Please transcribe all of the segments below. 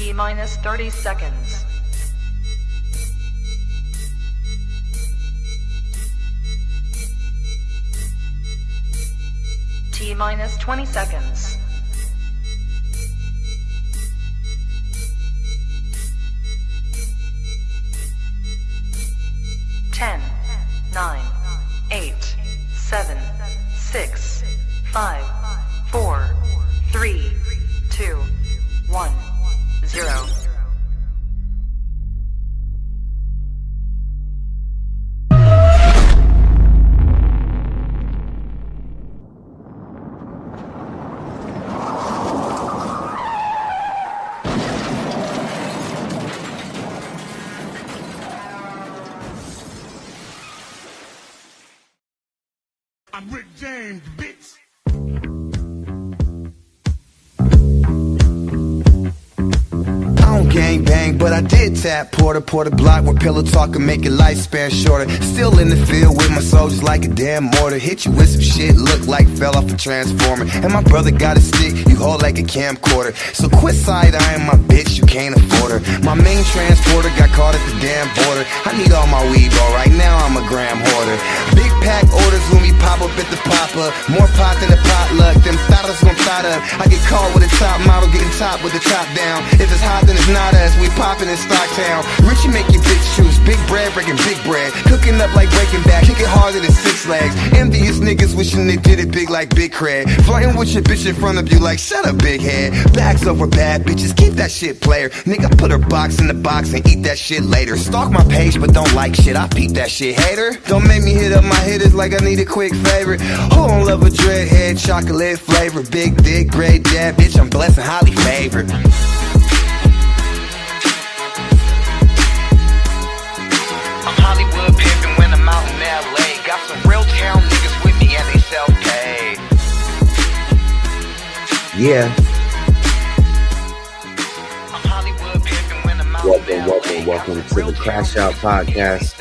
T minus 30 seconds. T minus 20 seconds. Ten, 9, 8, 7, 6, 5, 4, 3, 2, 1, 0. I'm Rick James, bitch. I don't gang bang, but I did tap Porter block where pillow talk can make your lifespan shorter. Still in the field with my soldiers like a damn mortar. Hit you with some shit, look like fell off a transformer. And my brother got a stick, you hold like a camcorder. So quit side-eyeing my bitch, you can't afford her. My main transporter got caught at the damn border. I need all my weed, bro, right now I'm a gram hoarder. Big pack orders when we pop up at the pop-up. More pot than a potluck, them thotters gon' thought up. I get caught with a top model, getting top with the top down. If it's hot, then it's not us, we poppin' in Stocktown. Richie make your bitch choose, big bread breaking big bread. Cooking up like Breaking Bad, kick it harder than 6 legs. Envious niggas wishing they did it big like Big Craig. Flirting with your bitch in front of you like shut up big head. Bags over bad bitches, keep that shit player. Nigga put her box in the box and eat that shit later. Stalk my page but don't like shit, I peep that shit hater. Don't make me hit up my hitters like I need a quick favor. Who don't love a dreadhead, chocolate flavor. Big dick, great dad, bitch I'm blessed and highly favored. Hollywood pimpin' when I'm out in LA. Got some real town niggas with me and they self-paid. Yeah. I'm Hollywood pimpin' when I'm out in LA. Welcome to the Crash Out Podcast.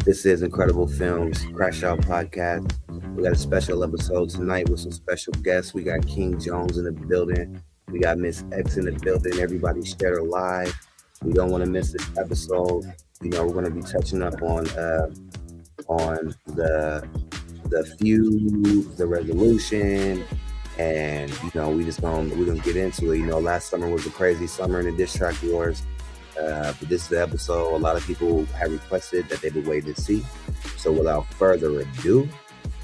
This is Incredible Films Crash Out Podcast. We got a special episode tonight with some special guests. We got King Jones in the building. We got Miss X in the building. Everybody share her live. We don't want to miss this episode. You know, we're going to be touching up on the feud, the resolution, and you know, we're gonna get into it. You know, last summer was a crazy summer in the diss track wars. But this is the episode a lot of people have requested that they've been waiting to see. So without further ado,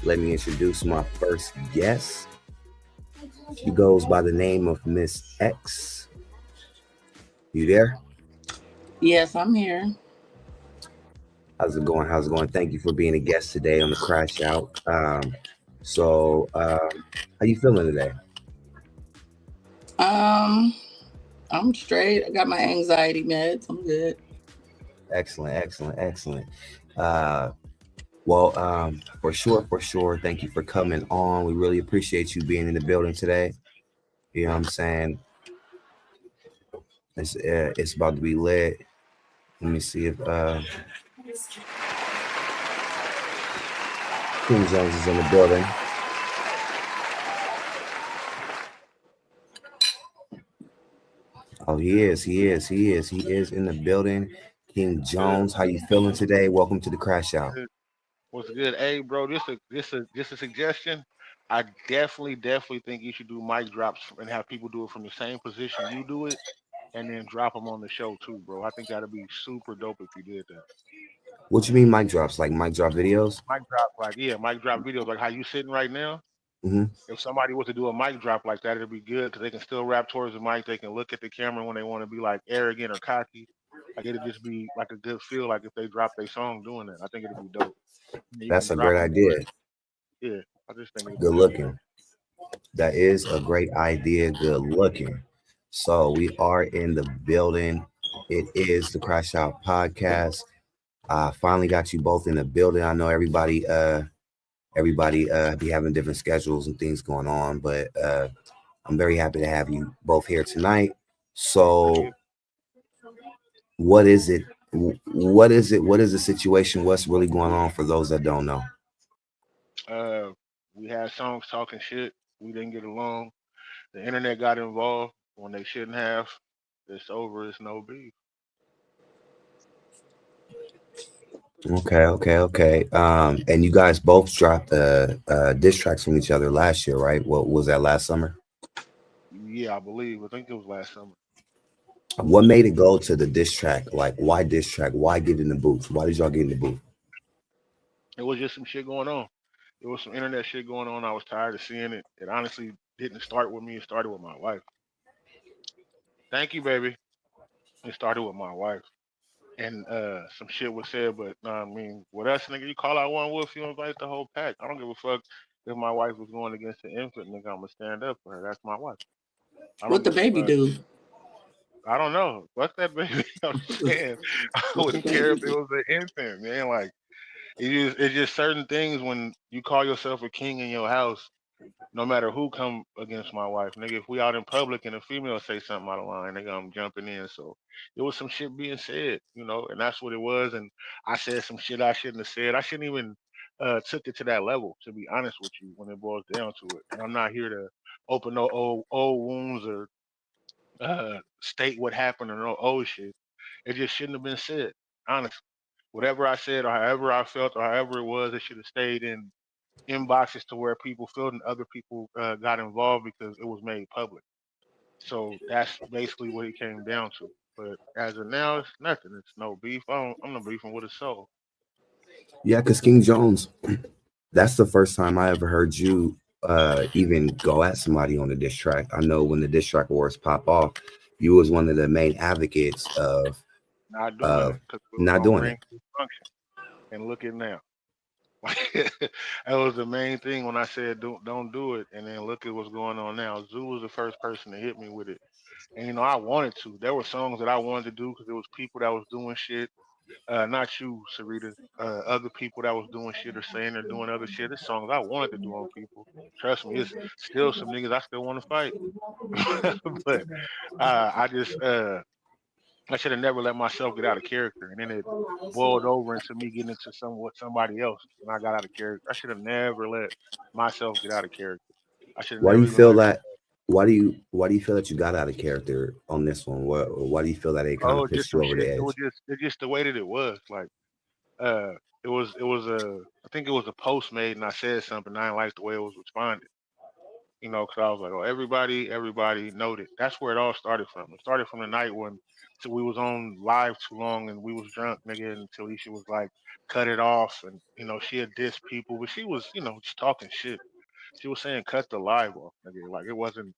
let me introduce my first guest. She goes by the name of Miss X. You there? Yes, I'm here. How's it going? Thank you for being a guest today on the Crash Out. How you feeling today? I'm straight. I got my anxiety meds. I'm good. Excellent. For sure. Thank you for coming on. We really appreciate you being in the building today. You know what I'm saying? It's about to be lit. Let me see if King Jones is in the building. Oh, he is in the building. King Jones, how you feeling today? Welcome to the Crash Out. What's good? Hey, bro, just a suggestion. I definitely think you should do mic drops and have people do it from the same position you do it, and then drop them on the show too, bro. I think that'd be super dope if you did that. What you mean mic drops? Like mic drop videos? Mic drop videos like how you sitting right now. Mm-hmm. If somebody was to do a mic drop like that, it'd be good because they can still rap towards the mic. They can look at the camera when they want to be like arrogant or cocky. Like it'd just be like a good feel, like if they drop their song doing that. I think it'd be dope. That's a great idea. Yeah, I just think good looking. That is a great idea. Good looking. So we are in the building. It is the Crash Out Podcast. Finally got you both in the building. I know everybody be having different schedules and things going on, but I'm very happy to have you both here tonight. So what is it? What is the situation? What's really going on for those that don't know? We had songs talking shit. We didn't get along. the internet got involved when they shouldn't have. It's over. It's no beef. Okay. And you guys both dropped diss tracks from each other last year, right? What was that, last summer? Yeah, I believe. I think it was last summer. What made it go to the diss track? Like, why diss track? Why get in the booth? Why did y'all get in the booth? It was just some shit going on. It was some internet shit going on. I was tired of seeing it. It honestly didn't start with me. It started with my wife. Thank you, baby. It started with my wife. And some shit was said, but I mean, with us, nigga, you call out one wolf, you invite the whole pack. I don't give a fuck if my wife was going against the infant, nigga. I'm gonna stand up for her. That's my wife. I don't What the give a baby fuck. do? I don't know. Fuck that baby. I'm saying I What the wouldn't care if baby it do? was an infant, man. Like it's just certain things when you call yourself a king in your house, no matter who come against my wife, nigga. If we out in public and a female say something out of line, nigga, I'm jumping in. So it was some shit being said, and that's what it was. And I said some shit I shouldn't have said. I shouldn't even took it to that level, to be honest with you, when it boils down to it. And I'm not here to open no old wounds or state what happened or no old shit. It just shouldn't have been said. Honestly, whatever I said or however I felt or however it was, it should have stayed in inboxes to where people felt and other people got involved because it was made public. So that's basically what it came down to. But as of now, it's nothing. It's no beef. I'm not beefing with a soul. Yeah, because King Jones, that's the first time I ever heard you even go at somebody on the diss track. I know when the diss track wars pop off, you was one of the main advocates Not doing of it because it was not gonna doing bring it. dysfunction. And look at now. That was the main thing when I said don't do it. And then look at what's going on now. Zoo was the first person to hit me with it. And I wanted to. There were songs that I wanted to do because there was people that was doing shit. Not you, Sarita. Other people that was doing shit or saying they're doing other shit. It's songs I wanted to do on people. Trust me, it's still some niggas I still want to fight. But I just I should have never let myself get out of character, and then it boiled over into me getting into somebody else, and I got out of character. I should have never let myself get out of character. I should have Why do never you even feel let. that? Why do you feel that you got out of character on this one? Why do you feel that it kind Oh, of just pushed some you over the shit. It was edge? just the way that it was. Like uh, it was a I think it was a post made, and I said something. I didn't like the way it was responded. Because I was like, oh, everybody noted. That's where it all started from. It started from the night when so we was on live too long and we was drunk, nigga, and Talisha was like, cut it off, and she had dissed people, but she was, just talking shit. She was saying cut the live off, nigga, like it wasn't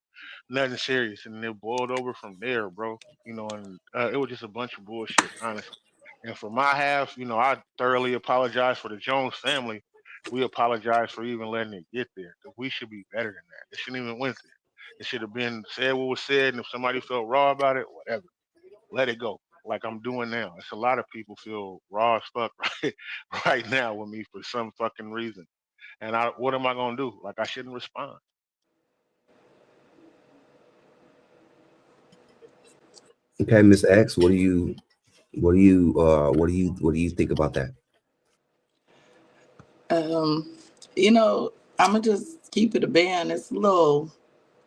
nothing serious, and it boiled over from there, bro. And it was just a bunch of bullshit, honestly. And for my half, I thoroughly apologize for the Jones family. We apologize for even letting it get there because we should be better than that. It shouldn't even went there. It should have been said what was said, and if somebody felt raw about it, whatever, let it go. Like I'm doing now. It's a lot of people feel raw as fuck right now with me for some fucking reason. And what am I gonna do? Like I shouldn't respond. Okay, Miss X, what do you think about that? Um, I'm gonna just keep it a band. It's a little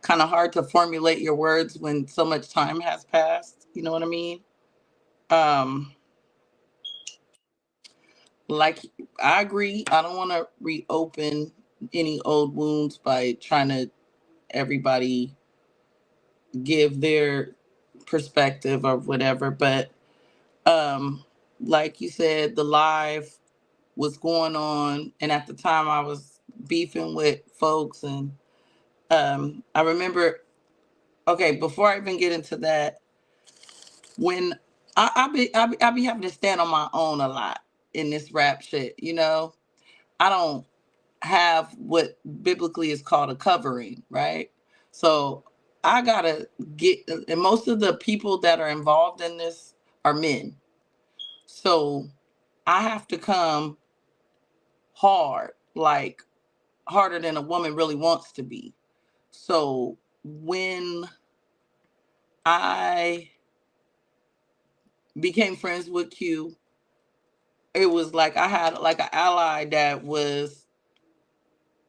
kind of hard to formulate your words when so much time has passed. You know what I mean? Um, like I agree. I don't want to reopen any old wounds by trying to everybody give their perspective or whatever. But um, like you said, the live was going on, and at the time I was beefing with folks, and I remember. Okay, before I even get into that, when I be having to stand on my own a lot in this rap shit. I don't have what biblically is called a covering, right? So I gotta get, and most of the people that are involved in this are men. So I have to come hard, like harder than a woman really wants to be. So when I became friends with Q, it was like I had like an ally that was,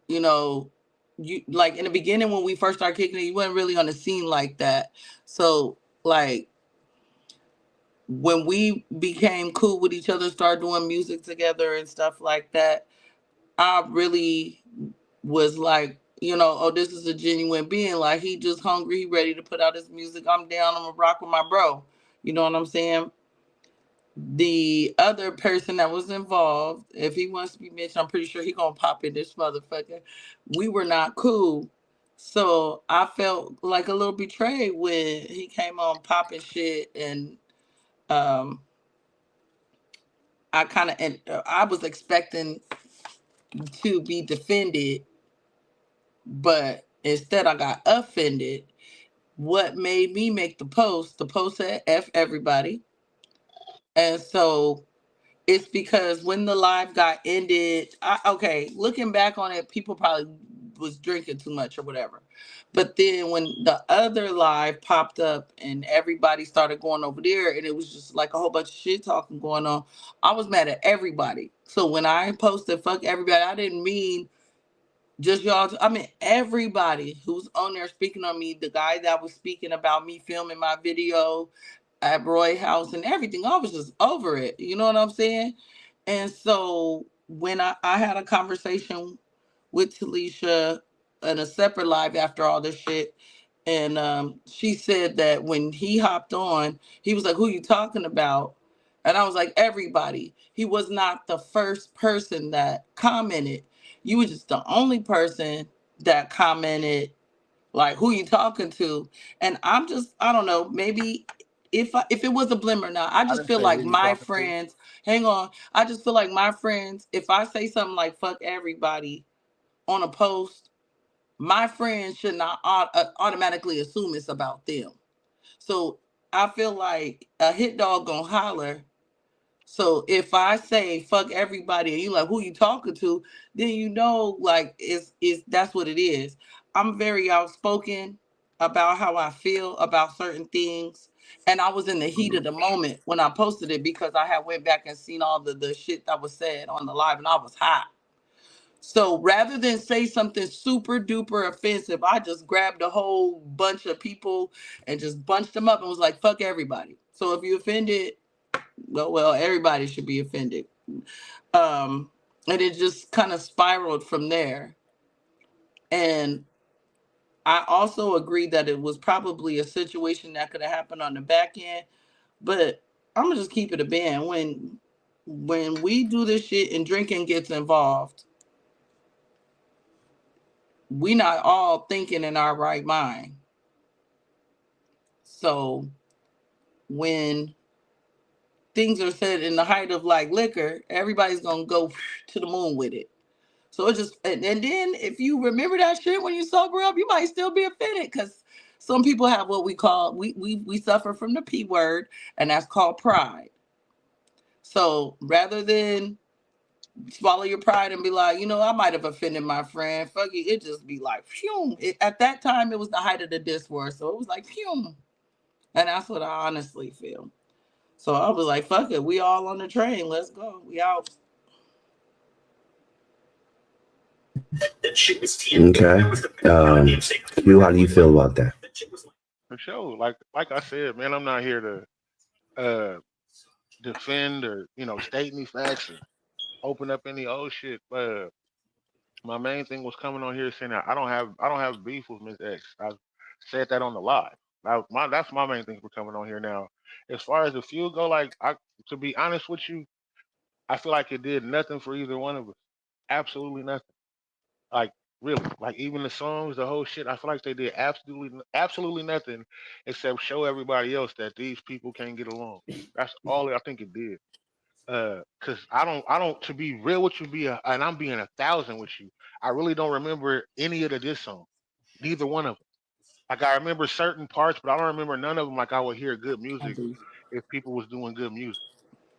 you know, you like in the beginning when we first started kicking it, you wasn't really on the scene like that. So like when we became cool with each other, started doing music together and stuff like that, I really was like, you know, oh, this is a genuine being. Like he just hungry, he ready to put out his music. I'm down, I'm gonna rock with my bro. You know what I'm saying? The other person that was involved, if he wants to be mentioned, I'm pretty sure he gonna pop in this motherfucker. We were not cool. So I felt like a little betrayed when he came on popping shit and um I was expecting to be defended, but instead I got offended. What made me make the post said F everybody. And so it's because when the live got ended, okay, looking back on it, people probably was drinking too much or whatever. But then when the other live popped up and everybody started going over there and it was just like a whole bunch of shit talking going on, I was mad at everybody. So when I posted fuck everybody, I didn't mean just y'all. I mean everybody who's on there speaking on me, the guy that was speaking about me filming my video at Roy House and everything, I was just over it. You know what I'm saying? And so when I had a conversation with Talisha in a separate live after all this shit, and she said that when he hopped on, he was like, "Who you talking about?" And I was like, "Everybody." He was not the first person that commented. You were just the only person that commented like who you talking to. And I don't know, maybe if it was a blimmer now, I I just didn't feel say like who you my talking to. friends, hang on, I just feel like my friends, if I say something like fuck everybody on a post, my friends should not automatically assume it's about them. So I feel like a hit dog gonna holler. So if I say fuck everybody and you like who you talking to, then you know like is that's what it is. I'm very outspoken about how I feel about certain things. And I was in the heat of the moment when I posted it because I had went back and seen all the shit that was said on the live and I was hot. So rather than say something super duper offensive, I just grabbed a whole bunch of people and just bunched them up and was like, fuck everybody. So if you offended, well, everybody should be offended. And it just kind of spiraled from there. And I also agree that it was probably a situation that could have happened on the back end. But I'm gonna just keep it a band. When we do this shit and drinking gets involved, we not all thinking in our right mind. So when things are said in the height of like liquor, everybody's gonna go to the moon with it. So it just and then if you remember that shit when you sober up, you might still be offended because some people have what we call we suffer from the P word, and that's called pride. So rather than swallow your pride and be like, you know, I might have offended my friend, fuck it just be like, phew. At that time, it was the height of the diss war, so it was like, phew. And that's what I honestly feel. So I was like, fuck it, we all on the train, let's go, we out. Okay. You, how do you feel about that? For sure. Like I said, man, I'm not here to defend or state any facts or open up any old shit. My main thing was coming on here saying that I don't have beef with Miss X. I said that on the live. That's my main thing for coming on here now. As far as the feud go, to be honest with you, I feel like it did nothing for either one of us. Absolutely nothing. Like really, like even the songs, the whole shit. I feel like they did absolutely nothing except show everybody else that these people can't get along. That's all I think it did. Cause I don't to be real with you, and I'm being 1,000 with you. I really don't remember any of the diss songs, neither one of them. Like I remember certain parts, but I don't remember none of them. Like I would hear good I music do. if people was doing good music.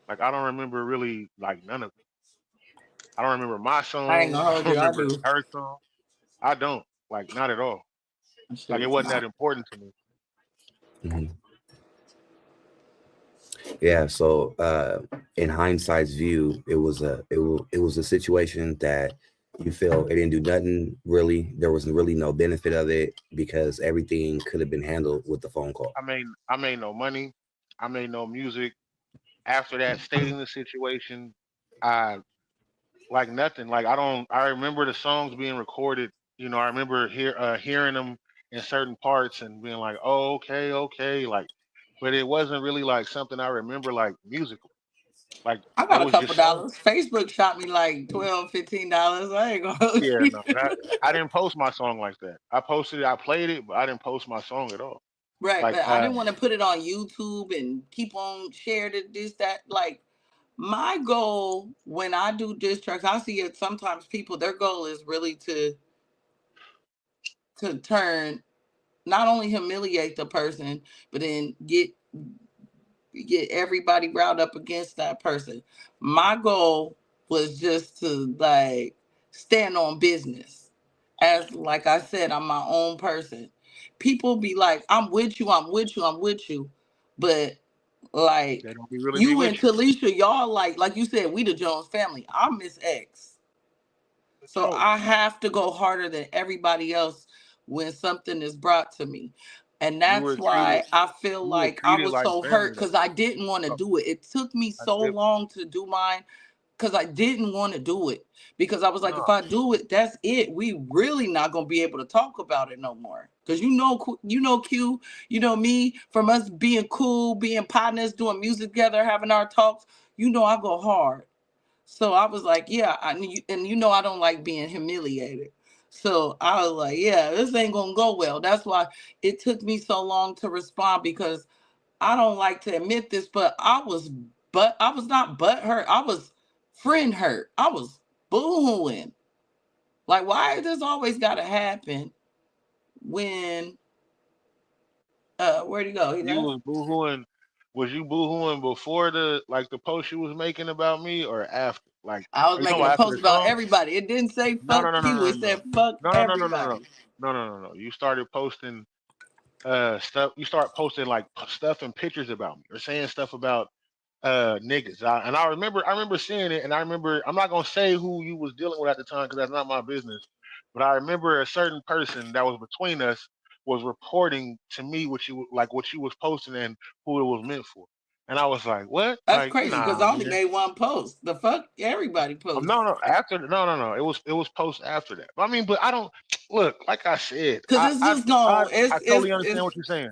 Like I don't remember really like none of it. I don't remember my I ain't song. gonna I hold don't you, I remember do. her song. I don't like not at all. That shit Like it was wasn't that hot. important to me. Mhm. Yeah. So, in hindsight's view, it was a situation that You feel it didn't do nothing really. There was really no benefit of it because everything could have been handled with the phone call. I made no money. I made no music. After that, stating the situation, I like nothing. Like I don't. I remember the songs being recorded. You know, I remember hearing them in certain parts and being like, "Oh, okay, okay." Like, but it wasn't really like something I remember like musically. Like I it got a was couple just songs. dollars. Facebook shot me like $12, $15. I ain't gonna hold Yeah, you. no, I didn't post my song like that. I posted it, I played it, but I didn't post my song at all. Right, Like, but I didn't want to put it on YouTube and keep on sharing it, this, that. Like, my goal when I do diss tracks, I see it sometimes people, their goal is really to turn, not only humiliate the person, but then get everybody riled up against that person. My goal was just to like stand on business. As like I said, I'm my own person. People be like, I'm with you, I'm with you, I'm with you. But they like don't be really be you with and you. Talisha, y'all like you said, we the Jones family. I'm Miss X. For So sure. I have to go harder than everybody else when something is brought to me. And You that's were treated why I feel you were like I treated was like so hurt family because though. I didn't want to Oh, do it. It took me I so did long to do mine because I didn't want to do it. Because I was like, no. if I do it, that's it. We really not gonna be able to talk about it no more. Because you know Q, you know me, from us being cool, being partners, doing music together, having our talks. You know I go hard. So I was like, yeah, and you know I don't like being humiliated. So I was like, yeah, this ain't gonna go well. That's why it took me so long to respond because I don't like to admit this, but I was not butt hurt. I was friend hurt. I was boohooing. Like, why does this always gotta happen when where'd he go? He You left? was boohooing. Was you boohooing before the like the post you was making about me or after? Like, I was are you talking making a about after post the about song? everybody. It didn't say No, fuck no, no, no, you, no, it no, said fuck no, no, no, no, no, no, no, everybody. no, no, no, no. You started posting stuff. You start posting like stuff and pictures about me or saying stuff about niggas. And I remember seeing it, and I remember I'm not gonna say who you was dealing with at the time because that's not my business. But I remember a certain person that was between us was reporting to me what you was posting and who it was meant for. And I was like, what? That's Like, crazy because nah, I only man. made one post. The fuck everybody No, posts. no, after no, no, no. It was post after that. I mean, but I don't look like I said. Cause it's just gone. I totally understand what you're saying.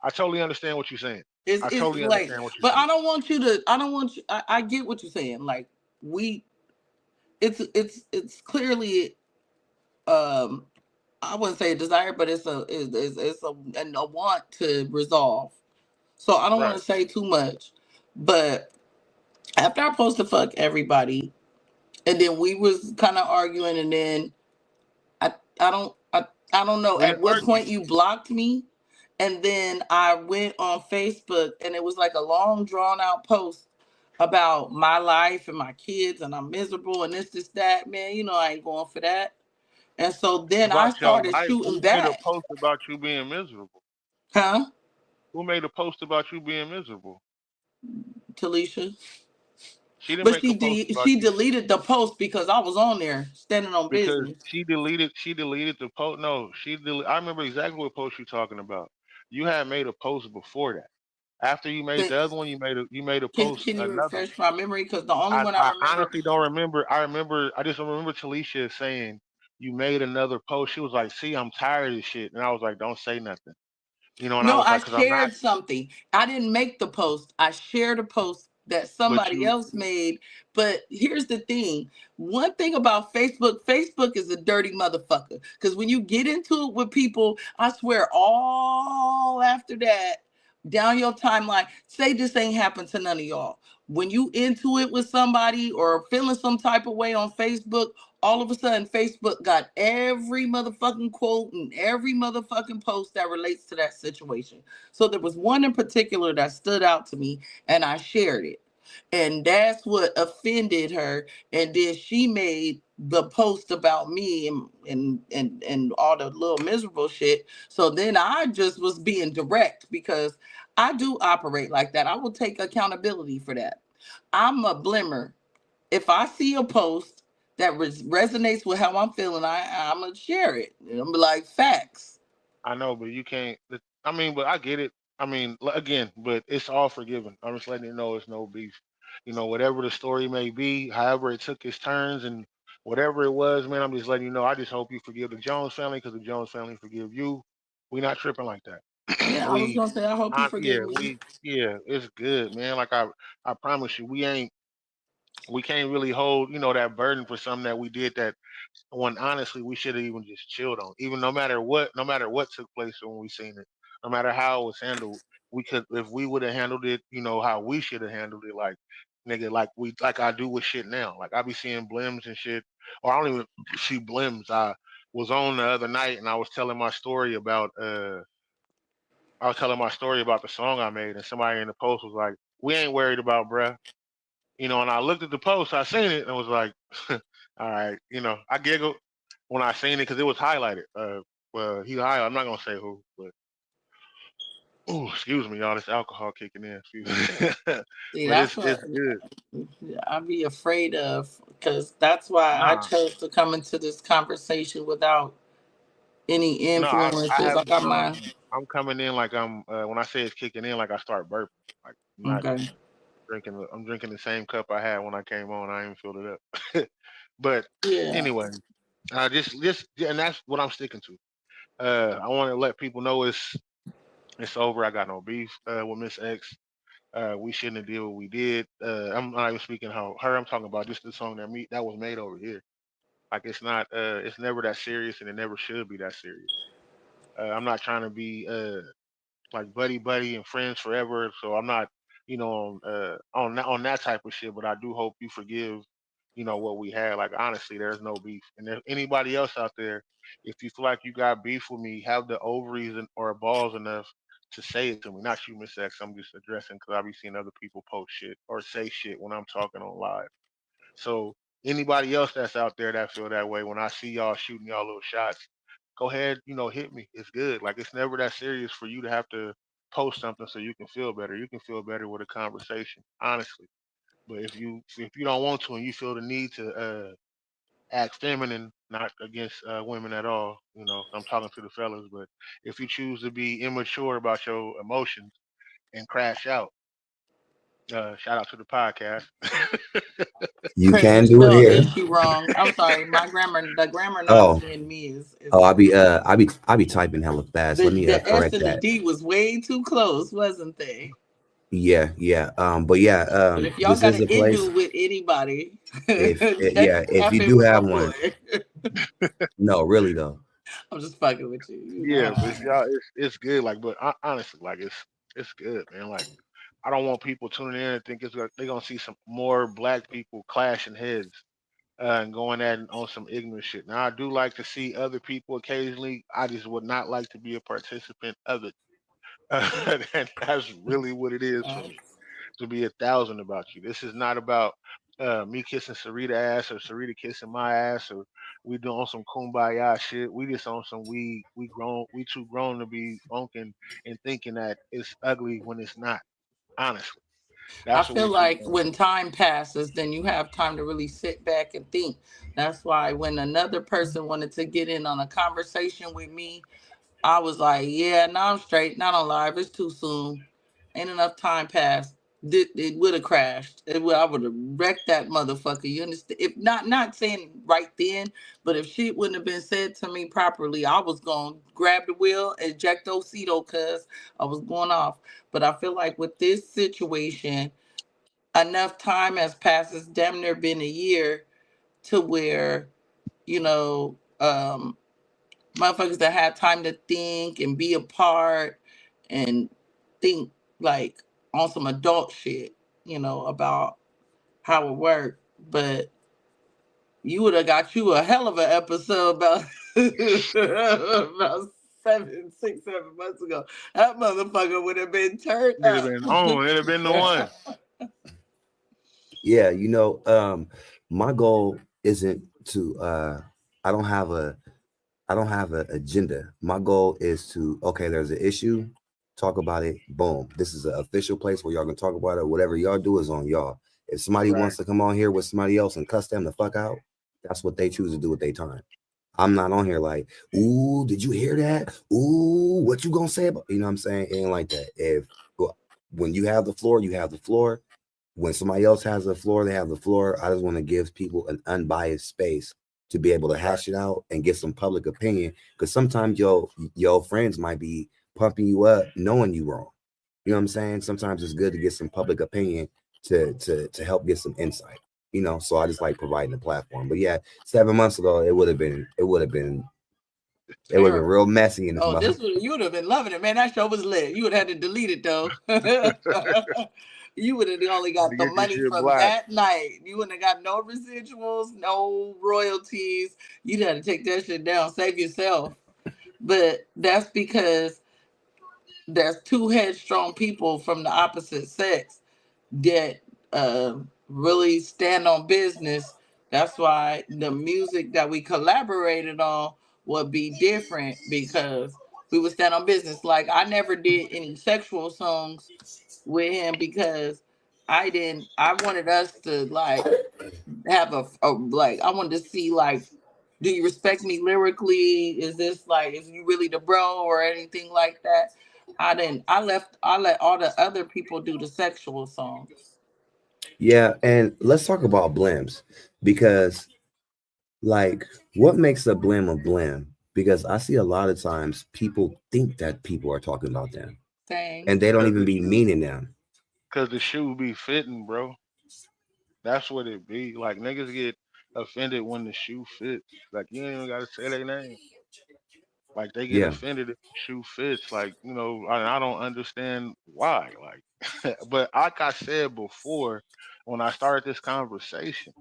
I totally understand what you're saying. I It's totally like, understand what you're but saying. I don't want you to. I don't want you. I get what you're saying. Like we, it's clearly um. I wouldn't say a desire, but it's a want to resolve. So I don't want Right. to say too much, but after I posted fuck everybody, and then we was kind of arguing, and then I don't I don't know We at didn't what argue. point you blocked me, and then I went on Facebook and it was like a long drawn out post about my life and my kids and I'm miserable and this that, man, you know I ain't going for that. And so then I About your started life. shooting Who made a back. post about you being miserable? Huh, Who made a post about you being miserable? Talisha? She didn't But make a post about she you deleted the post because I was on there standing on because business. she deleted the post. No, I remember exactly what post you're talking about. You had made a post before that. After you made Can, the other one, you made a post can you another one. refresh my memory? Because the only one I I remember. honestly don't remember. I just remember Talisha saying you made another post. She was like, "See, I'm tired of this shit," and I was like, "Don't say nothing," you know. And I No, was I like, "Cause I'm not." shared something. I didn't make the post. I shared a post that But somebody you, else made. But here's the thing. One thing about Facebook, Facebook is a dirty motherfucker. Because when you get into it with people, I swear all after that, down your timeline, say this ain't happened to none of y'all. When you into it with somebody or feeling some type of way on Facebook, all of a sudden Facebook got every motherfucking quote and every motherfucking post that relates to that situation. So there was one in particular that stood out to me and I shared it. And that's what offended her. And then she made the post about me and all the little miserable shit. So then I just was being direct because I do operate like that. I will take accountability for that. I'm a blimmer. If I see a post that resonates with how I'm feeling, I'm gonna share it. And I'm like facts. I know, but you can't. I mean, but I get it. I mean, again, but it's all forgiven. I'm just letting you know it's no beef. You know, whatever the story may be, however it took its turns, and whatever it was, man, I'm just letting you know. I just hope you forgive the Jones family because the Jones family forgive you. We not tripping like that. Yeah, I was gonna say I hope you forgive me. Yeah, it's good, man. Like I promise you, we can't really hold, that burden for something that we did that when honestly we should have even just chilled on. Even no matter what took place when we seen it, no matter how it was handled, we could if we would have handled it, how we should have handled it, like nigga, like I do with shit now. Like I be seeing blims and shit, or I don't even see blims. I was on the other night and I was telling my story about the song I made, and somebody in the post was like, "We ain't worried about bruh." And I looked at the post, I seen it, and was like, "All right." I giggled when I seen it because it was highlighted. Well, he highlighted. I'm not gonna say who, but excuse me, y'all. This alcohol kicking in. Excuse me. See, But that's it's what good. I'd be afraid of, because that's why I Nah, chose to come into this conversation without any no, I influences. I haven't got come. my I'm coming in like I'm. When I say it's kicking in, like I start burping. Like I'm not okay. drinking. I'm drinking the same cup I had when I came on. I ain't filled it up. But Yeah, anyway, and that's what I'm sticking to. I want to let people know it's over. I got no beef with Miss X. We shouldn't have did what we did. I'm not even speaking how her. I'm talking about just the song that was made over here. Like it's not. It's never that serious, and it never should be that serious. I'm not trying to be like buddy buddy and friends forever. So I'm not, on that type of shit. But I do hope you forgive, what we had. Like honestly, there's no beef. And if anybody else out there, if you feel like you got beef with me, have the ovaries or balls enough to say it to me. Not you, Miss X. I'm just addressing because I be seeing other people post shit or say shit when I'm talking on live. So anybody else that's out there that feel that way, when I see y'all shooting y'all little shots, go ahead, hit me. It's good. Like it's never that serious for you to have to post something so you can feel better. You can feel better with a conversation, honestly. But if you don't want to and you feel the need to act feminine, not against women at all, I'm talking to the fellas. But if you choose to be immature about your emotions and crash out, shout out to the podcast. You You can do it spelled here. issue wrong. I'm sorry. The grammar Oh, Nazi in me is I be typing hella fast. Let me the S correct and the that. D was way too close, wasn't they? Yeah. But yeah, But if y'all this got is an a place. endo with anybody, If tap you in do with my have one, boy. no, really though. I'm just fucking with you. You know Yeah, how but I am. it's good. Like, but honestly, like it's good, man. Like, I don't want people tuning in and think they're gonna see some more black people clashing heads and going at it on some ignorant shit. Now, I do like to see other people occasionally. I just would not like to be a participant of it. And that's really what it is for me. To be 1,000 about you. This is not about me kissing Sarita ass or Sarita kissing my ass or we doing some kumbaya shit. We just on some we too grown to be funking and thinking that it's ugly when it's not. Honestly, I that's what feel we too like grown. when time passes, then you have time to really sit back and think. That's why when another person wanted to get in on a conversation with me, I was like, yeah, no, I'm straight, not on live. It's too soon. Ain't enough time passed. It would have crashed. I would have wrecked that motherfucker. You understand? If not saying right then, but if shit wouldn't have been said to me properly, I was gonna grab the wheel, ejectocito, cause I was going off. But I feel like with this situation, enough time has passed. It's damn near been a year to where, you know, motherfuckers that had time to think and be apart and think like on some adult shit, about how it worked. But you would have got you a hell of an episode about about 6, 7 months ago. That motherfucker would have been turned It'd have been on. It'd have been the one. up. Yeah, my goal isn't to I don't have an agenda. My goal is to, okay, there's an issue, talk about it, boom. This is an official place where y'all can talk about it. Whatever y'all do is on y'all. If somebody Right. wants to come on here with somebody else and cuss them the fuck out, That's what they choose to do with their time. I'm not on here like, ooh, did you hear that? Ooh, what you gonna say about? You know what I'm saying? It ain't like that. When you have the floor, you have the floor. When somebody else has the floor, they have the floor. I just want to give people an unbiased space to be able to hash it out and get some public opinion. Because sometimes your friends might be pumping you up, knowing you wrong. You know what I'm saying? Sometimes it's good to get some public opinion to help get some insight. You know, so I just like providing a platform. But yeah, 7 months ago, it would have been real messy in this Oh, mother. you would have been loving it, man. That show was lit. You would have had to delete it though. You would have only To got the get this money shit from black. that night. You wouldn't have got no residuals, no royalties. You'd have to take that shit down, save yourself. But that's because there's two headstrong people from the opposite sex that really stand on business. That's why the music that we collaborated on would be different because we would stand on business. Like I never did any sexual songs with him because I wanted us to like have like I wanted to see like, do you respect me lyrically? Is this like, is you really the bro or anything like that? I let all the other people do the sexual songs. Yeah, and let's talk about blims because like what makes a blim a blim? Because I see a lot of times people think that people are talking about them Same. and they don't Cause even the be shoe, meaning them. cause the shoe be fitting, bro. That's what it be. Like niggas get offended when the shoe fits. Like you ain't even gotta say their name. Like they get Yeah. offended if the shoe fits. Like I don't understand why. Like, but like I said before, when I started this conversation,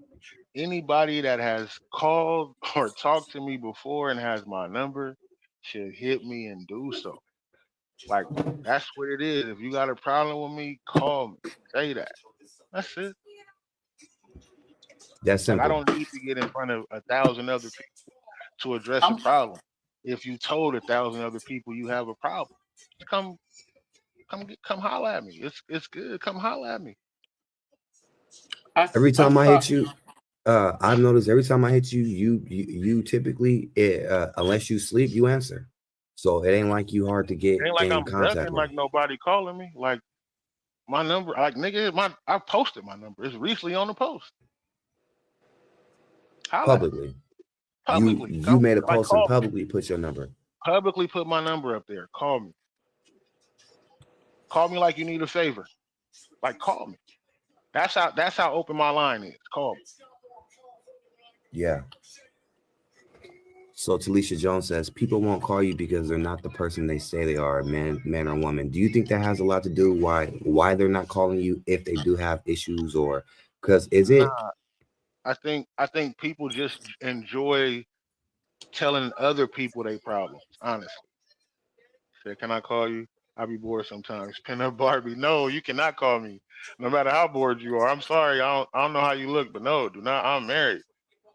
anybody that has called or talked to me before and has my number should hit me and do so. Like that's what it is. If you got a problem with me, call me. Say that. That's it. That's Like I simple. don't need to get in front of 1,000 other people to address a I'm, problem. If you told 1,000 other people you have a problem, come come holler at me. It's good. Come holler at me. Every I time I saw. hit you, I've noticed every time I hit you, you typically, unless you sleep, you answer. So it ain't like you hard to It get ain't like in I'm contact ducking with. like nobody calling me. Like my number, like nigga, I posted my number. It's recently on the post. Holla at me Publicly. publicly. You Come made a like post and call me. publicly put your number. Publicly put my number up there. Call me. Call me like you need a favor. Like call me. That's how open my line is. Call me. Yeah. So Talisha Jones says people won't call you because they're not the person they say they are, man or woman. Do you think that has a lot to do why they're not calling you if they do have issues, or because is it Nah, I think people just enjoy telling other people their problems. Honestly, say, can I call you? I be bored sometimes. Pin up Barbie. No, you cannot call me. No matter how bored you are. I'm sorry. I don't know how you look, but no, do not. I'm married.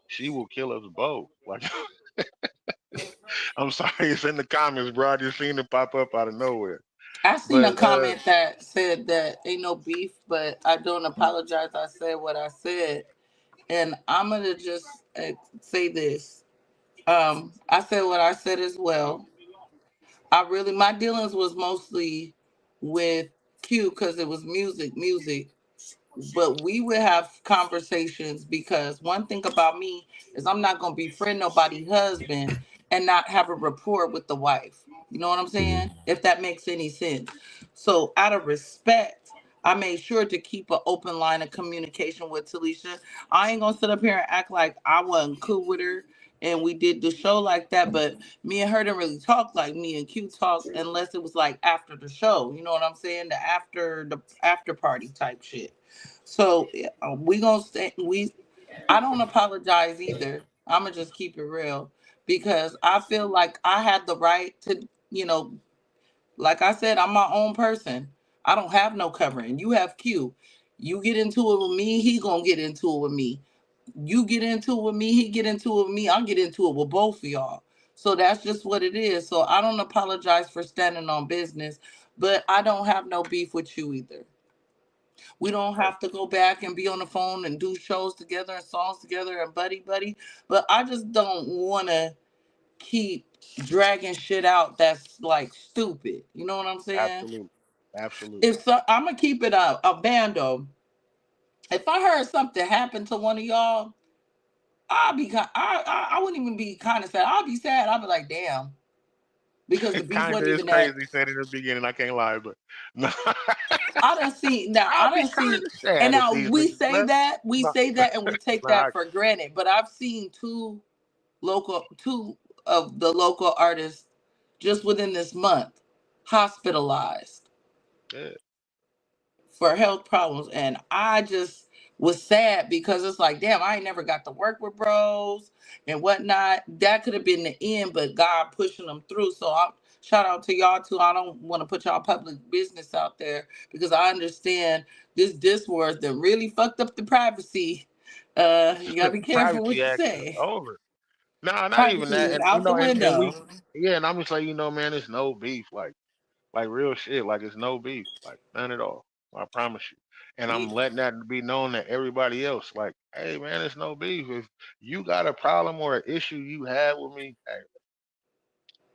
She will kill us both. Like I'm sorry. It's in the comments, bro. I just seen it pop up out of nowhere. I seen a But comment that said that ain't no beef, but I don't apologize. I said what I said, and I'm gonna just say this. I said what I said as well. I really my dealings was mostly with Q because it was music. But we would have conversations because one thing about me is I'm not gonna befriend nobody husband and not have a rapport with the wife. You know what I'm saying? Mhm. If that makes any sense. So out of respect, I made sure to keep an open line of communication with Talisha. I ain't gonna sit up here and act like I wasn't cool with her and we did the show like that, but me and her didn't really talk like me and Q talk unless it was like after the show. You know what I'm saying? The after party type shit. So we gonna stay. I don't apologize either. I'm gonna just keep it real because I feel like I had the right to, you know, like I said, I'm my own person. I don't have no covering. You have Q. You get into it with me, he gonna get into it with me. You get into it with me, he get into it with me. I'll get into it with both of y'all. So that's just what it is. So I don't apologize for standing on business, but I don't have no beef with you either. We don't have to go back and be on the phone and do shows together and songs together and buddy. But I just don't want to keep dragging shit out that's like stupid. You know what I'm saying? Absolutely. Absolutely. If so, I'm gonna keep it a bando. If I heard something happen to one of y'all, I'll be I wouldn't even be kind of sad. I'll be sad. I'll be like, damn, because the beef Kind of wasn't is even that. crazy. Said in the beginning, I can't lie, but no. I done see now. I'll I be done kind see, of sad and if now these we niggas say left. that No, and we take nah, that for granted. But I've seen two of the local artists just within this month hospitalized yeah. for health problems, and I just was sad because it's like, damn, I ain't never got to work with bros and whatnot. That could have been the end, but God pushing them through. So I shout out to y'all too. I don't want to put y'all public business out there because I understand this wars that really fucked up the privacy. You gotta be careful what Privacy you action is say. over. Nah, not even Privacy that. is And out the and we, window. yeah, and I'm just like, man, it's no beef. Like real shit. Like it's no beef. Like none at all. I promise you. And I'm letting that be known to everybody else. Like, hey man, it's no beef. If you got a problem or an issue you have with me, hey,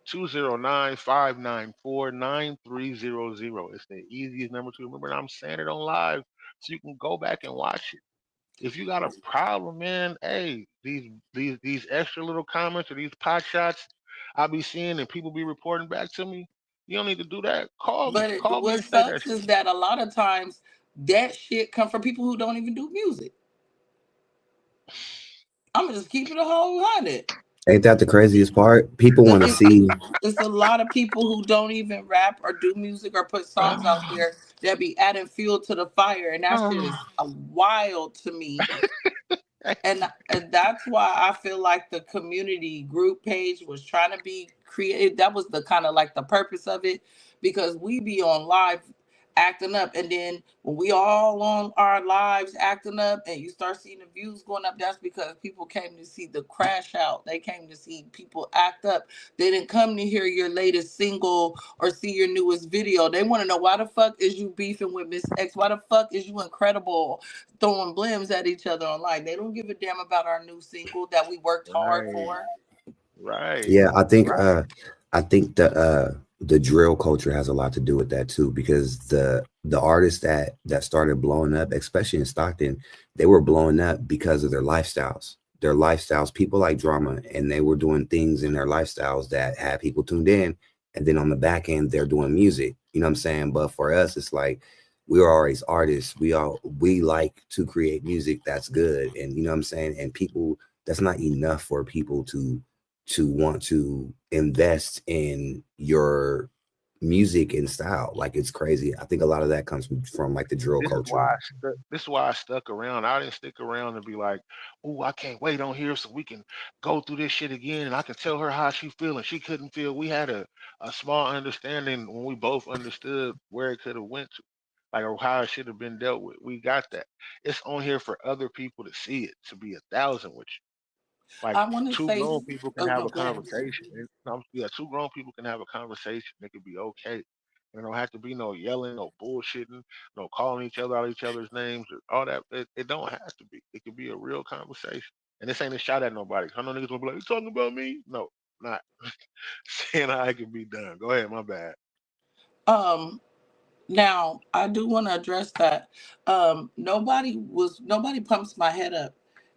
209-594-9300. It's the easiest number to remember. And I'm saying it on live so you can go back and watch it. If you got a problem, man, hey, these extra little comments or these pot shots I be seeing and people be reporting back to me, you don't need to do that. Call me. Call me What and say that sucks shit. is that a lot of times that shit come from people who don't even do music. I'm gonna just keep it a whole 100. Ain't that the craziest part? People want to see. It's a lot of people who don't even rap or do music or put songs out there that be adding fuel to the fire, and that shit is wild to me. And that's why I feel like the community group page was trying to be created. That was the kind of like the purpose of it, because we be on live acting up, and then when we all on our lives acting up and you start seeing the views going up, that's because people came to see the crash out. They came to see people act up. They didn't come to hear your latest single or see your newest video. They want to know, why the fuck is you beefing with Miss X? Why the fuck is you incredible throwing blims at each other online? They don't give a damn about our new single that we worked hard Right. for. Right. Yeah, I think the drill culture has a lot to do with that too, because the artists that started blowing up, especially in Stockton, they were blowing up because of their lifestyles. Their lifestyles, people like Drama, and they were doing things in their lifestyles that had people tuned in. And then on the back end, they're doing music. You know what I'm saying? But for us, it's like we are always artists. We like to create music that's good. And you know what I'm saying? And people, that's not enough for people to want to invest in your music and style. Like, it's crazy. I think a lot of that comes from like the drill This is culture. why this is why I stuck around. I didn't stick around and be like, "Oh, I can't wait on here so we can go through this shit again, and I can tell her how she feel and she couldn't feel." We had a small understanding when we both understood where it could have went to, like, or how it should have been dealt with. We got that. It's on here for other people to see it, to be 1,000 with you. Like I want to two say, grown people can oh have no, a go ahead. conversation. Yeah, two grown people can have a conversation. It could be okay. And it don't have to be no yelling, no bullshitting, no calling each other out each other's names, or all that. It don't have to be. It could be a real conversation. And this ain't a shot at nobody. I know niggas gonna be like, "You talking about me?" No, not saying how it can be done. Go ahead, my bad. Um, Now, I do want to address that. Nobody pumps my head up.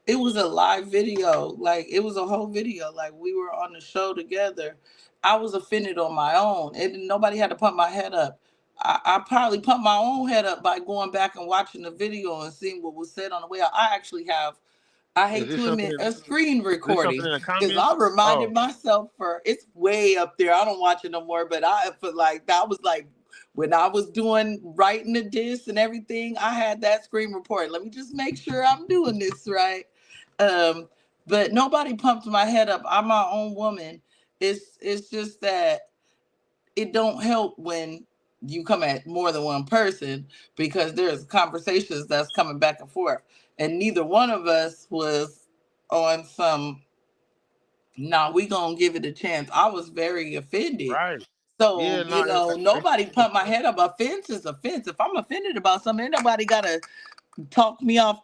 It was a live video, like it was a whole video, like we were on the show together. I was offended on my own, and nobody had to pump my head up. I probably pumped my own head up by going back and watching the video and seeing what was said on the way out. I actually have, I Is hate this to something? admit, a screen Is this something recording, in the because I comments? reminded Oh, myself, for it's way up there. I don't watch it no more, but I feel like that was like when I was doing writing the diss and everything. I had that screen report. Let me just make sure I'm doing this right. Um, but nobody pumped my head up. I'm my own woman. It's just that it don't help when you come at more than one person, because there's conversations that's coming back and forth, and neither one of us was on some, nah, we gonna give it a chance. I was very offended. right. So, Yeah, no, nobody pump my head up. Offense is offense. If I'm offended about something, ain't nobody gotta talk me off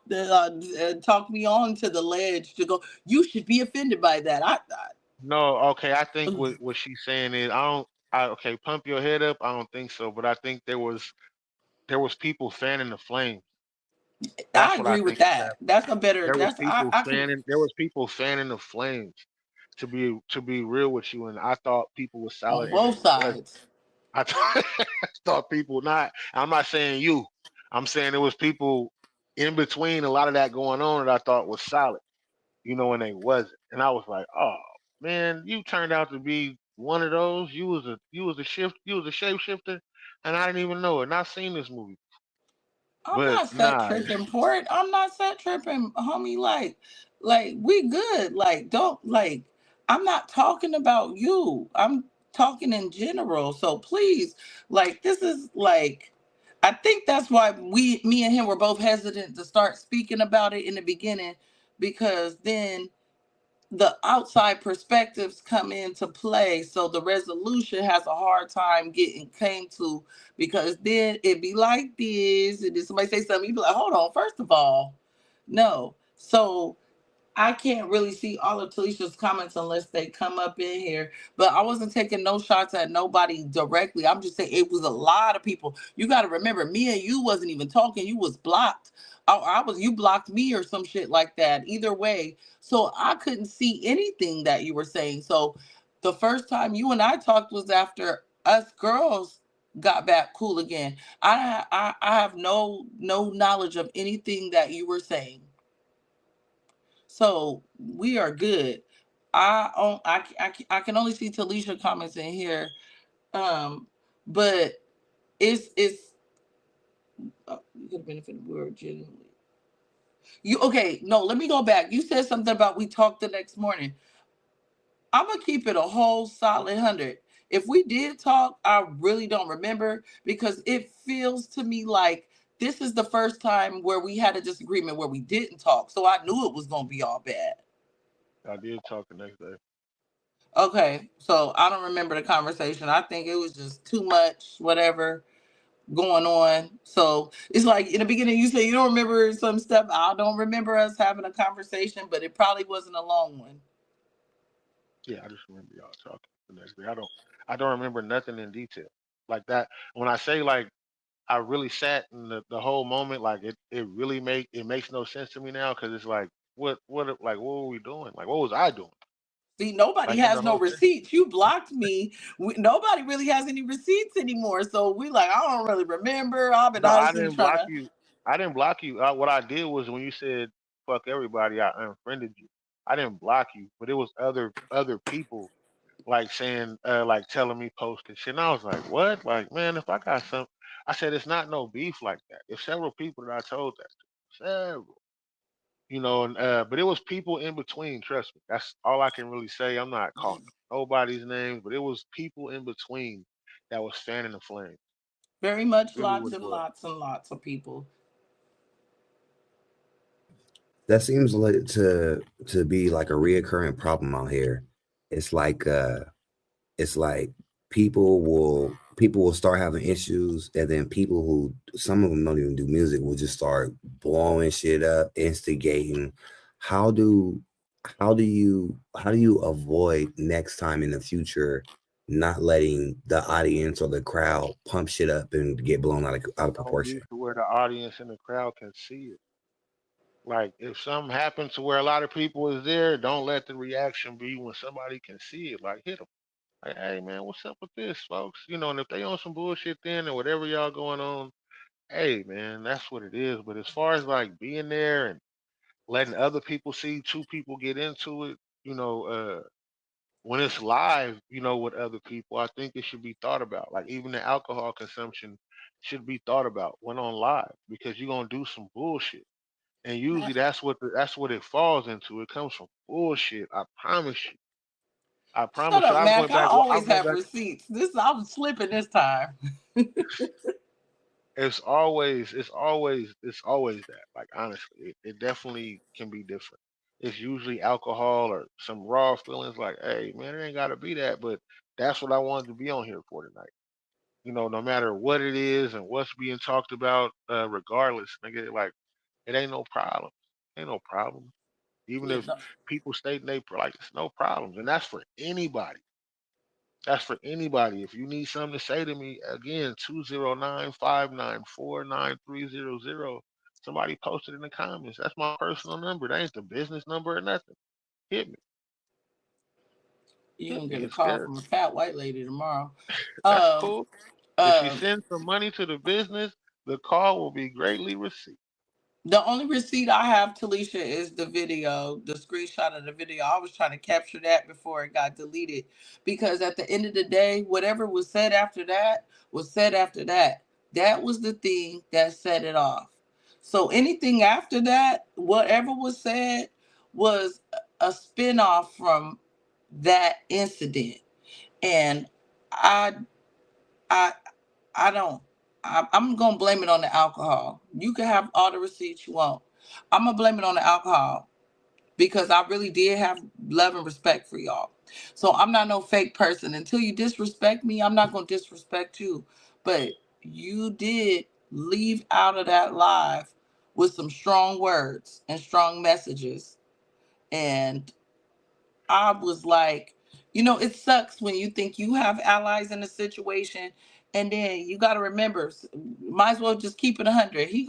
talk me on to the ledge to go. You should be offended by that. no. Okay, I think what she's saying is I don't. Okay, pump your head up. I don't think so, but I think there was people fanning the flames. I That's what I agree with think is that. happening. That's a better. There was That's people I can fanning. There was people fanning the flames. To be real with you, and I thought people were on solid, and both they wasn't. sides. I thought people not. I'm not saying you. I'm saying there was people in between a lot of that going on that I thought was solid, and they wasn't. And I was like, oh man, you turned out to be one of those. You was a shapeshifter, and I didn't even know it. And I've seen this movie, I'm but not set nah, tripping port. I'm not set tripping, homie. Like we good. Like don't like. I'm not talking about you. I'm talking in general. So please, like this is like. I think that's why me and him were both hesitant to start speaking about it in the beginning, because then the outside perspectives come into play, so the resolution has a hard time getting came to, because then it be like this, and then somebody say something, you be like, hold on, first of all, no. So I can't really see all of Talisha's comments unless they come up in here. But I wasn't taking no shots at nobody directly. I'm just saying it was a lot of people. You got to remember, me and you wasn't even talking. You was blocked. You blocked me or some shit like that. Either way, so I couldn't see anything that you were saying. So the first time you and I talked was after us girls got back cool again. I have no knowledge of anything that you were saying. So we are good. I can only see Talisha comments in here, but it's you could benefit the word genuinely. You okay? No, let me go back. You said something about we talked the next morning. I'm gonna keep it a whole solid 100. If we did talk, I really don't remember, because it feels to me like this is the first time where we had a disagreement where we didn't talk. So I knew it was gonna be all bad. I did talk the next day. Okay, so I don't remember the conversation. I think it was just too much, whatever going on. So it's like in the beginning, you say you don't remember some stuff. I don't remember us having a conversation, but it probably wasn't a long one. Yeah, I just remember y'all talking the next day. I don't remember nothing in detail like that. When I say like I really sat in the whole moment, like it really makes no sense to me now, because it's like what were we doing? Like what was I doing? See, nobody Like in has the no whole thing. receipts. You blocked me. Nobody really has any receipts anymore. So we like, I don't really remember. I've been No, I honestly didn't trying block to. you. I didn't block you. What I did was when you said fuck everybody, I unfriended you. I didn't block you, but it was other people like saying like telling me post and shit. And I was like, what? Like, man, if I got some, I said it's not no beef like that. It's several people that I told that to. Several. And but it was people in between, trust me. That's all I can really say. I'm not calling nobody's names, but it was people in between that was fanning the flames. Very much Really lots what it and was. lots and lots of people. That seems like to be like a reoccurring problem out here. It's like it's like people will start having issues, and then people who some of them don't even do music will just start blowing shit up, instigating. How do how do you avoid next time in the future not letting the audience or the crowd pump shit up and get blown out of Don't do proportion? it to where the audience and the crowd can see it. Like if something happens to where a lot of people is there, don't let the reaction be when somebody can see it. Like hit them. Like, hey man, what's up with this, folks? And if they on some bullshit then or whatever y'all going on, hey man, that's what it is. But as far as like being there and letting other people see two people get into it, when it's live, with other people, I think it should be thought about. Like even the alcohol consumption should be thought about when on live, because you're gonna do some bullshit. And usually that's what it falls into. It comes from bullshit. I promise you. I Shut promise you. up, I've Mac. went I back. always I've went have back. receipts. This I'm slipping this time. It's always that. Like honestly, it definitely can be different. It's usually alcohol or some raw feelings. Like, hey man, it ain't gotta be that. But That's what I wanted to be on here for tonight. No matter what it is and what's being talked about, regardless, nigga, like it ain't no problem. Ain't no problem. Even Yeah, if people state they like it's no problems, and that's for anybody. That's for anybody. If you need something to say to me, again, 209-594-9300. Somebody posted in the comments. That's my personal number. That ain't the business number or nothing. Hit me. you're Hit gonna me. get a It's call good. from a fat white lady tomorrow. That's Um, cool. If she um, sends some money to the business, the call will be greatly received. the only receipt I have, Talisha, is the video, the screenshot of the video. I was trying to capture that before it got deleted because at the end of the day, whatever was said after that was said after that. That was the thing that set it off. So anything after that, whatever was said, was a spin-off from that incident. And I I I don't. I'm gonna blame it on the alcohol. You can have all the receipts you want. I'm gonna blame it on the alcohol because I really did have love and respect for y'all. So I'm not no fake person. Until you disrespect me, I'm not gonna disrespect you. But you did leave out of that live with some strong words and strong messages, and I was like, it sucks when you think you have allies in a situation, and then you got to remember, might as well just keep it 100. He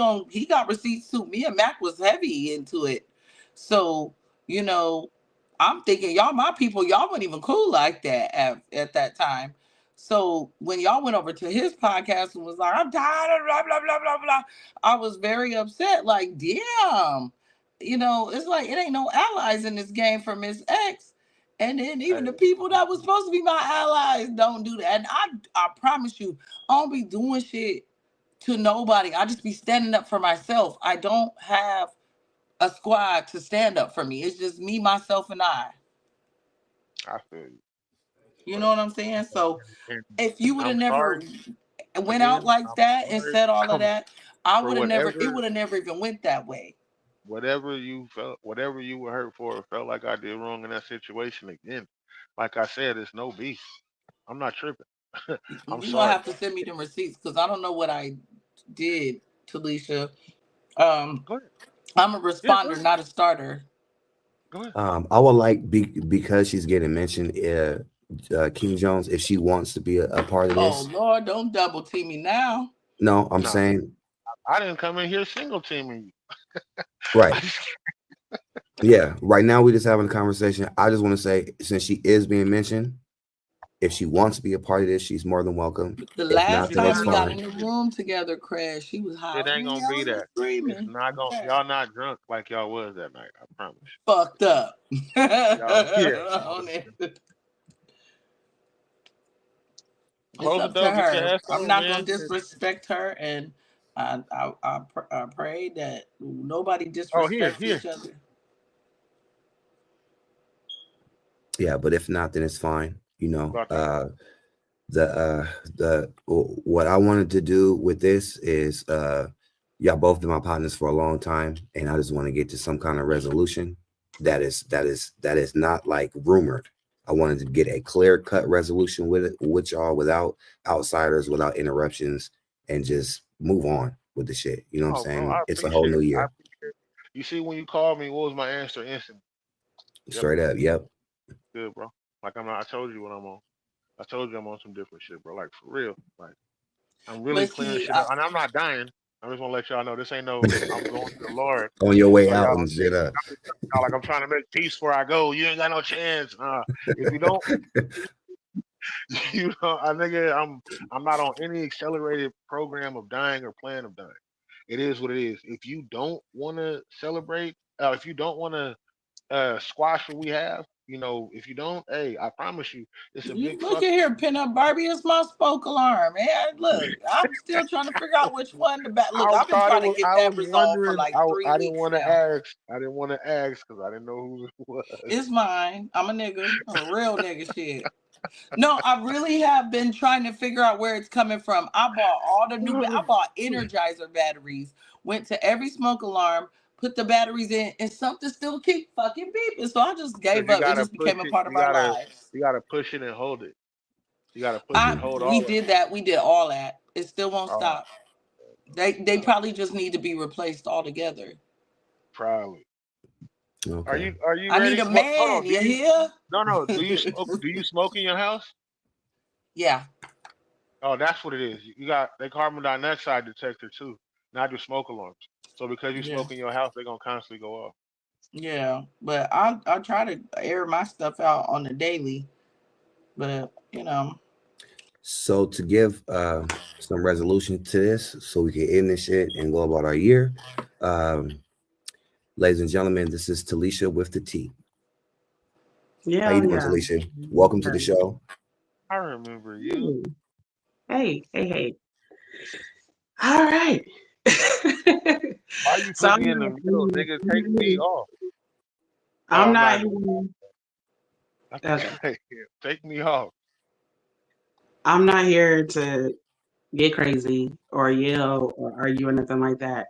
got receipts too. Me and Mac was heavy into it, so you know, I'm thinking y'all, my people, y'all weren't even cool like that at that time. So when y'all went over to his podcast and was like, I'm tired of blah blah blah blah blah, I was very upset. Like, damn, it's like it ain't no allies in this game for Miss X. And then even Hey, the people that was supposed to be my allies don't do that. And I promise you, I don't be doing shit to nobody. I just be standing up for myself. I don't have a squad to stand up for me. It's just me, myself, and I. I feel you, You but know what I'm saying? So and if you would have I'm never sorry went out again. like I'm that and sorry said all of that, I for would have never, it whatever would have never even went that way. whatever you felt, whatever you were hurt for, or felt like I did wrong in that situation. Again, like I said, it's no beef. I'm not tripping. I'm You're gonna sorry. have to send me the receipts because I don't know what I did, Talisha. Um, Go ahead. I'm a Yeah, go responder, ahead. not a starter. Go ahead. I would like because she's getting mentioned, King Jones, if she wants to be a part of Oh this. Lord, don't double team me now. No, I'm No, saying I didn't come in here single teaming right. you. Yeah, right now we're just having a conversation. I just want to say, since she is being mentioned, if she wants to be a part of this, she's more than welcome. The If last not, You're then not time it's we gonna. got fine. in the room together, Crash, she was It ain't hollering, gonna be yelling, and that. It's screaming. not gonna. Okay. Y'all not drunk like y'all was that night. I promise. Fucked up. Y'all. Yeah. On it. It's Close the up to door. Get your her. ass I'm on, not gonna man. disrespect her, and I pray that nobody Oh, here, disrespects here. each other. Yeah, but if not, then it's fine. About that. What I wanted to do with this is y'all both been my partners for a long time, and I just want to get to some kind of resolution that is not like rumored. I wanted to get a clear cut resolution with it, with y'all, without outsiders, without interruptions, and just move on with the shit. You know what I'm Oh, bro, saying? I It's a whole appreciate new it. I year. appreciate it. You see, when you called me, what was my answer instantly? Yep, Straight up. Yep. good, bro. Like I'm not. I told you what I'm on. I told you I'm on some different shit, bro. Like for real. Like I'm really But clearing see, shit up, and I'm not dying. I just want to let y'all know this ain't no. I'm going to the Lord, On your way so out y'all and don't think shit up. y'all like I'm trying to make peace before I go. You ain't got no chance. If you don't, I think I'm not on any accelerated program of dying or plan of dying. It is what it is. If you don't want to celebrate, if you don't want to squash what we have, if you don't, hey, I promise you, it's a you big look fuck. at here, pin up Barbie. It's my spoke alarm, man. Look, I'm still trying to figure out which one to back. Look, I I've been thought it trying to was. get I was that resolved for wondering. like three I didn't weeks want to now. ask. I didn't want to ask because I didn't know who it was. It's mine. I'm a nigga. I'm a real nigga shit. No, I really have been trying to figure out where it's coming from. I bought all the new, I bought Energizer batteries, went to every smoke alarm, put the batteries in, and something still keep fucking beeping. So I just Because gave you up. It gotta just push became a it. part of our lives. You gotta push it and hold it. You got to push and hold all We of did that. We did all that. It still won't it. stop. They probably just need to be replaced altogether. Probably. Okay. Are you I ready? need a Hold on. man. You hear? No. Do you smoke? Do you smoke in your house? Yeah. Oh, that's what it is. You got the carbon dioxide detector too, not just smoke alarms. So because you Yeah. smoke in your house, they're gonna constantly go off. Yeah. But I try to air my stuff out on the daily. But So to give some resolution to this, so we can end this shit and go about our year. Ladies and gentlemen, this is Talisha with the T. How Yeah, you doing, yeah. Talisha? Welcome to the show. I remember you. Hey. All right. Why you So put me in the middle, nigga? Take me off. Oh, I'm I'm not not. here. I Okay. think take me off. I'm not here to get crazy or yell or argue or nothing like that.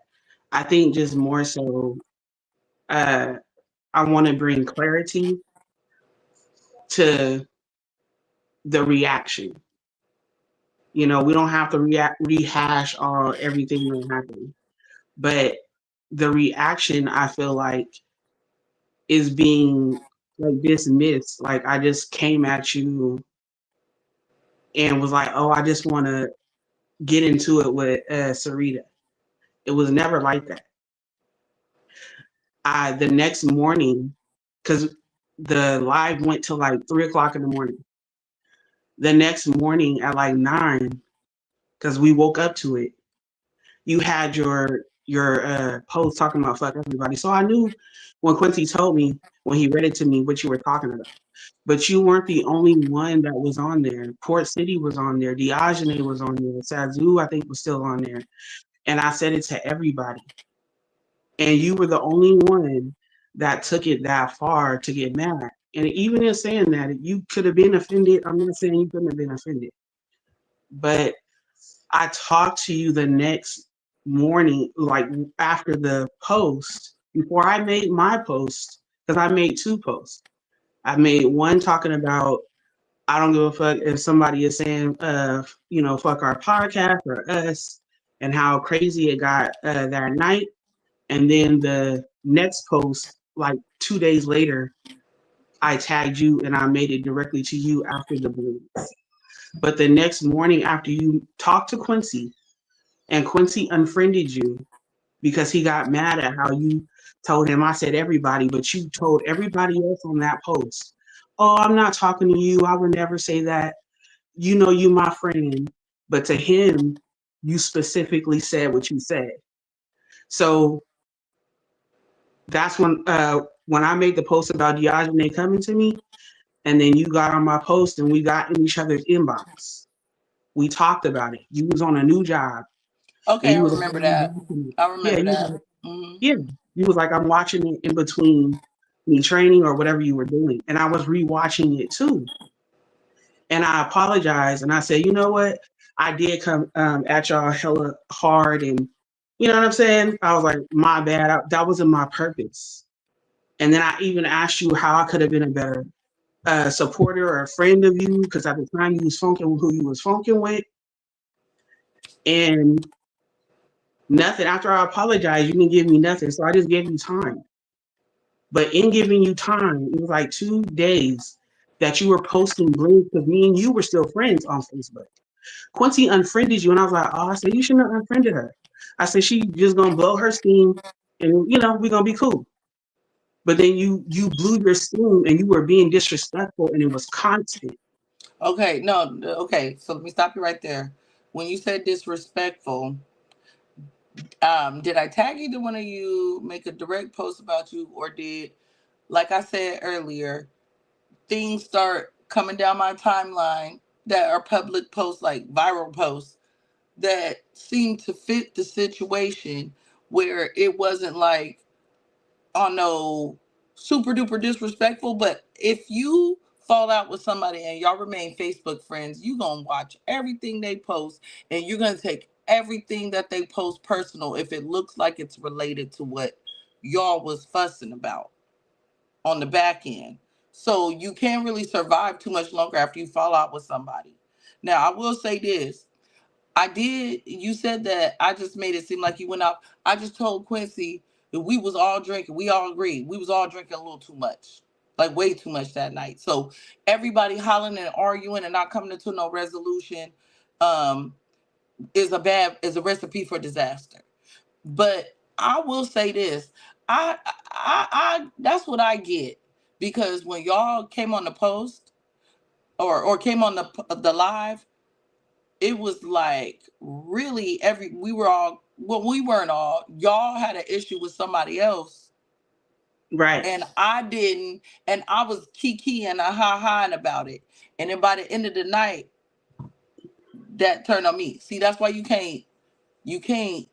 I think just more so, uh, I want to bring clarity to the reaction. We don't have to rehash all everything that happened, but the reaction I feel like is being like dismissed. Like I just came at you and was like, "Oh, I just want to get into it with Sarita." It was never like that. The next morning, because the live went till like 3 o'clock in the morning. The next morning at like 9, because we woke up to it, you had your post talking about fuck everybody. So I knew when Quincy told me when he read it to me what you were talking about. But you weren't the only one that was on there. Port City was on there. Diogene was on there. Sazoo, I think, was still on there. And I said it to everybody. And you were the only one that took it that far to get mad. And even in saying that, you could have been offended. I'm not saying you couldn't have been offended. But I talked to you the next morning, like after the post, before I made my post, because I made 2 posts. I made one talking about I don't give a fuck if somebody is saying, fuck our podcast or us, and how crazy it got that night. And then the next post, like 2 days later, I tagged you and I made it directly to you after the balloons. But the next morning, after you talked to Quincy, and Quincy unfriended you because he got mad at how you told him, I said everybody, but you told everybody else on that post, oh, I'm not talking to you. I would never say that. You my friend. But to him, you specifically said what you said. So that's when I made the post about Diogene coming to me, and then you got on my post and we got in each other's inbox. We talked about it. You was on a new job. Okay, And I you was remember that. I yeah, remember that. Hmm. yeah. You was like, I'm watching it in between me training or whatever you were doing. And I was rewatching it too. And I apologized and I said, you know what? I did come at y'all hella hard and you know what I'm saying? I was like, my bad. That wasn't my purpose. And then I even asked you how I could have been a better supporter or a friend of you because at the time you was funking with who you was funking with. And nothing. After I apologized, you didn't give me nothing. So I just gave you time. But in giving you time, it was like 2 days that you were posting blinks because me and you were still friends on Facebook. Quincy unfriended you, and I was like, oh, I said, you shouldn't have unfriended her. I said, she just going to blow her steam, and, we're going to be cool. But then you blew your steam, and you were being disrespectful, and it was constant. Okay, no, okay. So let me stop you right there. When you said disrespectful, did I tag either one of you, make a direct post about you, or did, like I said earlier, things start coming down my timeline that are public posts, like viral posts, that seem to fit the situation where it wasn't like, oh no, super duper disrespectful. But if you fall out with somebody and y'all remain Facebook friends, you gonna watch everything they post and you're gonna take everything that they post personal if it looks like it's related to what y'all was fussing about on the back end. So you can't really survive too much longer after you fall out with somebody. Now, I will say this. You said that I just made it seem like you went out. I just told Quincy that we was all drinking. We all agreed. We was all drinking a little too much. Like way too much that night. So everybody hollering and arguing and not coming to no resolution is a recipe for disaster. But I will say this. I that's what I get. Because when y'all came on the post or came on the live, it was like really we weren't all, y'all had an issue with somebody else. Right. And I didn't, and I was kiki and ha-haing about it. And then by the end of the night, that turned on me. See, that's why you can't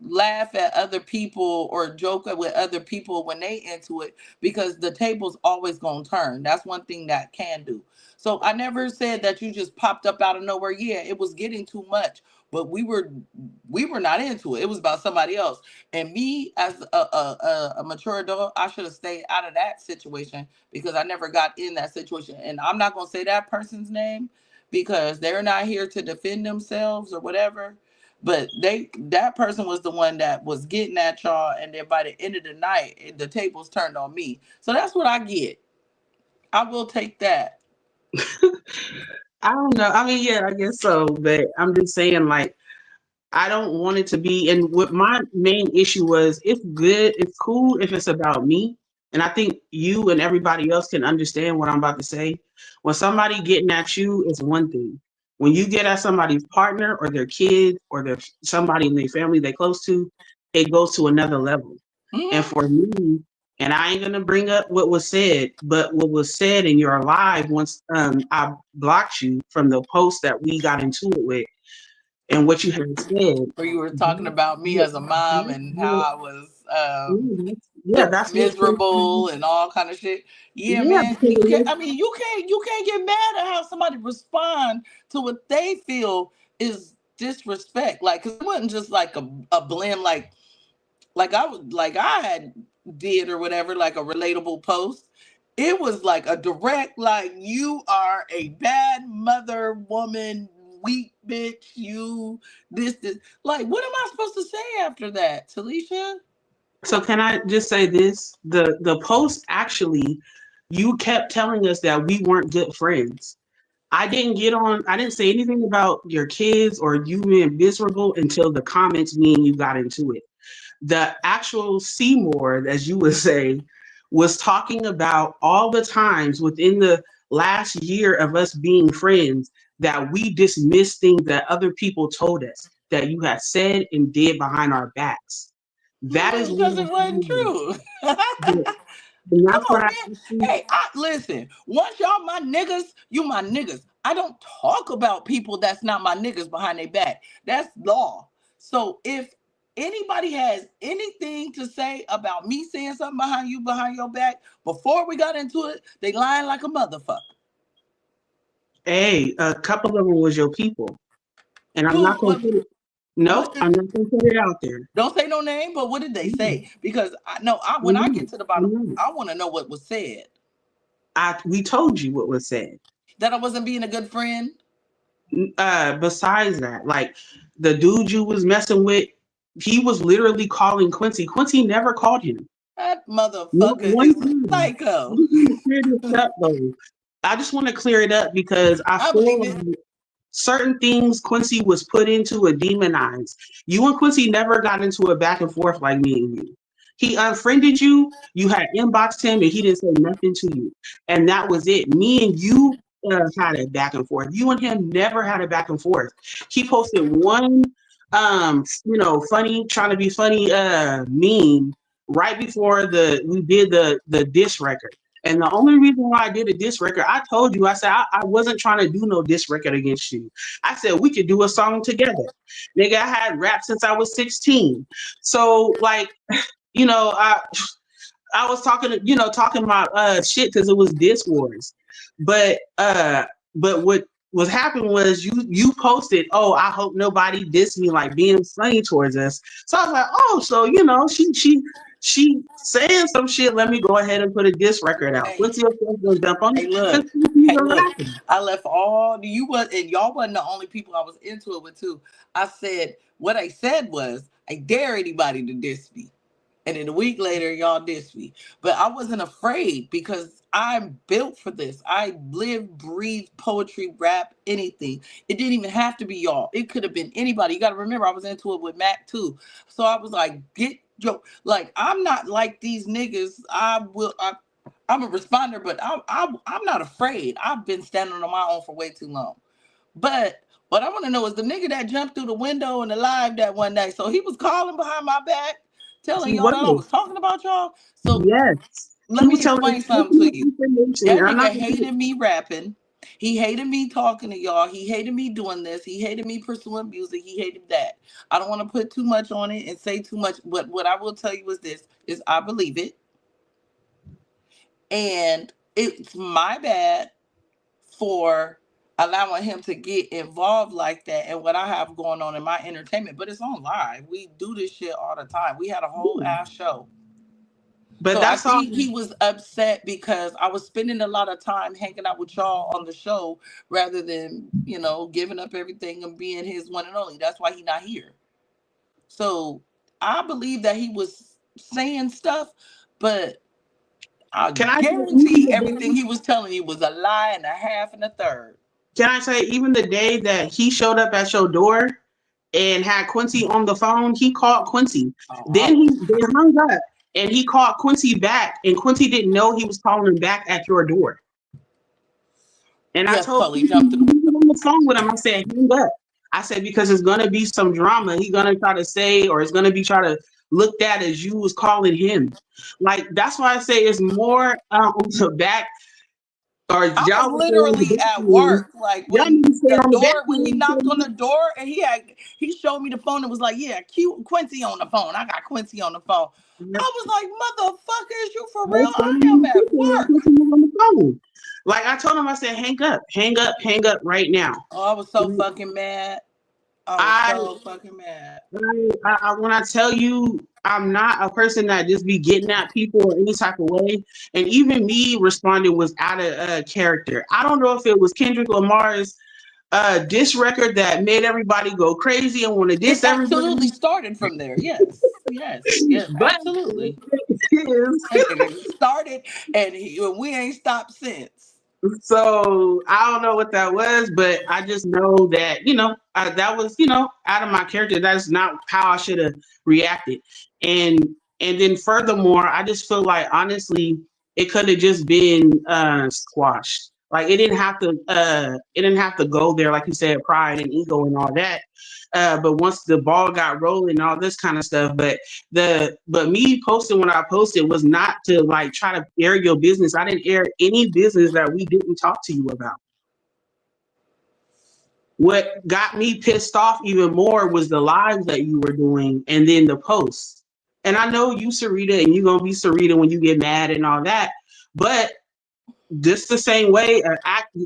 laugh at other people or joke with other people when they into it, because the table's always gonna turn. That's one thing that can do. So I never said that you just popped up out of nowhere. Yeah, it was getting too much, but we were not into it. It was about somebody else. And me as a mature adult, I should have stayed out of that situation because I never got in that situation. And I'm not gonna say that person's name because they're not here to defend themselves or whatever. But that person was the one that was getting at y'all, and then by the end of the night, the tables turned on me. So that's what I get. I will take that. I don't know. I mean, yeah, I guess so. But I'm just saying, like, I don't want it to be. And what my main issue was, it's good, it's cool if it's about me. And I think you and everybody else can understand what I'm about to say. When somebody getting at you is one thing. When you get at somebody's partner or their kids or their somebody in their family they close to, it goes to another level. Mhm. And for me, and I ain't gonna bring up what was said, but what was said in your live once I blocked you from the post that we got into it with, and what you had said. Or you were talking about me as a mom and how I was That's miserable and all kind of shit. Yeah, man. You can't get mad at how somebody respond to what they feel is disrespect. Like, cause it wasn't just like a blend, like I had did or whatever, like a relatable post. It was like a direct, like, you are a bad mother, woman, weak bitch, you this. Like, what am I supposed to say after that, Talisha? So can I just say this? The post actually, you kept telling us that we weren't good friends. I didn't say anything about your kids or you being miserable until the comments me and you got into it. The actual Seymour, as you would say, was talking about all the times within the last year of us being friends that we dismissed things that other people told us that you had said and did behind our backs. That is because it wasn't true. Come on, man. Hey, listen. Once y'all my niggas, you my niggas. I don't talk about people that's not my niggas behind their back. That's law. So if anybody has anything to say about me saying something behind your back before we got into it, they lying like a motherfucker. Hey, a couple of them was your people, and I'm not going to put it. No, I'm not going to put it out there. Don't say no name, but what did they say? Because when I get to the bottom, I want to know what was said. We told you what was said. That I wasn't being a good friend? Besides that, like, the dude you was messing with, he was literally calling Quincy. Quincy never called him. That motherfucker is psycho. I just want to clear it up because I feel certain things Quincy was put into and demonized. You and Quincy never got into a back and forth like me and you. He unfriended you. You had inboxed him and he didn't say nothing to you. And that was it. Me and you had a back and forth. You and him never had a back and forth. He posted one, funny, trying to be funny meme right before we did the diss record. And the only reason why I did a diss record, I told you, I said, I wasn't trying to do no diss record against you. I said, we could do a song together. Nigga, I had rap since I was 16. So, like, I was talking about shit because it was diss wars. But what was happening was you posted, oh, I hope nobody diss me, like being funny towards us. So I was like, oh, so, she saying some shit. Let me go ahead and put a diss record out. What's your first jump on? Hey, look, you were look, rapping. I left all you was and y'all wasn't the only people I was into it with too. I said what I said was I dare anybody to diss me. And then a week later, y'all dissed me. But I wasn't afraid because I'm built for this. I live, breathe poetry, rap, anything. It didn't even have to be y'all. It could have been anybody. You got to remember, I was into it with Mac too. So I was like, get yo, like I'm not like these niggas. I'm a responder, but I'm not afraid. I've been standing on my own for way too long. But what I want to know is the nigga that jumped through the window in the live that one day. So he was calling behind my back, telling He y'all that I was. was talking about y'all. So Yes. let He me was telling us explain something to you. information. That I'm nigga not gonna hated me rapping. He hated me talking to y'all. He hated me doing this. He hated me pursuing music. He hated that. I don't want to put too much on it and say too much. But what I will tell you is this: is I believe it, and it's my bad for allowing him to get involved like that and what I have going on in my entertainment. But it's on live. We do this shit all the time. We had a whole ass show. But So I that's all. think he was upset because I was spending a lot of time hanging out with y'all on the show rather than, giving up everything and being his one and only. That's why he's not here. So I believe that he was saying stuff, but I Can I say guarantee everything he was telling you was a lie and a half and a third. Can I say even the day that he showed up at your door and had Quincy on the phone, he called Quincy. Then they hung up and he called Quincy back, and Quincy didn't know he was calling him back at your door. And I Yes, told Cully Quincy jumped through. on the phone with him, I said, hang up. I said, because it's gonna be some drama. He's gonna try to say, or it's gonna be try to looked at as you was calling him. Like that's why I say it's more to back. Or I was y'all literally at work, like y'all need to stay on the back when he knocked on the door and he showed me the phone and was like, yeah, Quincy on the phone. I got Quincy on the phone. I was like, motherfucker, is you for real? I am at work. Like I told him, I said, hang up right now. Oh, I was so fucking mad. I was so fucking mad. When I tell you, I'm not a person that just be getting at people any type of way. And even me responding was out of character. I don't know if it was Kendrick Lamar's diss record that made everybody go crazy and want to diss everybody. Absolutely started from there. Yes, But absolutely. it Started and we ain't stopped since. So I don't know what that was, but I just know that that was out of my character. That's not how I should have reacted. And then furthermore, I just feel like honestly, it could have just been squashed. Like it didn't have to go there, like you said, pride and ego and all that. But once the ball got rolling, all this kind of stuff. But me posting what I posted was not to like try to air your business. I didn't air any business that we didn't talk to you about. What got me pissed off even more was the lives that you were doing and then the posts. And I know you, Sarita, and you're gonna be Sarita when you get mad and all that. But just the same way,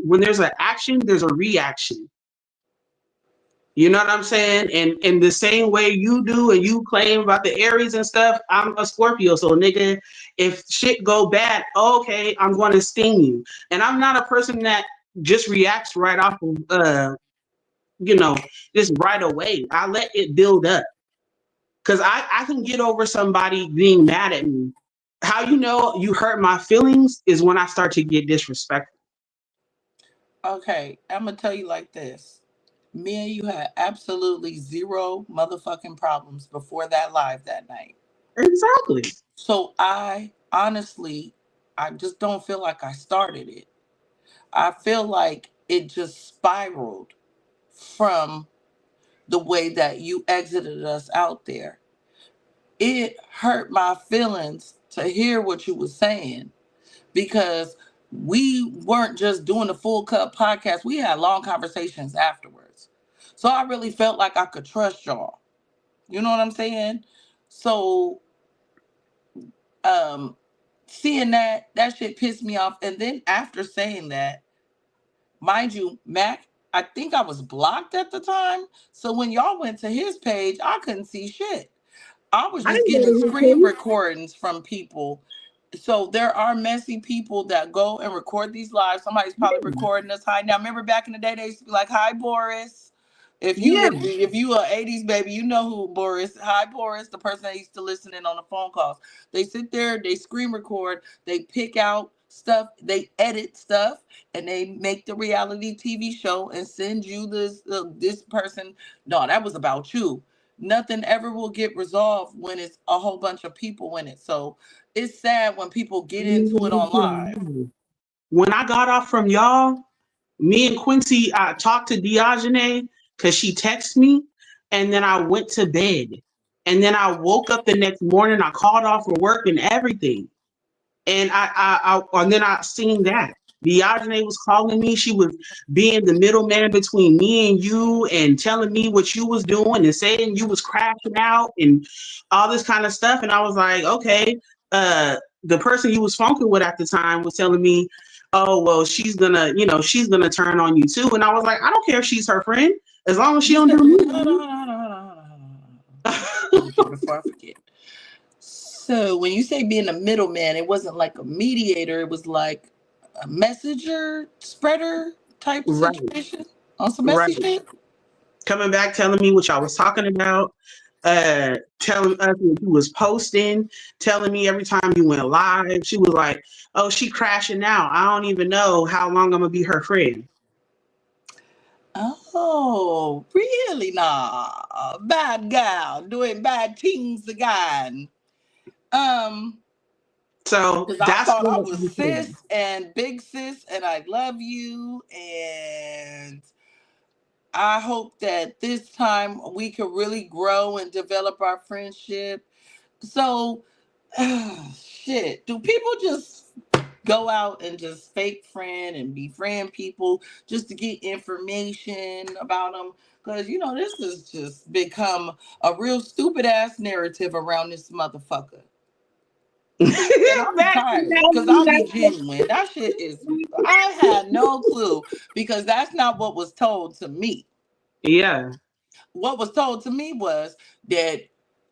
when there's an action, there's a reaction. You know what I'm saying? And in the same way you do and you claim about the Aries and stuff, I'm a Scorpio. So nigga, if shit go bad, okay, I'm going to sting you. And I'm not a person that just reacts right off of, just right away. I let it build up. Because I can get over somebody being mad at me. How you know you hurt my feelings is when I start to get disrespectful. Okay, I'm going to tell you like this. Me and you had absolutely zero motherfucking problems before that live that night. Exactly. So I just don't feel like I started it. I feel like it just spiraled from the way that you exited us out there. It hurt my feelings to hear what you were saying because we weren't just doing the Full Cup podcast. We had long conversations afterwards. So I really felt like I could trust y'all. You know what I'm saying? So seeing that shit pissed me off. And then after saying that, mind you, Mac, I think I was blocked at the time. So when y'all went to his page, I couldn't see shit. I was just getting screen recordings from people So there are messy people that go and record these lives. Somebody's probably recording us. Hi, now remember back in the day they used to be like, "Hi, Boris." If you Yeah. if you are 80s baby, you know who Boris. Hi, Boris, the person that used to listen in on the phone calls. They sit there, they screen record, they pick out stuff, they edit stuff, and they make the reality TV show and send you this person. No, that was about you. Nothing ever will get resolved when it's a whole bunch of people in it. So it's sad when people get into it on live. When I got off from y'all, me and Quincy, I talked to Diogene because she texted me, and then I went to bed. And then I woke up the next morning. I called off for work and everything. And and then I seen that Diogene was calling me. She was being the middleman between me and you, and telling me what you was doing and saying you was crashing out and all this kind of stuff. And I was like, okay. The person you was funking with at the time was telling me, oh well, she's gonna turn on you too. And I was like, I don't care if she's her friend, as long as she don't do me. Before I forget. So when you say being a middleman, it wasn't like a mediator, it was like a messenger spreader type situation on some messy shit. Coming back, telling me what y'all was talking about, telling us what you was posting, telling me every time you went live. She was like, oh, she crashing out. I don't even know how long I'm gonna be her friend. Oh, really? Nah, bad gal doing bad things again. So because I thought I was sis and big sis, and I love you, and I hope that this time we can really grow and develop our friendship. So, shit, do people just go out and just fake friend and befriend people just to get information about them? Because, you know, this has just become a real stupid ass narrative around this motherfucker. And I'm tired because I'll be genuine. That shit is, I had no clue because that's not what was told to me. Yeah. What was told to me was that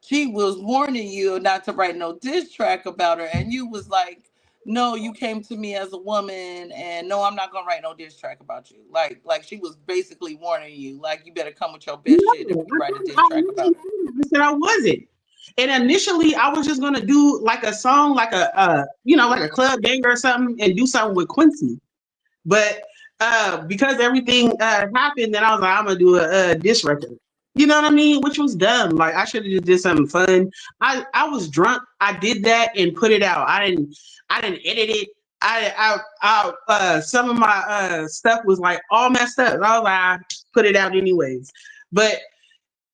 she was warning you not to write no diss track about her. And you was like, no, you came to me as a woman, and no, I'm not going to write no diss track about you. Like she was basically warning you, like, you better come with your best shit if you write a diss track about her. I said I wasn't. And initially, I was just gonna do like a song, like a like a club banger or something, and do something with Quincy. But because everything happened, then I was like, I'm gonna do a diss record. You know what I mean? Which was dumb. Like I should have just did something fun. I was drunk. I did that and put it out. I didn't edit it. Some of my stuff was like all messed up. I was like, I put it out anyways. But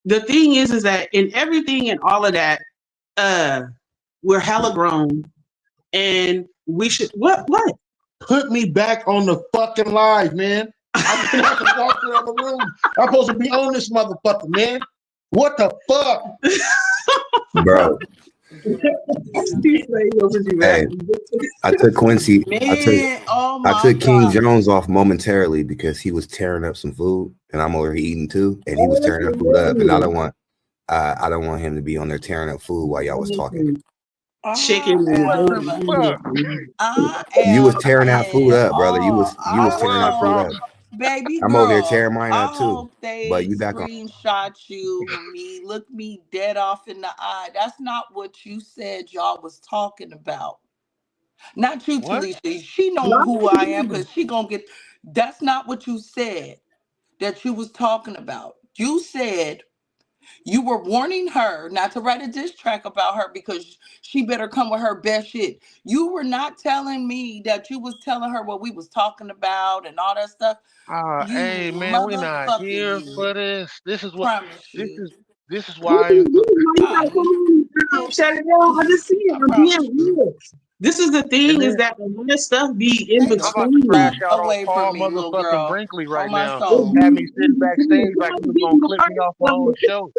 the thing is that in everything and all of that, we're hella grown, and we should what? Put me back on the fucking live, man. I've been out the doctor in the room. I'm supposed to be on this motherfucker, man. What the fuck, bro? Hey, I took Quincy. Man, I took King Jones off momentarily because he was tearing up some food, and I'm over here eating too, and he was tearing up food up, and I don't want him to be on there tearing up food while y'all was talking. Chicken. You was tearing that food up, brother. You was tearing that food up. Baby I'm girl, over here tearing mine up too. hope they but you back on. Screenshot you, look me dead off in the eye. That's not what you said y'all was talking about. Not you, Talisha. She know who I am because she gonna get. That's not what you said that you was talking about. You said you were warning her not to write a diss track about her because she better come with her best shit. You were not telling me that you was telling her what we was talking about and all that stuff. Hey man, we're not here for this. This is what this is why shut it down. I just see it. This is the thing, is that when this stuff be in between. I'm about to crash out on Paul motherfucking Brinkley right now. Have me sitting backstage like he was gonna clip me off my own show.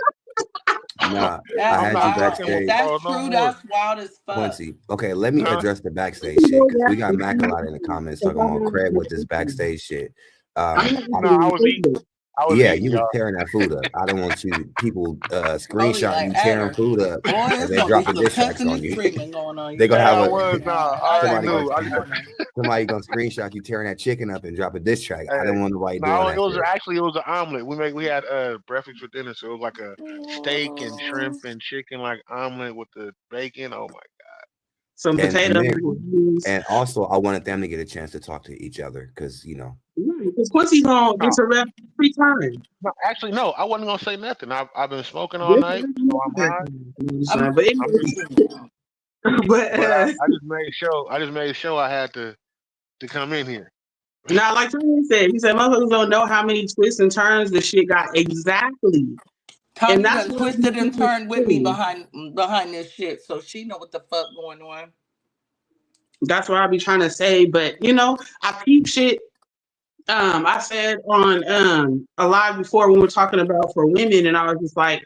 Nah, I had you backstage. That's true. That's wild as fuck. Quincy. Okay, let me address the backstage shit because we got Mac a lot in the comments talking about Craig with this backstage shit. I was eating. I was Yeah, eating, you was y'all. tearing that food up. I don't want people Probably screenshot like you at tearing her. food up Boy, and it's then gonna be dropping some diss tracks cussing on and you. screaming going on. They You gonna Man, have I a was know, nah. I I already somebody know knew. gonna what's going on. somebody gonna screenshot you tearing that chicken up and drop a diss track. I Hey, don't want nobody doing no, it that was shit. actually it was an omelet. We had breakfast for dinner, so it was like a steak and shrimp and chicken like omelet with the bacon. Oh my! Some And potatoes. then and also I wanted them to get a chance to talk to each other because Because Quincy's gonna No, interrupt every time. no, actually, no. I wasn't gonna say nothing. I've been smoking all This night, so I'm high. I'm but I'm just, but but I just made sure. I just made sure I had to come in here. now, like Tony said, he said motherfuckers don't know how many twists and turns the shit got exactly, and Tanya that's done what I be twisted and turned with me saying. behind this shit, so she know what the fuck going on. That's what I be trying to say. But I peep shit. I said on a live before when we were talking about for women, and I was just like,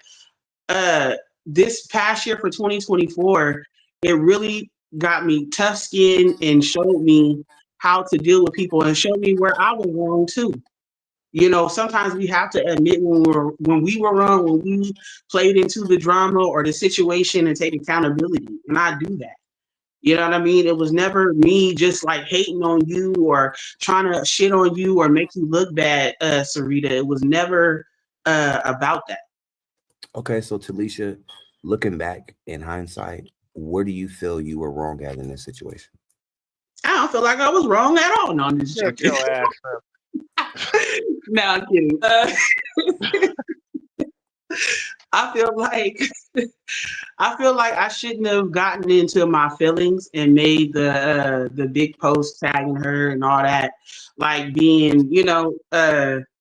this past year for 2024, it really got me tough skin and showed me how to deal with people and showed me where I was wrong too. Sometimes we have to admit when we were wrong, when we played into the drama or the situation and take accountability. And I do that. You know what I mean? It was never me just like hating on you or trying to shit on you or make you look bad, Sarita. It was never about that. Okay, so Talisha, looking back in hindsight, where do you feel you were wrong at in this situation? I don't feel like I was wrong at all. No, I'm just Shut joking. your ass up. No, I'm kidding. I feel like I shouldn't have gotten into my feelings and made the big post tagging her and all that, like being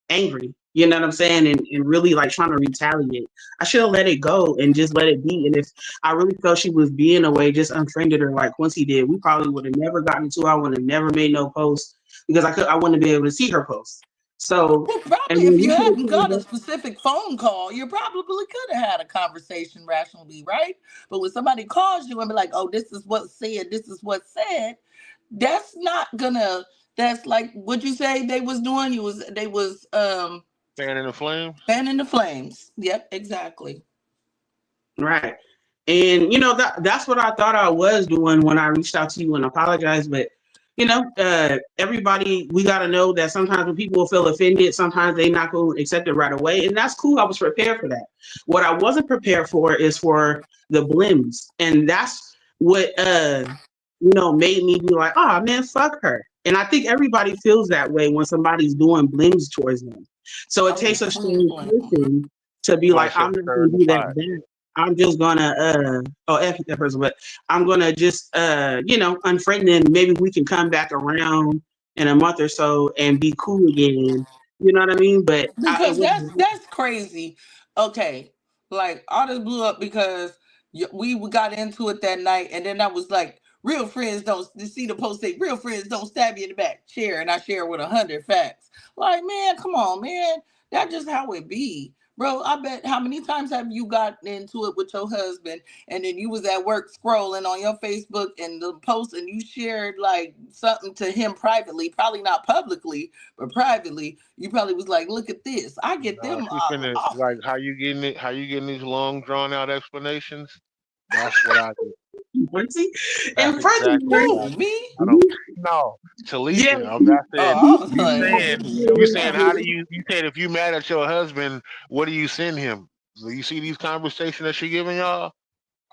angry. You know what I'm saying? And really like trying to retaliate. I should have let it go and just let it be. And if I really felt she was being away, just unfriended her like Quincy did, we probably would have never gotten to. I would have never made no post because I wouldn't be able to see her post. So Well, and probably then if we you could hadn't got a have specific phone call, you probably could have had a conversation rationally, right? But when somebody calls you and be like, "Oh, this is what's said, this is what's said," that's not gonna. That's like what you say they was doing. They was Fanning the flames. fanning the flames. Yep, exactly. right. And that's what I thought I was doing when I reached out to you and apologized. But everybody, we got to know that sometimes when people feel offended, sometimes they not going to accept it right away, and that's cool. I was prepared for that. What I wasn't prepared for is for the blims, and that's what made me be like, oh man, fuck her. And I think everybody feels that way when somebody's doing blims towards them. So it Oh yeah, takes a queen strong blame. person to be Somebody like, should I'm have not stirred gonna the do that pot. back. I'm just gonna F that person, but I'm gonna just unfriend them. Maybe we can come back around in a month or so and be cool again. You know what I mean? But it Because wasn't. that's crazy. Okay, like all this blew up because we got into it that night, and then I was like, "Real friends don't." You see the post say, "Real friends don't stab you in the back." Share, and I share with 100 facts. Like, man, come on, man. That's just how it be, bro. I bet how many times have you gotten into it with your husband, and then you was at work scrolling on your Facebook and the post, and you shared like something to him privately, probably not publicly, but privately, you probably was like, "Look at this." I get Nah, them she finna off. like how you getting it? How you getting these long drawn out explanations? That's what I do. Quincy. That's And exactly furthermore, what I Who, do. me? I don't. No, yeah, Talisha. I said Oh, I was you like, saying you saying damn. how do you said if you mad at your husband, what do you send him? So you see these conversations that she giving y'all?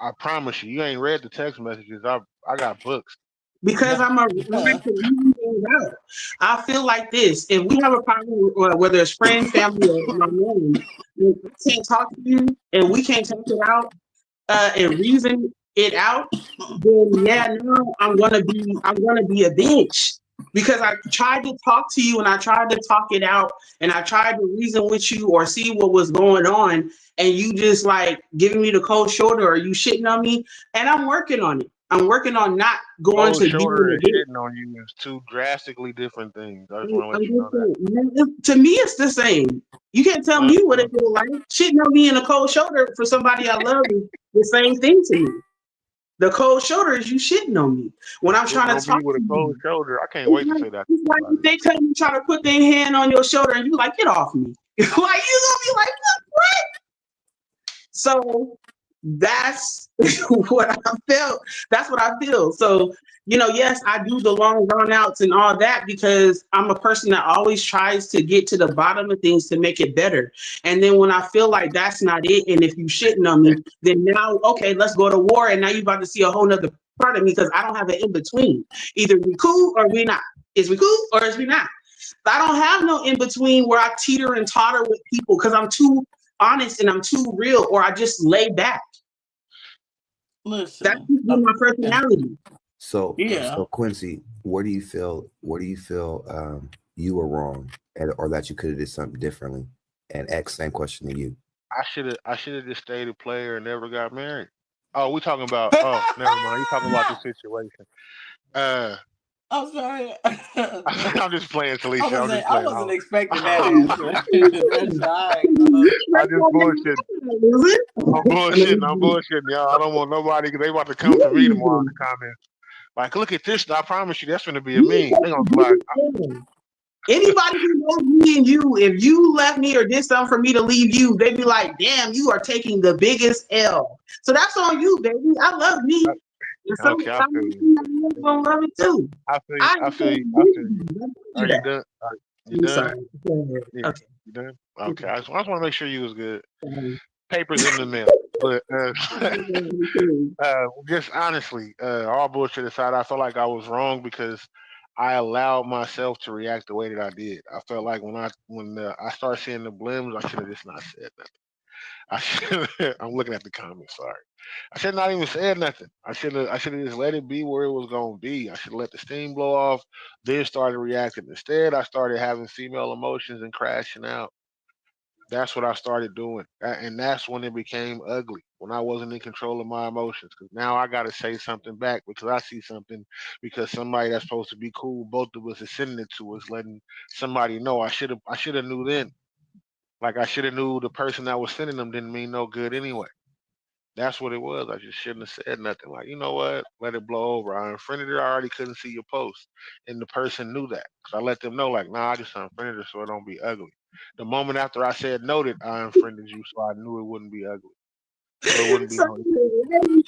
I promise you, you ain't read the text messages. I got books. because I like to leave things out. I feel like this. If we have a problem, whether it's friends, family, or my mom, if I can't talk to you and we can't talk it out and reason it out, then yeah, no, I'm gonna be a bitch because I tried to talk to you and I tried to talk it out and I tried to reason with you or see what was going on, and you just like giving me the cold shoulder or you shitting on me, and I'm working on it. I'm working on not going Cold to being shoulder a and bitch. shitting on you is two drastically different things. I just want to I'm let you know just that. saying, man, to me, it's the same. You can't tell me what it feel like. Shitting on me in a cold shoulder for somebody I love is the same thing to me. The cold shoulder is you shitting on me when I'm Shitting trying to on me talk with a to cold you. shoulder. I can't It's wait to like, say that to it's like somebody. if they come and try to put their hand on your shoulder and you like, get off me. Like, you gonna be like, what? So that's what I felt. That's what I feel. So, yes, I do the long run outs and all that because I'm a person that always tries to get to the bottom of things to make it better. And then when I feel like that's not it, and if you shitting on me, then now, okay, let's go to war. And now you're about to see a whole nother part of me because I don't have an in between. Either we cool or we not. Is we cool or is we not? I don't have no in between where I teeter and totter with people because I'm too honest and I'm too real, or I just lay back. Listen, That's my personality. So, Yeah. so Quincy, where do you feel you were wrong, or that you could have did something differently? And X, same question to you. I should have just stayed a player and never got married. Oh, we talking about. Oh, never mind. You talking about the situation. I'm sorry. I'm just playing, Talisha. I wasn't expecting that answer. I just bullshitting. I'm bullshitting, y'all. I don't want nobody because they about to come for me tomorrow in the comments. Like, look at this. I promise you, that's going to be a meme. They gonna be like, anybody who knows me and you, if you left me or did something for me to leave you, they'd be like, "Damn, you are taking the biggest L." So that's on you, baby. I love me. Okay, I feel you. I'm gonna love it too. I feel you. Are you done? You done? Sorry. Yeah. Okay. You done? Okay. I just want to make sure you was good. Papers in the mail. But just honestly, all bullshit aside, I felt like I was wrong because I allowed myself to react the way that I did. I felt like when I started seeing the blims, I should have just not said nothing. I'm looking at the comments. Sorry, I should not even said nothing. I should have just let it be where it was gonna be. I should let the steam blow off, then started reacting. Instead, I started having female emotions and crashing out. That's what I started doing, and that's when it became ugly. When I wasn't in control of my emotions, because now I got to say something back because I see something. Because somebody that's supposed to be cool, both of us is sending it to us, letting somebody know. I should have knew then. Like I should have knew the person that was sending them didn't mean no good anyway. That's what it was. I just shouldn't have said nothing. Like, you know what? Let it blow over. I unfriended her. I already couldn't see your post, and the person knew that. So I let them know, like, nah, I just unfriended her, so it don't be ugly. The moment after I said noted, I unfriended you, so I knew it wouldn't be ugly. So it wouldn't be.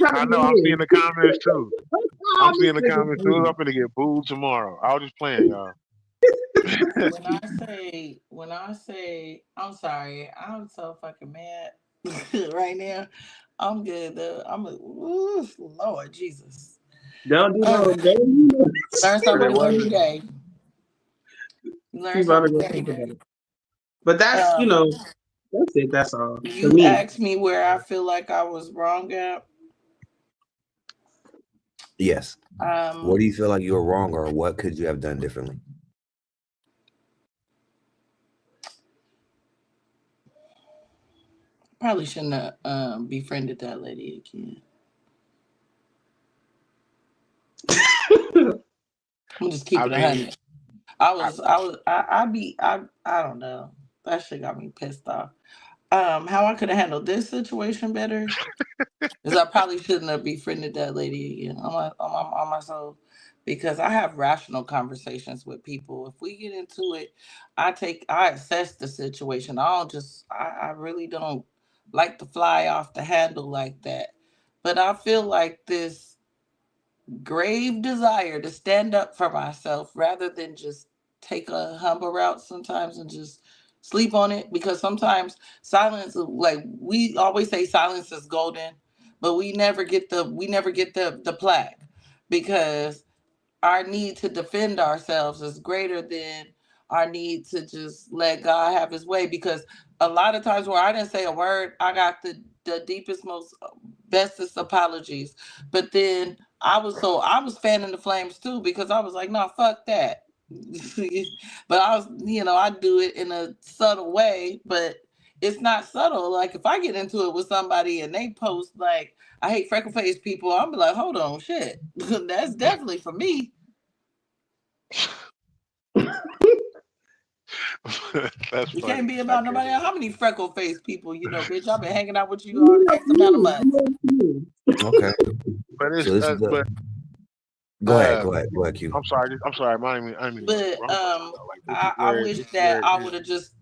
I know. I'm seeing the comments too. I'm seeing the comments too. I'm gonna get booed tomorrow. I was just playing, y'all. when I say, I'm sorry, I'm so fucking mad right now. I'm good though. Lord Jesus. Don't do no. Learn something every day. Learn something every day. But that's that's it. That's all. You asked me where I feel like I was wrong at. Yes. What do you feel like you were wrong, or what could you have done differently? Probably shouldn't have befriended that lady again. I'm just keeping it 100. I don't know. That shit got me pissed off. How I could have handled this situation better is I probably shouldn't have befriended that lady again on my soul, because I have rational conversations with people. If we get into it, I assess the situation. I really don't like to fly off the handle like that. But I feel like this grave desire to stand up for myself rather than just take a humble route sometimes and just sleep on it, because sometimes silence, like we always say, silence is golden, but we never get the plaque, because our need to defend ourselves is greater than our need to just let God have his way. Because a lot of times where I didn't say a word, I got the deepest, most bestest apologies. But then I was fanning the flames too, because I was like, no, fuck that. But I do it in a subtle way, but it's not subtle. Like if I get into it with somebody and they post like, I hate freckle faced people, I'm be like, hold on, shit. That's definitely for me. That's you funny. Can't be about nobody else. How many freckle faced people, bitch? I've been hanging out with you all X amount of months. Okay. But it's Go ahead, Q. I'm sorry. I didn't mean but I wish that I would have just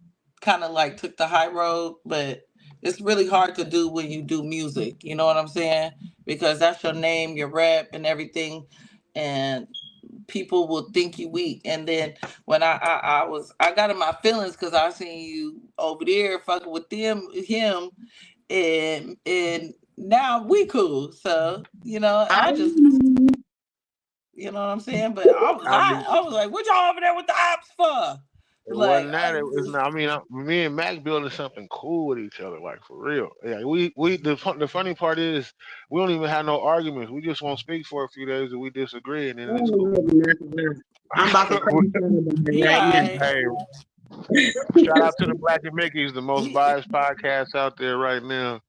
kind of like took the high road, but it's really hard to do when you do music. You know what I'm saying? Because that's your name, your rep, and everything, and people will think you weak. And then when I got in my feelings because I seen you over there fucking with him, and now we cool. So I just. You know what I'm saying? But I was hot. I was like, what y'all over there with the ops for? It Like, wasn't that. It was not. I mean, me and Mac building something cool with each other, like for real. Yeah, the funny part is we don't even have no arguments. We just won't speak for a few days and we disagree, and then it's cool. I'm about to call you right now. Hey, shout out to the Black and Mickey's, the most biased podcast out there right now.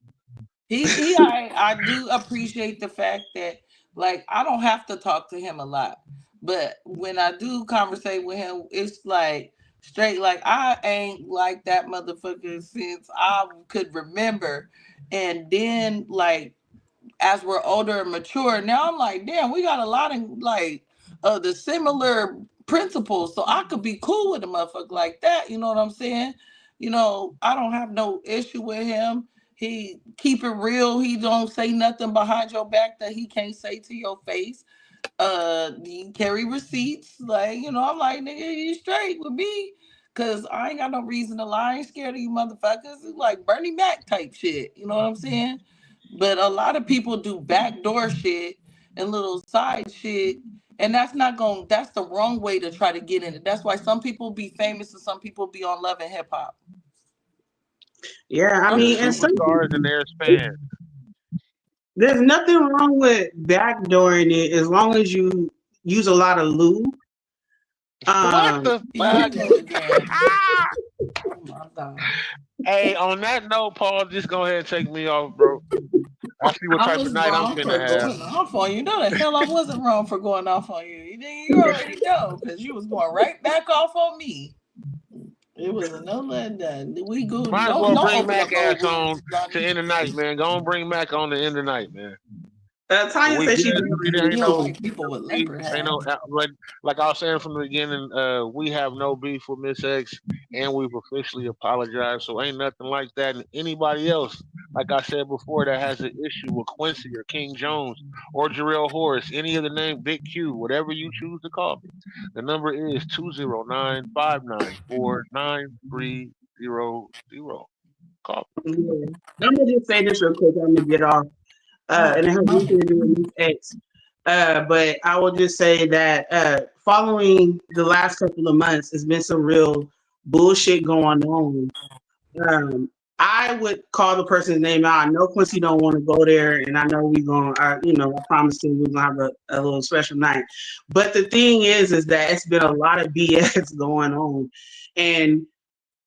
I do appreciate the fact that like I don't have to talk to him a lot, but when I do conversate with him, it's like straight like I ain't like that motherfucker since I could remember, and then like as we're older and mature, now I'm like, damn, we got a lot of like the similar principles, so I could be cool with a motherfucker like that. You know what I'm saying? I don't have no issue with him. He keep it real. He don't say nothing behind your back that he can't say to your face. He carry receipts. Like, I'm like, nigga, you straight with me. Cause I ain't got no reason to lie. I ain't scared of you motherfuckers. It's like Bernie Mac type shit. You know what I'm saying? But a lot of people do backdoor shit and little side shit. And that's the wrong way to try to get in it. That's why some people be famous and some people be on Love and Hip Hop. Yeah, I mean, and superstars and their span. There's nothing wrong with backdooring it as long as you use a lot of lube. What the fuck? Oh my God. Hey, on that note, Paul, just go ahead and take me off, bro. I see what type of night I'm finna have. Going off on you. No, the hell I wasn't wrong for going off on you. You already know because you was going right back off on me. It was a no let done. We go. Might as well bring Mac ass on to end the night, man. Go on, bring Mac on to end the night, man. Tanya said she like people with leopard ain't no, like I was saying from the beginning, we have no beef with Miss X, and we've officially apologized. So ain't nothing like that. And anybody else, like I said before, that has an issue with Quincy or King Jones or Jarrell Horace, any of the name Big Q, whatever you choose to call me, the number is 209-594-9300. Call me. Yeah. I'm gonna just say this real quick. I'm gonna get off. And it has nothing to do with Miss X. But I will just say that following the last couple of months, there's been some real bullshit going on. I would call the person's name out. I know Quincy don't want to go there, and I know we're going to, I promised him we're going to have a little special night. But the thing is that it's been a lot of BS going on. And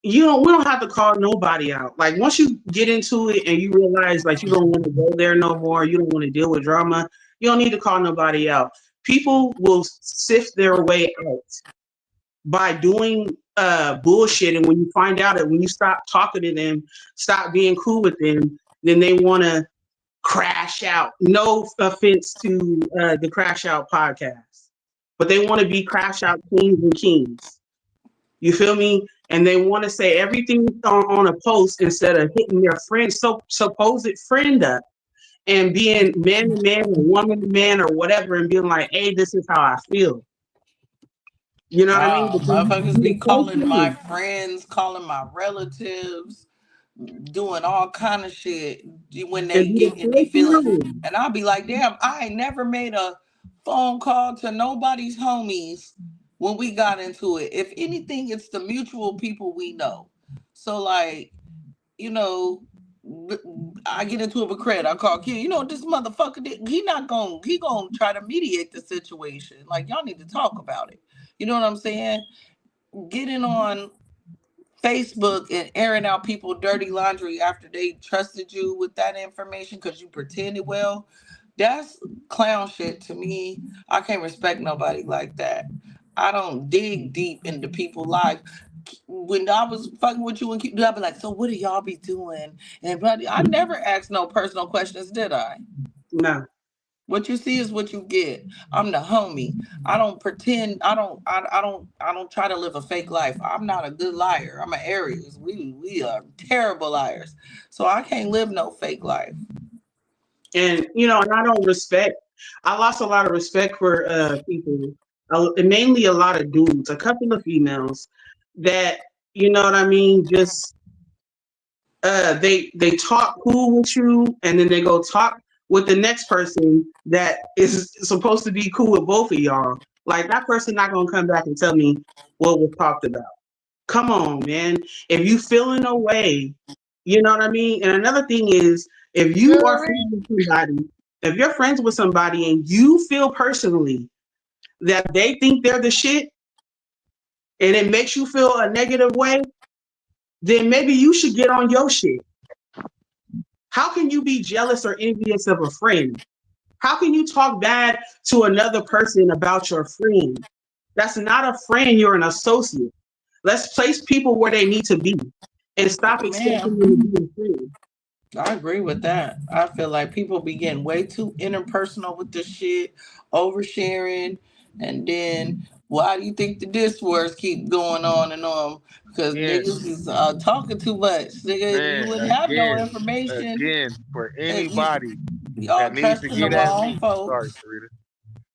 we don't have to call nobody out. Like once you get into it and you realize like you don't want to go there no more, you don't want to deal with drama, you don't need to call nobody out. People will sift their way out by doing bullshit. And when you find out that when you stop talking to them, stop being cool with them, then they want to crash out. No offense to the Crash Out podcast, but they want to be crash out queens and kings. You feel me? And they want to say everything on a post instead of hitting their supposed friend up and being man to man or woman to man or whatever and being like, hey, this is how I feel. You know what I mean? Motherfuckers be calling my friends, calling my relatives, doing all kind of shit when they get in their feelings. And I'll be like, damn, I ain't never made a phone call to nobody's homies when we got into it. If anything, it's the mutual people we know. So like, I get into it with Cred. I call Kid, this motherfucker, he gonna try to mediate the situation. Like, y'all need to talk about it. You know what I'm saying? Getting on Facebook and airing out people dirty laundry after they trusted you with that information because you pretended well, that's clown shit to me. I can't respect nobody like that. I don't dig deep into people's lives. When I was fucking with you and I'd be like, so what do y'all be doing? And I never asked no personal questions, did I? No. What you see is what you get. I'm the homie. I don't pretend. I don't try to live a fake life. I'm not a good liar. I'm an Aries. We are terrible liars. So I can't live no fake life. And and I don't respect. I lost a lot of respect for people, and mainly a lot of dudes, a couple of females that you know what I mean. Just they talk cool with you, and then they go talk with the next person that is supposed to be cool with both of y'all. Like that person not gonna come back and tell me what was talked about. Come on, man. If you feeling a way, you know what I mean? And another thing is, if you are friends with somebody, if you're friends with somebody and you feel personally that they think they're the shit and it makes you feel a negative way, then maybe you should get on your shit. How can you be jealous or envious of a friend? How can you talk bad to another person about your friend? That's not a friend, you're an associate. Let's place people where they need to be and stop expecting them to be a friend. I agree with that. I feel like people be getting way too interpersonal with this shit, oversharing, and then why do you think the diss wars keep going on and on? Because niggas is talking too much. Nigga, you wouldn't have no information. Again, for anybody y'all that needs to trusting the get at wrong me, folks. sorry, Sarita.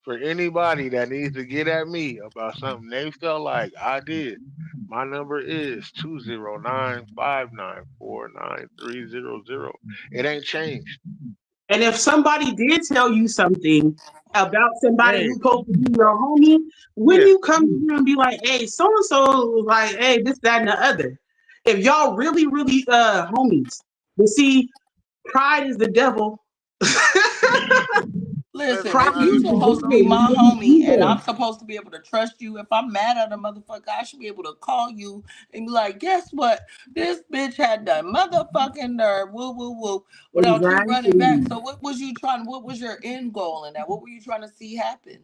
For anybody that needs to get at me about something they felt like I did, my number is 209-594-9300. It ain't changed. And if somebody did tell you something about somebody who's supposed to be your homie, when you come to him and be like, hey, so-and-so was like, hey, this, that, and the other. If y'all really, really homies, but see, pride is the devil. Listen, if you supposed to be my homie and I'm supposed to be able to trust you, if I'm mad at a motherfucker, I should be able to call you and be like, guess what? This bitch had the motherfucking nerve, woo, woo, woo, without you running back. So what was your end goal in that? What were you trying to see happen?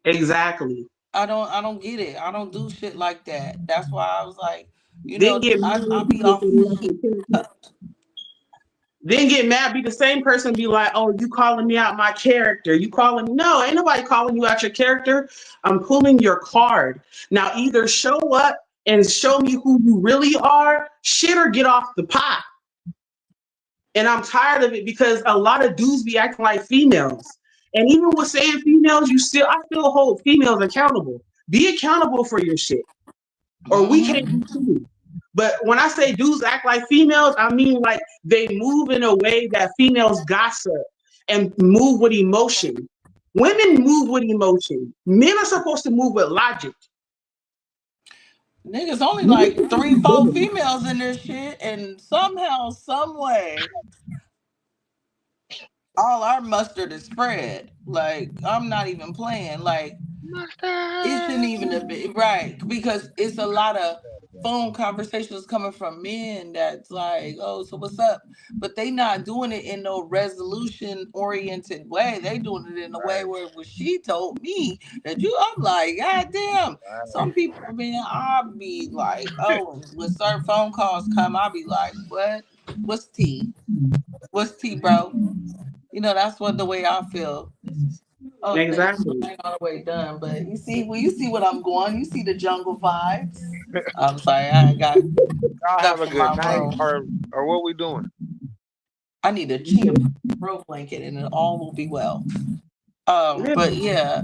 Exactly. I don't get it. I don't do shit like that. That's why I was like, I'll be off. Then get mad, be the same person, be like, oh, you calling me out my character. No, ain't nobody calling you out your character. I'm pulling your card. Now either show up and show me who you really are, shit, or get off the pot. And I'm tired of it because a lot of dudes be acting like females. And even with saying females, I still hold females accountable. Be accountable for your shit. Or we can't be too. But when I say dudes act like females, I mean like they move in a way that females gossip and move with emotion. Women move with emotion. Men are supposed to move with logic. Niggas only like 3-4 females in this shit, and somehow, some way, all our mustard is spread. Like, I'm not even playing. Like, it shouldn't even be right, because it's a lot of phone conversations coming from men that's like, oh, so what's up? But they not doing it in no resolution oriented way. They doing it in a way where she told me that I'm like, God damn. Some people, man, I'll be like, oh, when certain phone calls come, I'll be like, what? What's tea? What's tea, bro? That's the way I feel. Oh, exactly. I ain't all the way done, but you see what I'm going. You see the jungle vibes. I'm sorry, I got. Y'all have a good night, or what we doing? I need a chia throw blanket, and it all will be well. But yeah,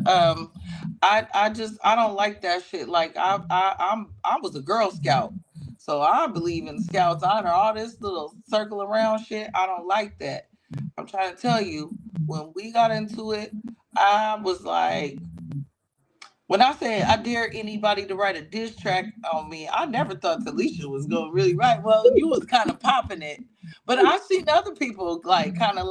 I don't like that shit. Like I was a Girl Scout, so I believe in Scouts honor. All this little circle around shit, I don't like that. I'm trying to tell you, when we got into it, I was like, when I said I dare anybody to write a diss track on me, I never thought Talisha was going to really write. Well, you was kind of popping it, but I seen other people kind of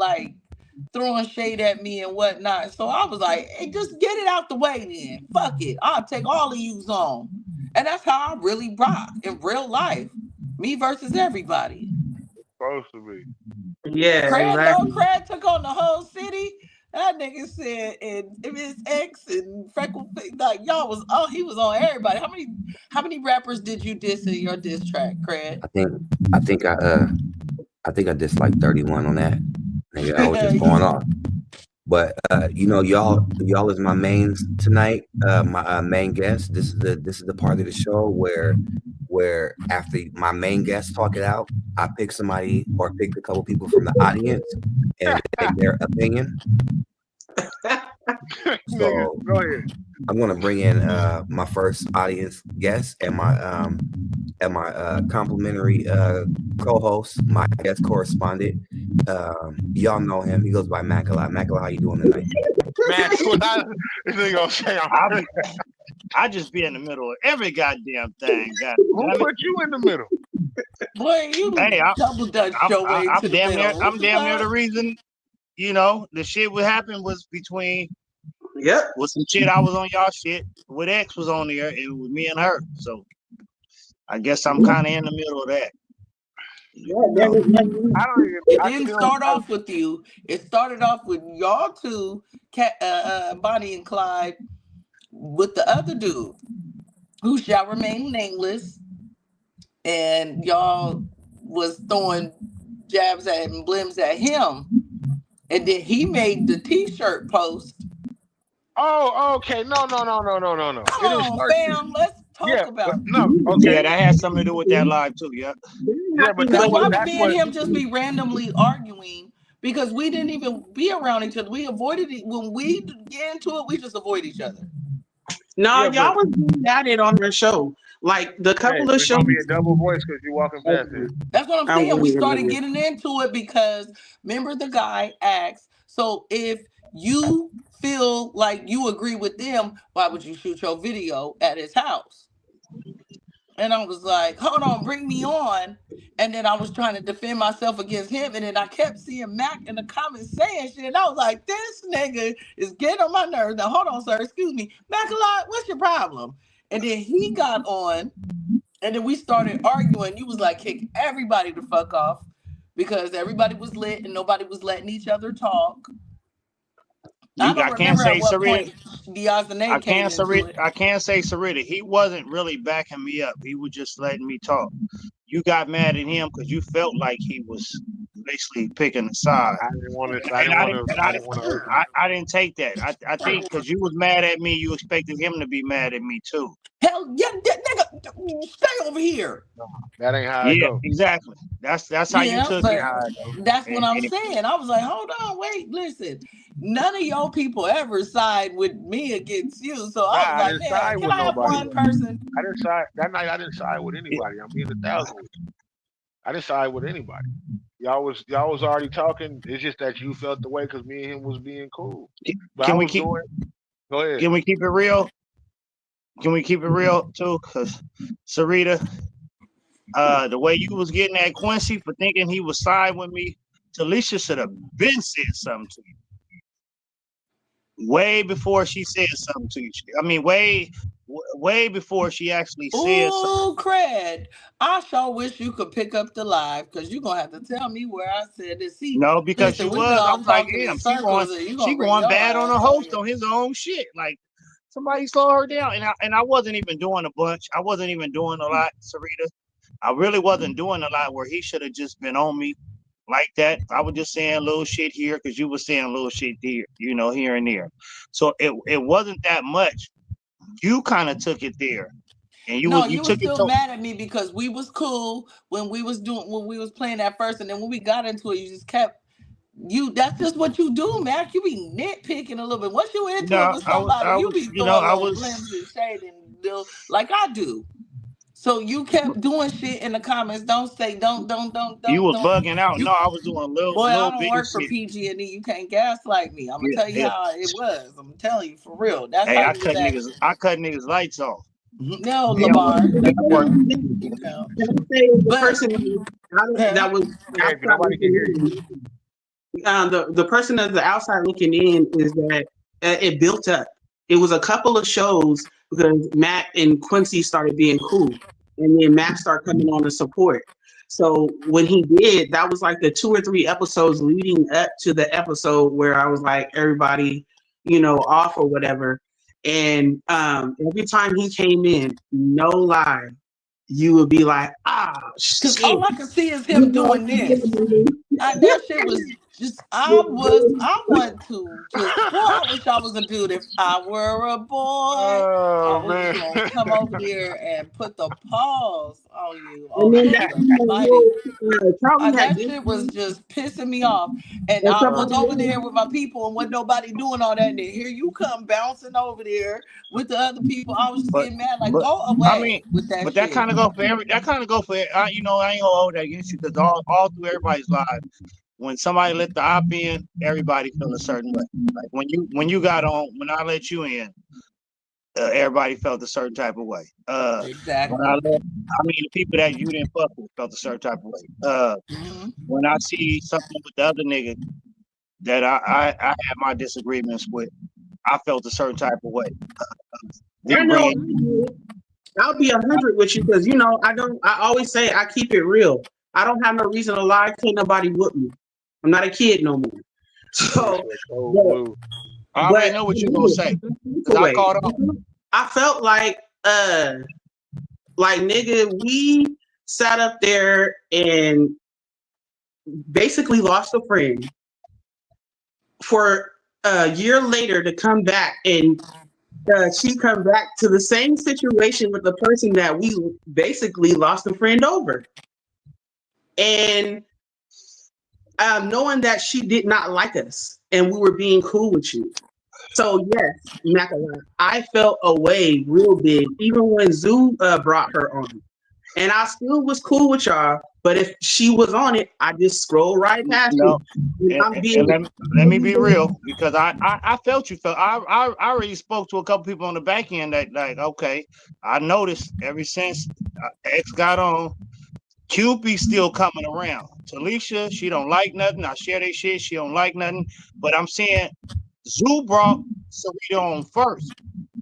throwing shade at me and whatnot. So I was like, hey, just get it out the way then. Fuck it. I'll take all of yous on. And that's how I really rock in real life. Me versus everybody. Supposed to be. Yeah, exactly. Craig took on the whole city. That nigga said, and his ex and Freckle, like y'all was, he was on everybody. How many rappers did you diss in your diss track, Craig? I think I dissed like 31 on that. Nigga, I was just going off. But y'all is my mains tonight. My main guest. This is the part of the show where after my main guest talk it out, I pick somebody or pick a couple people from the audience and take their opinion. So Go ahead. I'm gonna bring in my first audience guest and my complimentary co-host, my guest correspondent. Y'all know him. He goes by Mac a lot. Mac, how you doing tonight? Man, this nigga gonna say I just be in the middle of every goddamn thing. who put you in the middle? Boy, you double dutch your way to the middle. I'm damn near the reason. The shit what happened was between. Yep. With some shit I was on y'all shit. With X was on there, it was me and her. So I guess I'm kind of in the middle of that. It didn't start off with you. It started off with y'all two, Bonnie and Clyde, with the other dude, who shall remain nameless, and y'all was throwing jabs at and blims at him, and then he made the T-shirt post. Oh, okay. No. Come on, fam. Let's talk about it. No, okay. Yeah, that has something to do with that live too. Yeah. Yeah, but That's why me and him just be randomly arguing because we didn't even be around each other. We avoided it when we get into it. We just avoid each other. No, y'all was at it on their show. Like the couple of shows. Be a double voice because you're walking past it. That's what I'm saying. We started getting into it because remember the guy asked, so if you feel like you agree with them, why would you shoot your video at his house? And I was like, hold on, bring me on. And then I was trying to defend myself against him. And then I kept seeing Mac in the comments saying shit. And I was like, this nigga is getting on my nerves. Now, hold on, sir. Excuse me. Mac, what's your problem? And then he got on. And then we started arguing. You was like, kick everybody the fuck off because everybody was lit and nobody was letting each other talk. I can't say Sarita. I can't say Sarita. He wasn't really backing me up. He was just letting me talk. You got mad at him because you felt like he was basically picking a side. I didn't take that. I think because you was mad at me, you expected him to be mad at me too. Hell yeah, nigga, stay over here. No, that ain't how it goes. Exactly. That's how you took it. That's what I'm saying. I was like, hold on, wait, listen. None of y'all people ever side with me against you. So I was like, man, can I have one person? I didn't side that night. I didn't side with anybody. I'm being 1,000 with you. I didn't side with anybody. Y'all was already talking. It's just that you felt the way because me and him was being cool. But Go ahead. Can we keep it real? Can we keep it real too? Because Sarita, the way you was getting at Quincy for thinking he was siding with me, Talisha should have been said something to you. Way before she said something to you. I mean, way before she actually said something. Oh, cred. I sure wish you could pick up the live because you're going to have to tell me where I said this. No, because she was. I'm like, damn, she going bad on the host on his own shit. Like, somebody slow her down. And I wasn't even doing a bunch. I wasn't even doing a lot, Sarita. I really wasn't doing a lot where he should have just been on me like that. I was just saying little shit here because you were saying little shit here, here and there. So it wasn't that much. You kind of took it there. And you were still mad at me because we was cool when we was playing that first, and then when we got into it, you just kept that's just what you do, Mac. You be nitpicking a little bit. Once you into it with somebody, you be throwing limbs and shade and like I do. So you kept doing shit in the comments. Don't. You was bugging out. No, I was doing a little. Boy, I don't work for PG&E. You can't gaslight me. I'm gonna tell you how it was. I'm telling you for real. That's how I cut niggas lights off. No, Lamar. The person that was nobody can hear you. The person that's the outside looking in is that it built up. It was a couple of shows because Matt and Quincy started being cool, and then Matt started coming on to support. So when he did, that was like the 2 or 3 episodes leading up to the episode where I was like, everybody, off or whatever. And every time he came in, no lie, you would be like, because all I can see is him doing this. That shit was just. I want to just. Boy, I wish I was a dude. If I were a boy, I Oh was man. gonna come over there and put the paws on you. And Oh then Jesus Almighty! Charlie had That this, shit was just pissing me off. And and I something was over there with my people and wasn't nobody doing all that. And then here you come bouncing over there with the other people. I was just But getting mad, like, but go I mean, away with that but that shit. kind of go for that kind of go for you know, I ain't gonna hold that against you because all through everybody's life, when somebody let the op in, everybody felt a certain way. Like when you got on, when I let you in, everybody felt a certain type of way. Exactly. The people that you didn't fuck with felt a certain type of way. When I see something with the other nigga that I had my disagreements with, I felt a certain type of way. I know I'll be 100 with you because you know I always say I keep it real. I don't have no reason to lie. Can't nobody whoop me. I'm not a kid no more. So, I already know what you're gonna say. I caught on. I felt like nigga, we sat up there and basically lost a friend for a year later to come back and she come back to the same situation with the person that we basically lost a friend over. And knowing that she did not like us and we were being cool with you. So yes, Macaline, I felt away real big, even when Zoo brought her on. And I still was cool with y'all, but if she was on it, I just scroll right past it. Let me be real, because I felt you felt. I already spoke to a couple people on the back end that like, okay, I noticed ever since X got on, QB still coming around. Talisha, she don't like nothing. I share that shit. She don't like nothing. But I'm saying Zoo brought Sarita on first.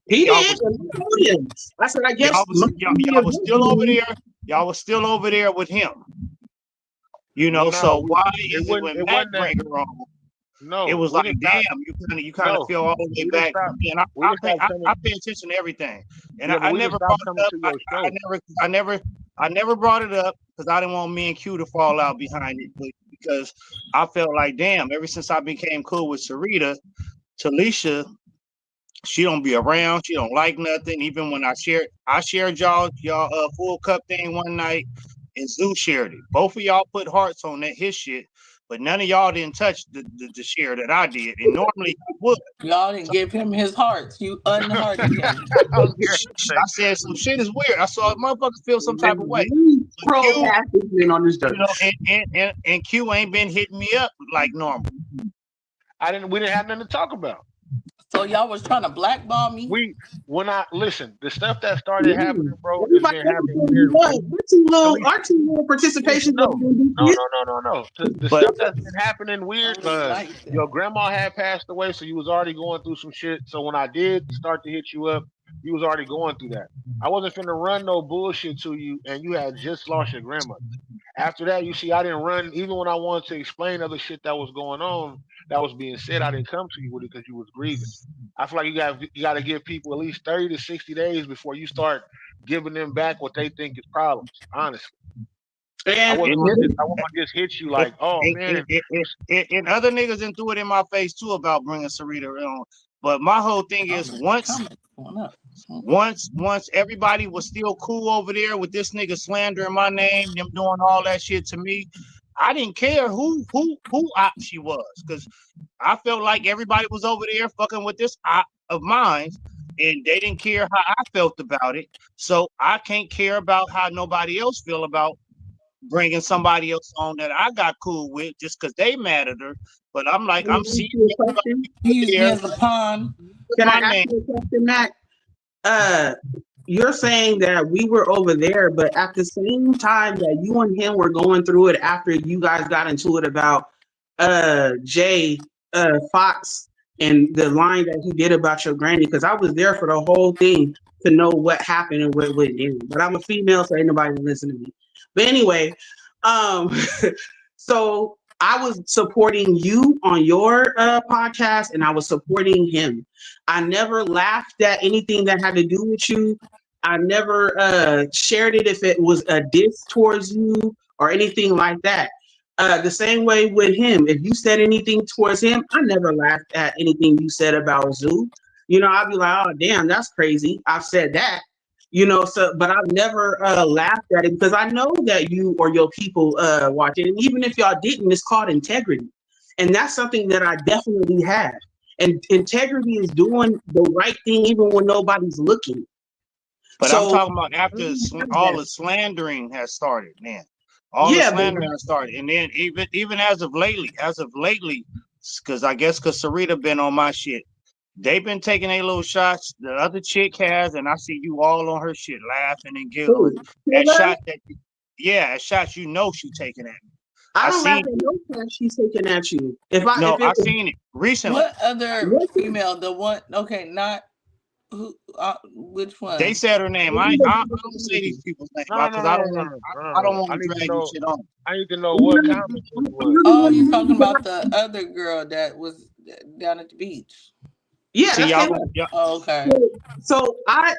He did. I said, I guess y'all was still over there. Y'all was still over there with him. You know, so why is it when Mac bring her on? No, it was like, damn, you kind of feel all the way back. And I pay attention to everything, and I never brought it up. I never brought it up because I didn't want me and Q to fall out behind it, but because I felt like, damn, ever since I became cool with Sarita, Talisha, she don't be around. She don't like nothing. Even when I shared y'all full cup thing one night, and Zoo shared it. Both of y'all put hearts on his shit, but none of y'all didn't touch the share that I did. And normally you would. Y'all didn't give him his hearts. You unhearted him. I said some shit is weird. I saw motherfuckers feel some type of way. On this dirt. You know, and Q ain't been hitting me up like normal. We didn't have nothing to talk about. So y'all was trying to blackball me? Listen, the stuff that started happening, bro, has been happening weird. Our two little participation. No. The stuff that's been happening weird. Your grandma had passed away, so you was already going through some shit. So when I did start to hit you up, you was already going through that. I wasn't finna run no bullshit to you, and you had just lost your grandma. After that, you see, I didn't run, even when I wanted to explain other shit that was going on, that was being said, I didn't come to you with it because you was grieving. I feel like you got to give people at least 30 to 60 days before you start giving them back what they think is problems, honestly. I wasn't going to just hit you like, oh, man. And other niggas didn't do it in my face, too, about bringing Sarita on. But my whole thing is once everybody was still cool over there with this nigga slandering my name, them doing all that shit to me, I didn't care who op she was, because I felt like everybody was over there fucking with this op of mine, and they didn't care how I felt about it. So I can't care about how nobody else feel about bringing somebody else on that I got cool with just because they mad at her. But I'm like, I'm seeing you as a pawn. Can I ask you a question, Mac? You're saying that we were over there, but at the same time that you and him were going through it after you guys got into it about Jay Fox and the line that he did about your granny, because I was there for the whole thing to know what happened and what went in. But I'm a female, so ain't nobody listen to me. But anyway, so I was supporting you on your podcast, and I was supporting him. I never laughed at anything that had to do with you. I never shared it if it was a diss towards you or anything like that. The same way with him. If you said anything towards him, I never laughed at anything you said about Zoo. You know, I'd be like, oh damn, that's crazy. I've said that. You know, so but I've never laughed at it because I know that you or your people watch it. And even if y'all didn't, it's called integrity. And that's something that I definitely have. And integrity is doing the right thing even when nobody's looking. But So I'm talking about after all that. the slandering has started, man. All the Yeah, but slandering has started, and then even as of lately, because I guess because Sarita been on my shit, they've been taking a little shots. The other chick has, and I see you all on her shit, laughing and giggling. ooh, At Taylor, shot that, yeah, at shots you know she taking at me. I I don't laugh seen, at no time she's taking at you. If no, it I was seen it recently. What other listen, female? The one? Okay, not who? Which They one? said her name. I don't say these people's name No, no, because no, I no, don't no, want no, I don't no. want I to need to drag this know. shit on. I need to know what time it was. Oh, you're talking about the other girl that was down at the beach. yeah, See, that's y'all Taylor. gonna, y'all, Oh, okay. So I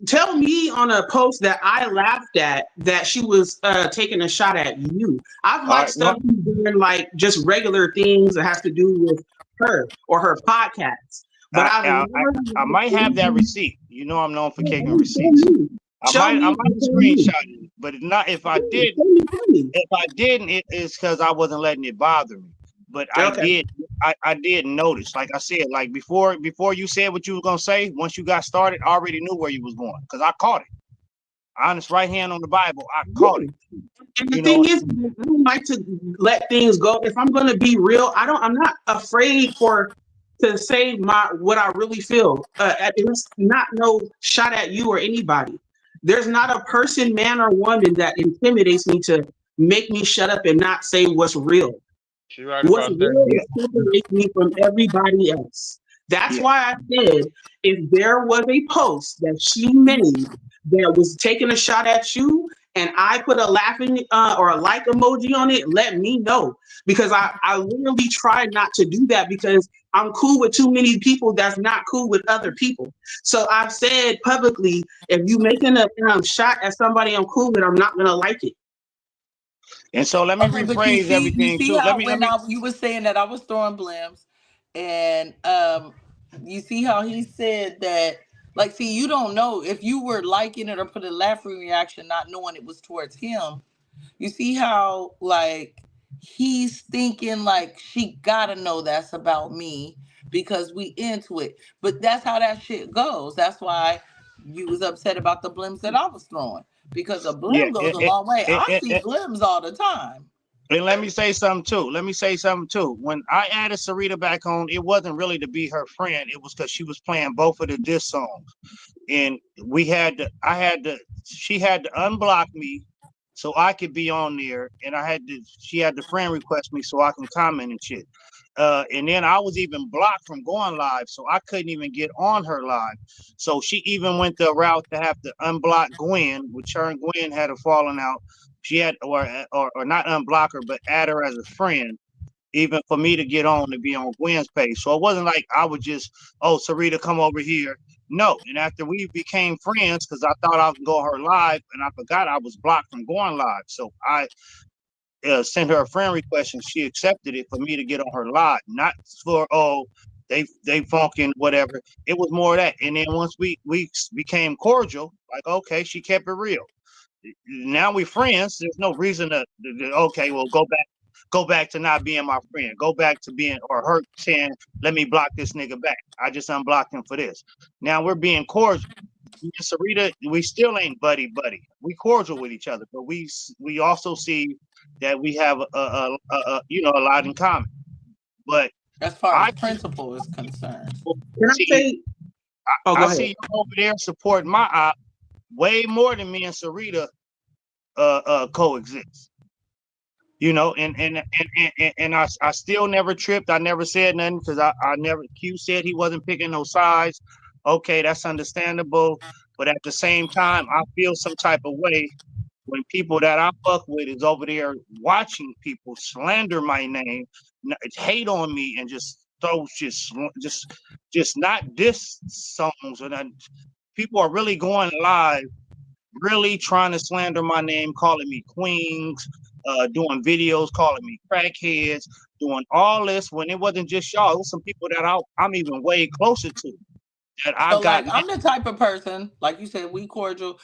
tell me on a post that I laughed at that she was taking a shot at you. I've all liked right, no, stuff you've done like just regular things that has to do with her or her podcast. But I've I, I, never I might have that receipt. You know, I'm known for show kicking receipts. me. Show I me might and have tell me. screenshot it, but not if I did. Tell me. If I didn't, it is because I wasn't letting it bother me. But I Okay. did. I did notice. Like I said, like before you said what you were gonna say. Once you got started, I already knew where you was going because I caught it. Honest right hand on the Bible, I caught it. And the You know, thing is, I don't like to let things go. If I'm going to be real, I'm not afraid to say what I really feel. It's not no shot at you or anybody. There's not a person, man or woman, that intimidates me to make me shut up and not say what's real. She right What's about that. real yeah, is separates me from everybody else. That's yeah. why I said if there was a post that she made that was taking a shot at you and I put a laughing or a like emoji on it, let me know. Because I literally try not to do that because I'm cool with too many people that's not cool with other people. So I've said publicly, if you making a shot at somebody I'm cool with, I'm not going to like it. And so let me Okay, but rephrase you everything see too. how when you were saying that I was throwing blims, and you see how he said that. Like, see, you don't know if you were liking it or put a laughing reaction, not knowing it was towards him. You see how like he's thinking like she gotta know that's about me because we into it. But that's how that shit goes. That's why you was upset about the blims that I was throwing because a Yeah, blim goes a long way. I see and blims all the time. let me say something too. When I added Sarita back on, it wasn't really to be her friend. It was because she was playing both of the diss songs, and she had to unblock me so I could be on there, and she had to friend request me so I can comment and shit. And then I was even blocked from going live, so I couldn't even get on her live. So she even went the route to have to unblock Gwen, which her and Gwen had a falling out. She had or not unblock her, but add her as a friend, even for me to get on to be on Gwen's page. So it wasn't like I would just, oh, Sarita, come over here. No. And after we became friends, because I thought I would go her live, and I forgot I was blocked from going live. So I sent her a friend request, and she accepted it for me to get on her live, not for they funking whatever. It was more of that. And then once we became cordial, like okay, she kept it real. Now we friends. There's no reason to okay, well go back to not being my friend. Go back to being or her saying, let me block this nigga back. I just unblocked him for this. Now we're being cordial. Me and Sarita, we still ain't buddy. We cordial with each other, but we also see that we have a lot in common. But As far as principle is concerned, Can I say? Oh, go I ahead. see you over there supporting my op way more than me and Sarita coexist. You know, and I still never tripped. I never said nothing because I never. Q said he wasn't picking no sides. Okay, that's understandable. But at the same time, I feel some type of way when people that I fuck with is over there watching people slander my name, hate on me, and just throw just not diss songs. And people are really going live, really trying to slander my name, calling me queens, doing videos, calling me crackheads, doing all this when it wasn't just y'all. It was some people that I'm even way closer to. That So like I'm the type of person, like you said, we cordial.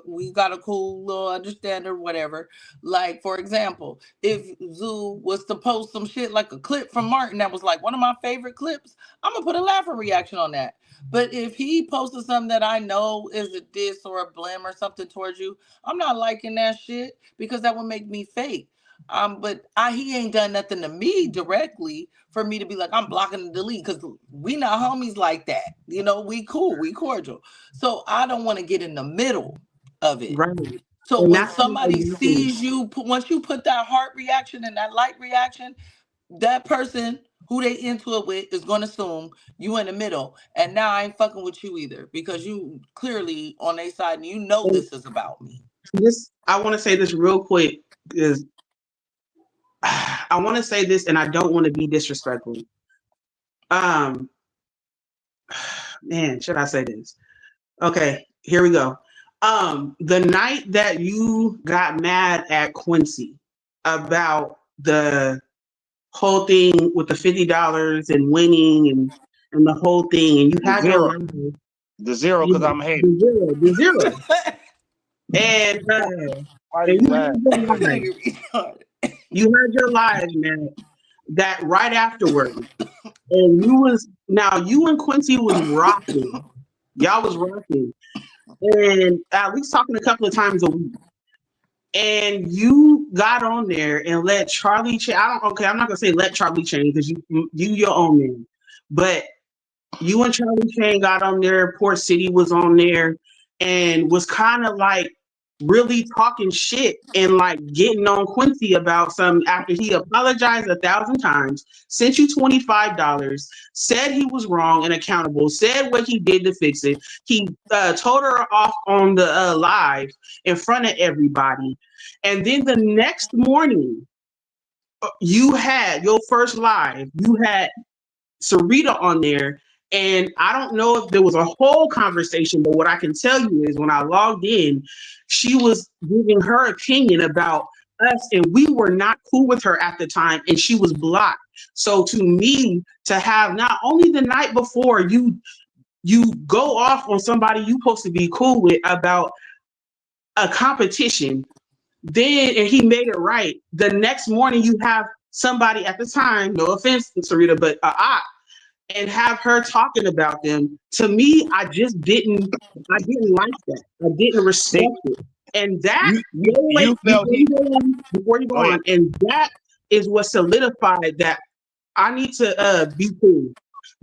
We got a cool little understanding or whatever. Like for example, if Zoo was to post some shit like a clip from Martin that was like one of my favorite clips, I'm gonna put a laughing reaction on that. But if he posted something that I know is a diss or a blim or something towards you, I'm not liking that shit because that would make me fake. But he ain't done nothing to me directly for me to be like, I'm blocking and delete because we not homies like that. You know, we cool, we cordial. So I don't want to get in the middle of it. Right. So And when that's somebody sees you, once you put that heart reaction and that light reaction, that person who they into it with is going to assume you in the middle. And now I ain't fucking with you either because you clearly on their side and you know this is about me. I want to say this real quick is I want to say this and I don't want to be disrespectful. Man, should I say this? Okay, here we go. The night that you got mad at Quincy about the whole thing with the $50 and winning and the whole thing, and you had the zero because I'm hating the zero. And you had your live, man, that right afterwards. And you and Quincy was rocking. Y'all was rocking. And at least talking a couple of times a week. And you got on there and let Charlie change. I'm not gonna say let Charlie change because you your own man. But you and Charlie Chain got on there, Port City was on there, and was kind of like really talking shit and like getting on Quincy about something after he apologized 1,000 times, sent you $25, said he was wrong and accountable, said what he did to fix it. He told her off on the live in front of everybody. And then the next morning, you had your first live, you had Sarita on there. And I don't know if there was a whole conversation, but what I can tell you is when I logged in, she was giving her opinion about us, and we were not cool with her at the time, and she was blocked. So to me, to have not only the night before you go off on somebody you supposed to be cool with about a competition, then and he made it right. The next morning you have somebody at the time, no offense, Sarita, but and have her talking about them. To me, I didn't like that. I didn't respect it. And that before you go on, and that is what solidified that I need to be cool.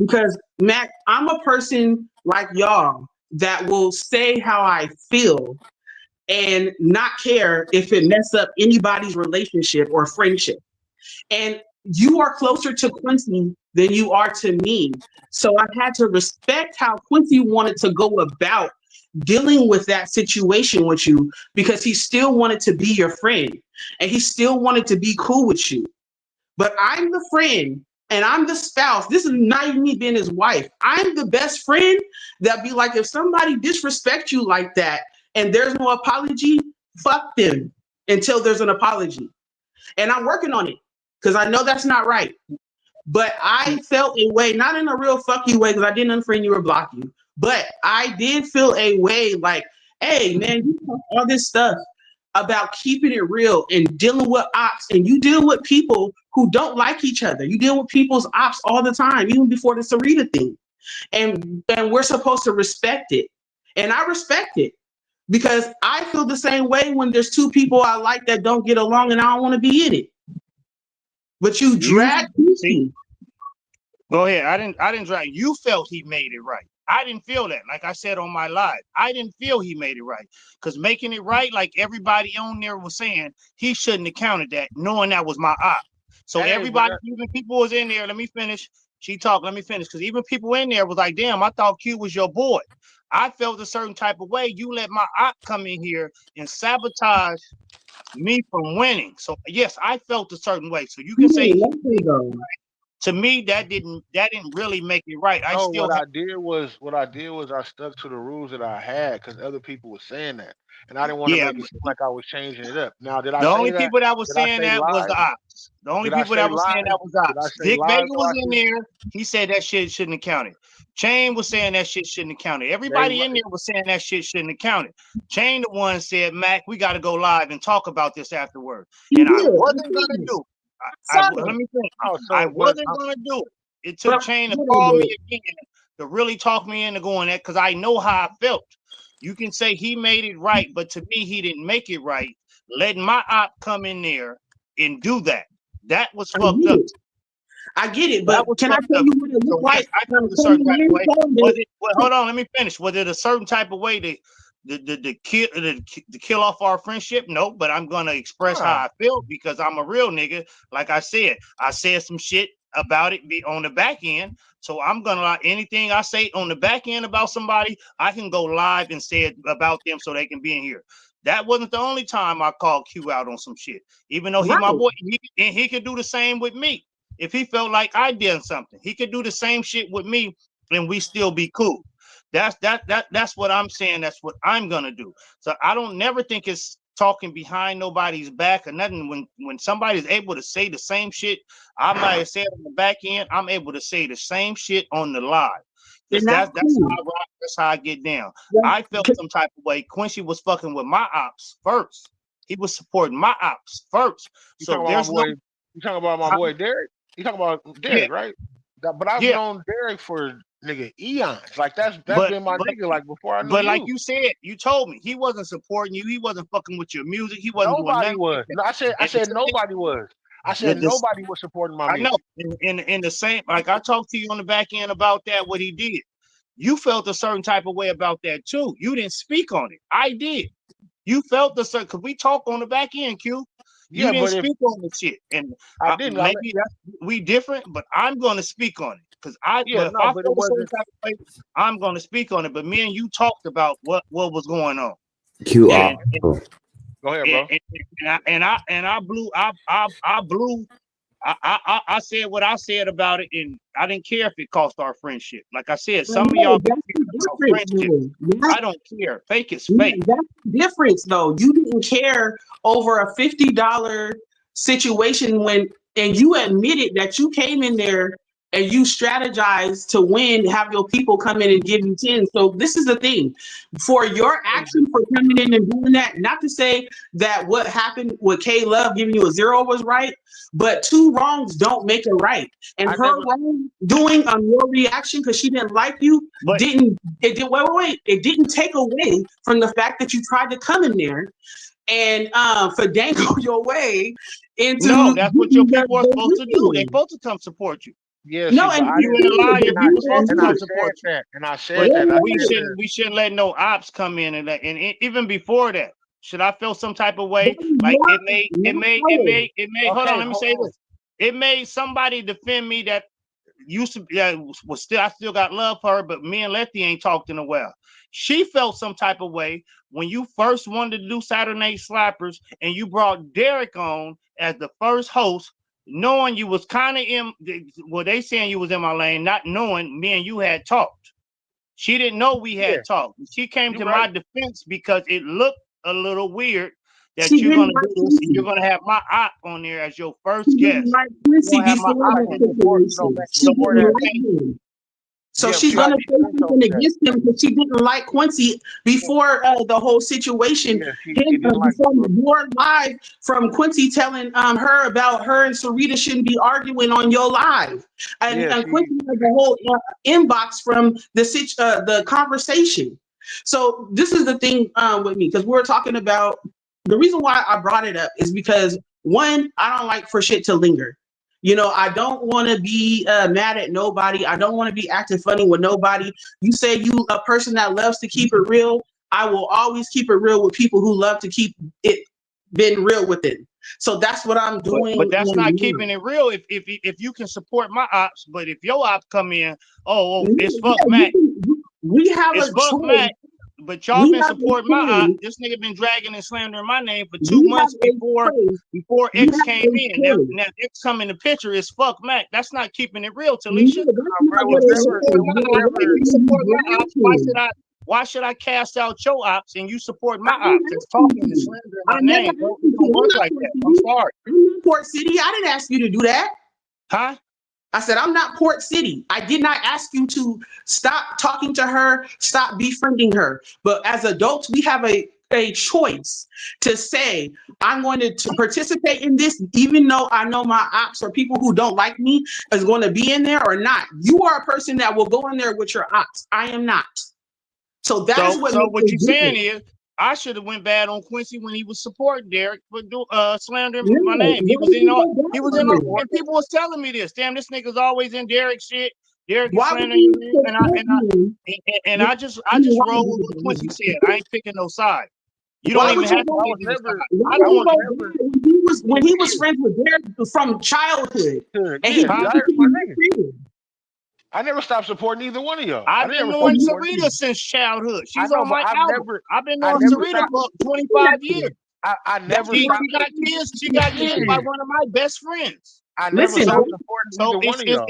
Because Mac, I'm a person like y'all that will say how I feel and not care if it mess up anybody's relationship or friendship. And you are closer to Quincy than you are to me. So I had to respect how Quincy wanted to go about dealing with that situation with you, because he still wanted to be your friend and he still wanted to be cool with you. But I'm the friend and I'm the spouse. This is not even me being his wife. I'm the best friend that be like, if somebody disrespect you like that and there's no apology, fuck them until there's an apology. And I'm working on it, because I know that's not right. But I felt a way, not in a real fuck you way, because I didn't unfriend you or block you. But I did feel a way like, hey, man, you talk all this stuff about keeping it real and dealing with ops. And you deal with people who don't like each other. You deal with people's ops all the time, even before the Sarita thing. And we're supposed to respect it. And I respect it. Because I feel the same way when there's two people I like that don't get along and I don't want to be in it. But you dragged me. Go ahead. I didn't drag. You felt he made it right. I didn't feel that. Like I said on my live, I didn't feel he made it right. Because making it right, like everybody on there was saying, he shouldn't have counted that, knowing that was my op. So everybody, even people was in there. Let me finish. She talked. Let me finish. Because even people in there was like, damn, I thought Q was your boy. I felt a certain type of way. You let my op come in here and sabotage me from winning. So yes, I felt a certain way. So you can say to me that didn't really make it right. What I did was I stuck to the rules that I had because other people were saying that. and I didn't want to Yeah, make it seem like I was changing it up. Now, did I the say only that? people that was Did I saying say that was the live? ops. The only Did I people say that was saying live? that was Did I ops. say Vic live? Vega was in there. He said that shit shouldn't have counted. Chain was saying that shit shouldn't have counted. Everybody in there was saying that shit shouldn't have counted. Chain, the one said, Mac, we got to go live and talk about this afterward. And I wasn't gonna do it. Let me think. Oh, I so, wasn't gonna do it. It took Chain to call me again to really talk me into going that because I know how I felt. You can say he made it right, but to me, he didn't make it right. Letting my op come in there and do that. That was fucked up. I get it, but can I tell you what it looked like? I felt a certain type of way. Hold on, let me finish. Was it a certain type of way to kill off our friendship? No, but I'm gonna express how I feel because I'm a real nigga. Like I said some shit about it on the back end. So I'm gonna anything I say on the back end about somebody, I can go live and say it about them so they can be in here. That wasn't the only time I called Q out on some shit. Even though he my boy, he could do the same with me. If he felt like I did something, he could do the same shit with me and we still be cool. That's what I'm saying. That's what I'm gonna do. So I don't never think it's talking behind nobody's back or nothing. When somebody's able to say the same shit I might have said on the back end, I'm able to say the same shit on the live. That's how I rock, that's how I get down. I felt some type of way. Quincy was fucking with my ops first. He was supporting my ops first. So there's you talking about my boy Derek? You talking about Derek, right? But I've known Derek for nigga eons. Like that's been my nigga like before I knew you. But like you said, you told me he wasn't supporting you. He wasn't fucking with your music. He wasn't doing nothing. Was. No, I said nobody was. I said nobody was supporting my music. I know. In the same, like I talked to you on the back end about that, what he did. You felt a certain type of way about that too. You didn't speak on it. I did. You felt the certain, because we talk on the back end, Q. You didn't speak on the shit. And I didn't. Maybe we different, but I'm going to speak on it. Because I'm going to speak on it. But me and you talked about what was going on. Q. Go ahead, bro. I said what I said about it, and I didn't care if it cost our friendship. Like I said, some of y'all I don't care. Fake is fake. That's the difference, though. You didn't care over a $50 situation and you admitted that you came in there and you strategized to win, have your people come in and give you 10. So this is the thing. For your action for coming in and doing that, not to say that what happened with K Love giving you a 0 was right, but 2 wrongs don't make it right. And wrong doing on your reaction because she didn't like you it didn't take away from the fact that you tried to come in there and finagle your way into. No, that's what your people are supposed to do. They're supposed to come support you. Yes, no, and you in a lie. Your people supposed to come support you. And I said that we shouldn't let no ops come in and even before that. Should I feel some type of way? Like it may. Hold on, let me say this. It made somebody defend me that used to was still. I still got love for her, but me and Letty ain't talked in a while. She felt some type of way when you first wanted to do Saturday Night Slappers and you brought Derek on as the first host, knowing you was kind of they saying you was in my lane, not knowing me and you had talked. She didn't know we had talked. She came to my defense because it looked a little weird that you're gonna do this and you're gonna have my op on there as your first guest. So she's gonna say something against him because she didn't like Quincy before the whole situation. More live from Quincy telling her about her and Sarita shouldn't be arguing on your live, and Quincy had the whole inbox from the conversation. So this is the thing with me, because we're talking about the reason why I brought it up is because, one, I don't like for shit to linger. You know, I don't want to be mad at nobody. I don't want to be acting funny with nobody. You say you a person that loves to keep it real. I will always keep it real with people who love to keep it been real with it. So that's what I'm doing. But that's not keeping it real. If you can support my ops, but if your ops come in, it's fuck Mac. We have it's fuck Mac. But y'all been supporting my op. This nigga been dragging and slandering my name for 2 months before X came in. Now X come in the picture is fuck Mac. That's not keeping it real, Talisha. Why should I cast out your ops and you support my ops? It's talking and slandering my name. Bro. It don't work like that. I'm sorry. I'm not Port City. I didn't ask you to do that. Huh? I said, I'm not Port City. I did not ask you to stop talking to her, stop befriending her. But as adults, we have a choice to say, I'm going to participate in this, even though I know my ops or people who don't like me is going to be in there or not. You are a person that will go in there with your ops. I am not. So that's what. So what you're saying is, I should have went bad on Quincy when he was supporting Derek for slandering my name. He was in on, and people was telling me this. Damn, this nigga's always in Derek's shit. Derek is slandering you, and I just roll with what Quincy said. I ain't picking no side. You don't even have to pick no side. When he was friends with Derek from childhood, and I never stopped supporting either one of y'all. I've been knowing Sarita since childhood. She's on my album. I've been knowing Sarita for 25 years. I never. She got kids. She got kids by one of my best friends. I never stopped supporting either one of y'all.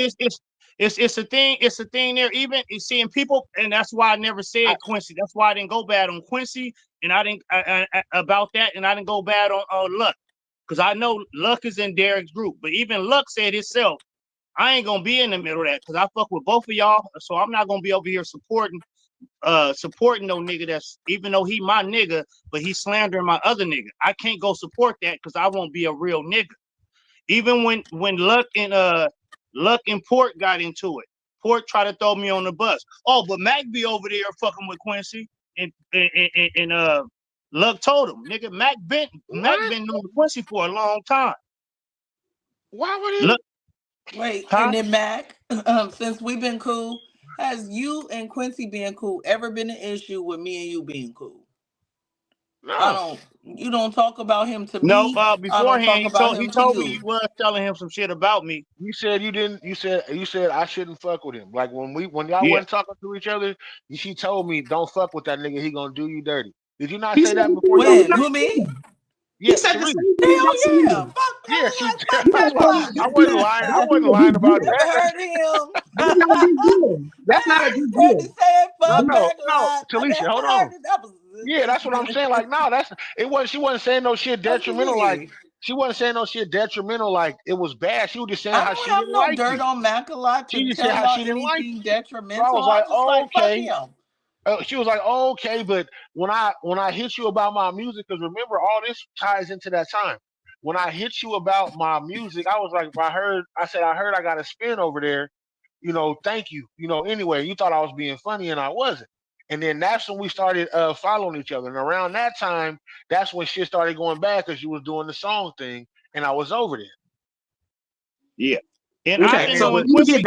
It's a thing. It's a thing there. Even seeing people, and that's why I never said Quincy. That's why I didn't go bad on Quincy, and I didn't about that, and I didn't go bad on Luck, because I know Luck is in Derek's group. But even Luck said himself, I ain't gonna be in the middle of that because I fuck with both of y'all. So I'm not gonna be over here supporting no nigga that's, even though he my nigga, but he's slandering my other nigga. I can't go support that because I won't be a real nigga. Even when Luck and Port got into it, Port tried to throw me on the bus. Oh, but Mac be over there fucking with Quincy, and Luck told him, nigga, Mac been knowing Quincy for a long time. Why would he? Look, wait, and then Mac, since we've been cool, has you and Quincy being cool ever been an issue with me and you being cool? No. You don't talk about him to me. No, beforehand he told me you was telling him some shit about me. You said you didn't. You said I shouldn't fuck with him. Like when y'all wasn't talking to each other, she told me don't fuck with that nigga. He gonna do you dirty. Did you not say that before? When? Who, me? Yeah, said the same thing. Hell yeah. I wasn't lying. I wasn't lying about that. Heard him. That's not a good deal. No, Talisha, hold on. Yeah, that's what I'm saying. Like, no, she wasn't saying no shit detrimental. Like, she wasn't saying no shit detrimental. Like, it was bad. She was just saying how she didn't like dirt on Mac a lot. She just said how she didn't like detrimental. So I was like, okay. Fuck him. She was like, oh, okay, but when I hit you about my music, because remember, all this ties into that time. When I hit you about my music, I was like, I said I got a spin over there. You know, thank you. You know, anyway, you thought I was being funny and I wasn't. And then that's when we started following each other. And around that time, that's when shit started going bad because you was doing the song thing and I was over there. Yeah. And I've been knowing Quincy,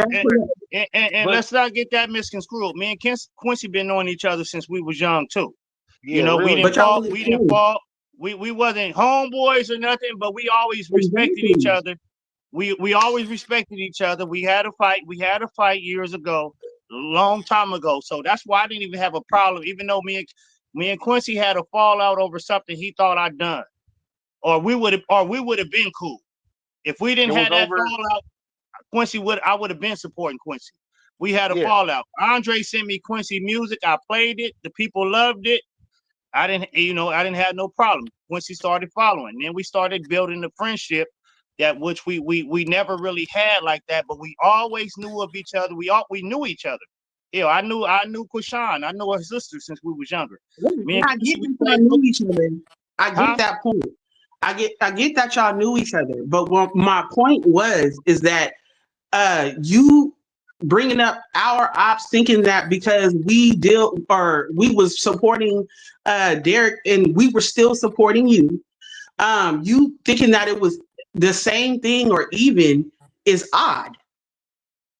and let's not get that misconstrued. Me and Quincy been knowing each other since we was young too. Yeah, you know, really. we didn't fall. We wasn't homeboys or nothing, but we always respected each other. We always respected each other. We had a fight. We had a fight years ago, a long time ago. So that's why I didn't even have a problem, even though me and Quincy had a fallout over something he thought I'd done, or we would have been cool if we didn't have that fallout. I would have been supporting Quincy. We had a fallout. Andre sent me Quincy music. I played it. The people loved it. I didn't have no problem. Quincy started following. Then we started building the friendship that which we never really had like that, but we always knew of each other. We knew each other. Yeah, I knew Kushan. I knew her sister since we was younger. I get that knew each other. I get that point. I get that y'all knew each other. But what my point is that you bringing up our ops, thinking that because we was supporting Derek and we were still supporting you, you thinking that it was the same thing or even is odd.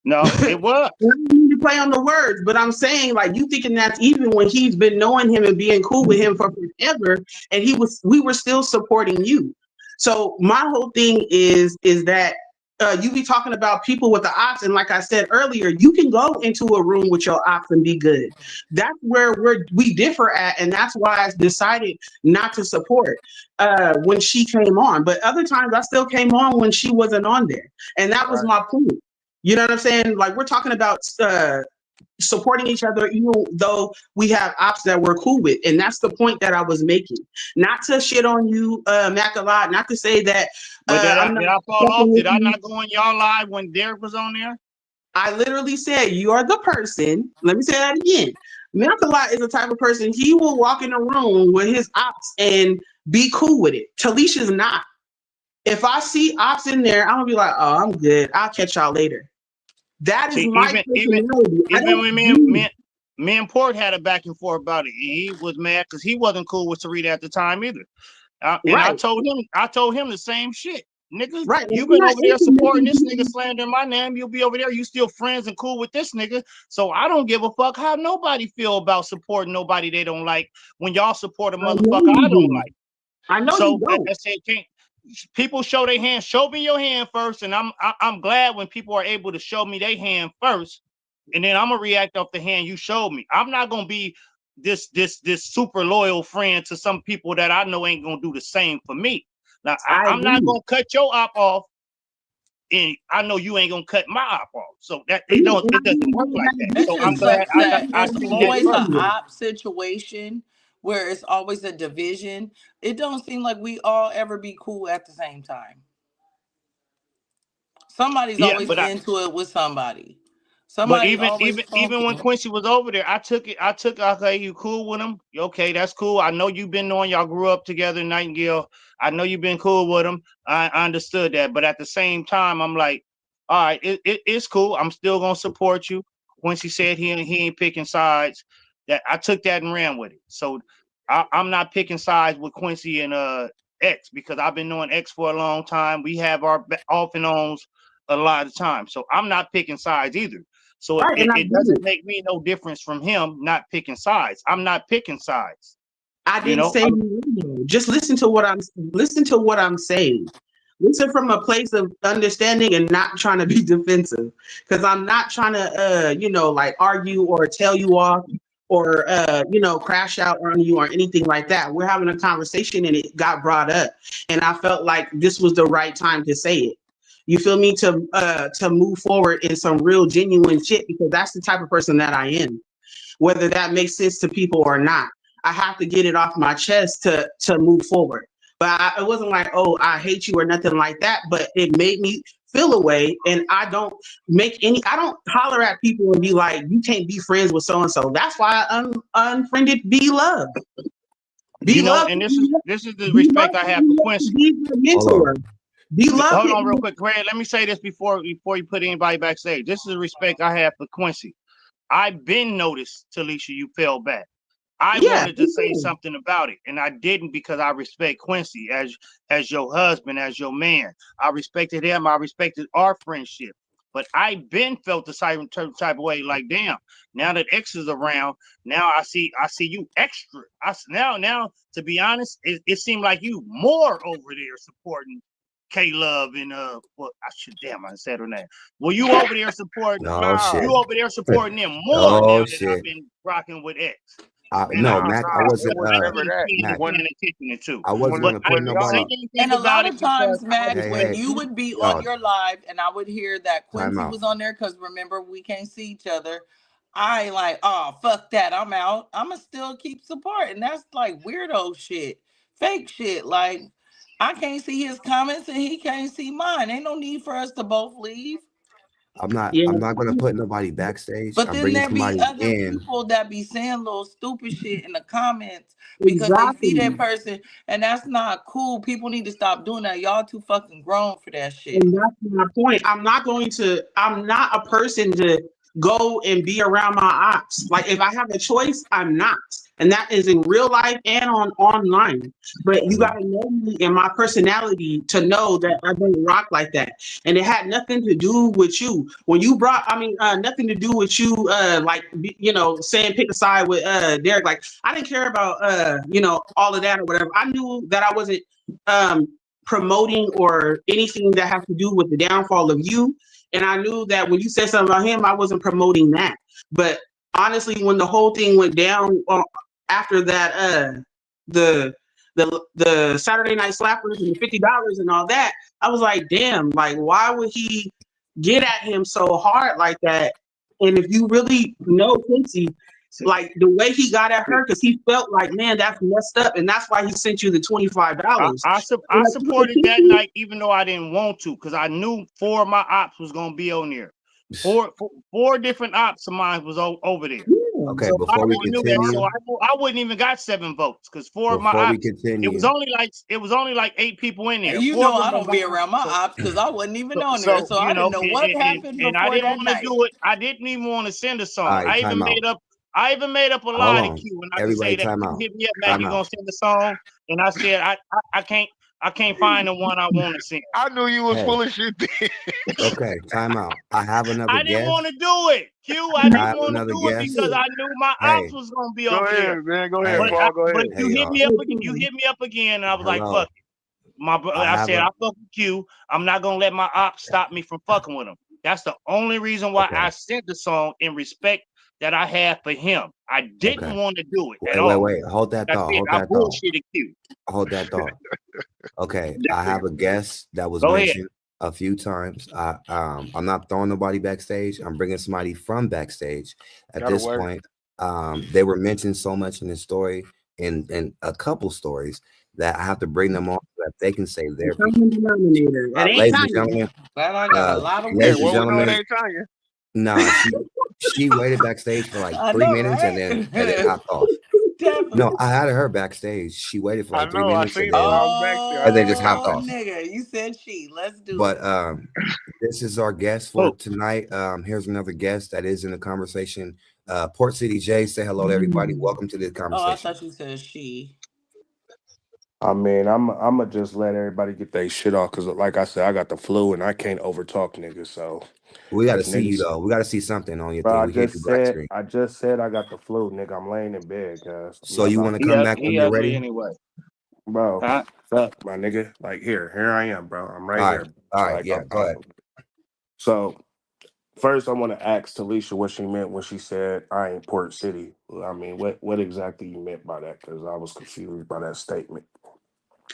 No, it was. I don't need to play on the words, but I'm saying like you thinking that's even when he's been knowing him and being cool with him for forever, and we were still supporting you. So my whole thing is that you be talking about people with the ops, and like I said earlier, you can go into a room with your ops and be good. That's where we differ at, and that's why I decided not to support when she came on. But other times I still came on when she wasn't on there, and that was my point. You know what I'm saying? Like we're talking about supporting each other, even though we have ops that we're cool with. And that's the point that I was making. Not to shit on you, Mac, a lot, not to say that But did I fall off? Did I you. not go on y'all live when Derek was on there? I literally said, you are the person. Let me say that again. Mac-a-lot is the type of person, he will walk in a room with his ops and be cool with it. Talisha's not. If I see ops in there, I'm gonna be like, oh, I'm good. I'll catch y'all later. That is my personality. Even when me and Port had a back and forth about it, and he was mad because he wasn't cool with Sarita at the time either. And I told him the same shit. Nigga, right. You been over there supporting this nigga slandering my name. You'll be over there. You still friends and cool with this nigga. So I don't give a fuck how nobody feel about supporting nobody they don't like when y'all support a motherfucker I don't like. I know. So that's it. People show their hand. Show me your hand first, and I'm glad when people are able to show me their hand first, and then I'm gonna react off the hand you showed me. I'm not gonna be this super loyal friend to some people that I know ain't gonna do the same for me. Now I'm not gonna cut your op off, and I know you ain't gonna cut my op off. So that it doesn't work like that. So I'm glad I it's see always that an op situation where it's always a division. It don't seem like we all ever be cool at the same time. Somebody's always into it with somebody. But even when Quincy was over there, I took okay, you cool with him? Okay, that's cool. I know you've been knowing y'all grew up together, Nightingale. I know you've been cool with him. I understood that. But at the same time, I'm like, all right, it's cool. I'm still gonna support you. Quincy said he ain't picking sides. That I took that and ran with it. So I'm not picking sides with Quincy and X because I've been knowing X for a long time. We have our off and ons a lot of times. So I'm not picking sides either. So it doesn't make me no difference from him not picking sides. I'm not picking sides. I didn't say just listen to what I'm saying. Listen from a place of understanding and not trying to be defensive. Because I'm not trying to like argue or tell you off or crash out on you or anything like that. We're having a conversation and it got brought up. And I felt like this was the right time to say it. You feel me? To move forward in some real genuine shit, because that's the type of person that I am. Whether that makes sense to people or not, I have to get it off my chest to move forward. But it wasn't like, oh, I hate you or nothing like that. But it made me feel a way, and I don't holler at people and be like, you can't be friends with so and so. That's why I unfriended B Love. And this is the respect I have for Quincy. He's a mentor. Hold on real quick, Greg. Let me say this before you put anybody backstage. This is the respect I have for Quincy. I've been noticed, Talisha, you fell back. I wanted to say something about it, and I didn't because I respect Quincy as your husband, as your man. I respected him. I respected our friendship. But I've been felt the type of way, like, damn, now that X is around, now I see you extra. Now, to be honest, it seemed like you more over there supporting K-Love and I said her name. Well, you over there supporting you over there supporting them more now that I've been rocking with X. Mac, I wasn't I wasn't gonna put nobody. And a lot of times, Mac, when you would be on your live and I would hear that Quincy was on there, because remember, we can't see each other. I like, oh, fuck that, I'm out. I'ma still keep supporting. That's like weirdo shit, fake shit. Like, I can't see his comments and he can't see mine. Ain't no need for us to both leave. I'm not gonna put nobody backstage. But then there be other people that be saying little stupid shit in the comments because they see that person, and that's not cool. People need to stop doing that. Y'all too fucking grown for that shit. And that's my point. I'm not a person to go and be around my ops. Like, if I have a choice, I'm not. And that is in real life and online. But you gotta know me and my personality to know that I don't rock like that. And it had nothing to do with you. When you brought, nothing to do with you, saying pick a side with Derek. Like, I didn't care about all of that or whatever. I knew that I wasn't promoting or anything that has to do with the downfall of you. And I knew that when you said something about him, I wasn't promoting that. But honestly, when the whole thing went down after that, the Saturday Night Slappers and the $50 and all that, I was like, damn, like, why would he get at him so hard like that? And if you really know Quincy, like the way he got at her, because he felt like, man, that's messed up, and that's why he sent you the $25. I supported that night, even though I didn't want to, because I knew 4 of my ops was gonna be on there. Four different ops of mine was over there. Okay, So before we knew that, continue, so I wouldn't even got 7 votes because 4 of my before we ops. It continue, was only like 8 people in there. And you 4 know of them I don't was be on- around my ops because I wasn't even on so, there, so I you know, didn't know what happened and I before didn't that want to night. do it. I didn't even want to send a song. All right, I even time out. made up a Hold lie to on. Q, and I Everybody could say that time you out. hit me up, man. Time You out. gonna send a song? And I said I can't find the one I want to send. I knew you was Hey. full of shit. Okay, time out. I have another I didn't guest. want to do it, Q. I didn't have want to another do it guest. because I knew my Hey. ops was gonna be Go over there. ahead, man. Go Hey. ahead, Paul. Go But ahead. you Hey, hit me up again. You hit me up again, and I was like, Hello. "Fuck it." I said, I fuck with Q. I'm not gonna let my ops stop me from fucking with him. That's the only reason why Okay. I sent the song in respect that I have for him. I didn't Okay. want to do it at all. Wait. Hold that That's thought. it. Hold I that thought. bullshitted Q. Hold that thought. Okay, I have a guest that was Go ahead. mentioned a few times. I'm not throwing nobody backstage. I'm bringing somebody from backstage. At That'll this work. point, they were mentioned so much in this story, in a couple stories, that I have to bring them on so that they can say their piece. Denominator. It ain't Ladies and Tanya. gentlemen, Glad I got a lot of ladies Hey, and what we know it gentlemen, ain't Tanya. nah, she waited backstage for like I 3 know, minutes right? and then hopped off. Definitely. No, I had her backstage. She waited for I like 3 know. I minutes seen and her. then, I was back there. I and then seen just her. hopped off. Nigga, you said she. Let's do But it. this is our guest for tonight. Here's another guest that is in the conversation. Port City J, say hello to everybody. Welcome to the Oh, I conversation. thought you said she. I mean, I'm gonna just let everybody get their shit off because, like I said, I got the flu and I can't overtalk niggas. So We got to if see you niggas, though. We got to see something on your bro, thing. I We hit just the black said, screen. I got the flu, nigga. I'm laying in bed, guys. I'm So not you about want to to, come back when He you're ugly ready? anyway. bro. Huh? Fuck, my nigga. Like here I am, bro. I'm right All here. right. All right. Like Yeah. Go ahead. so. First, I want to ask Talisha what she meant when she said I ain't Port City. I mean, what exactly you meant by that? Because I was confused by that statement.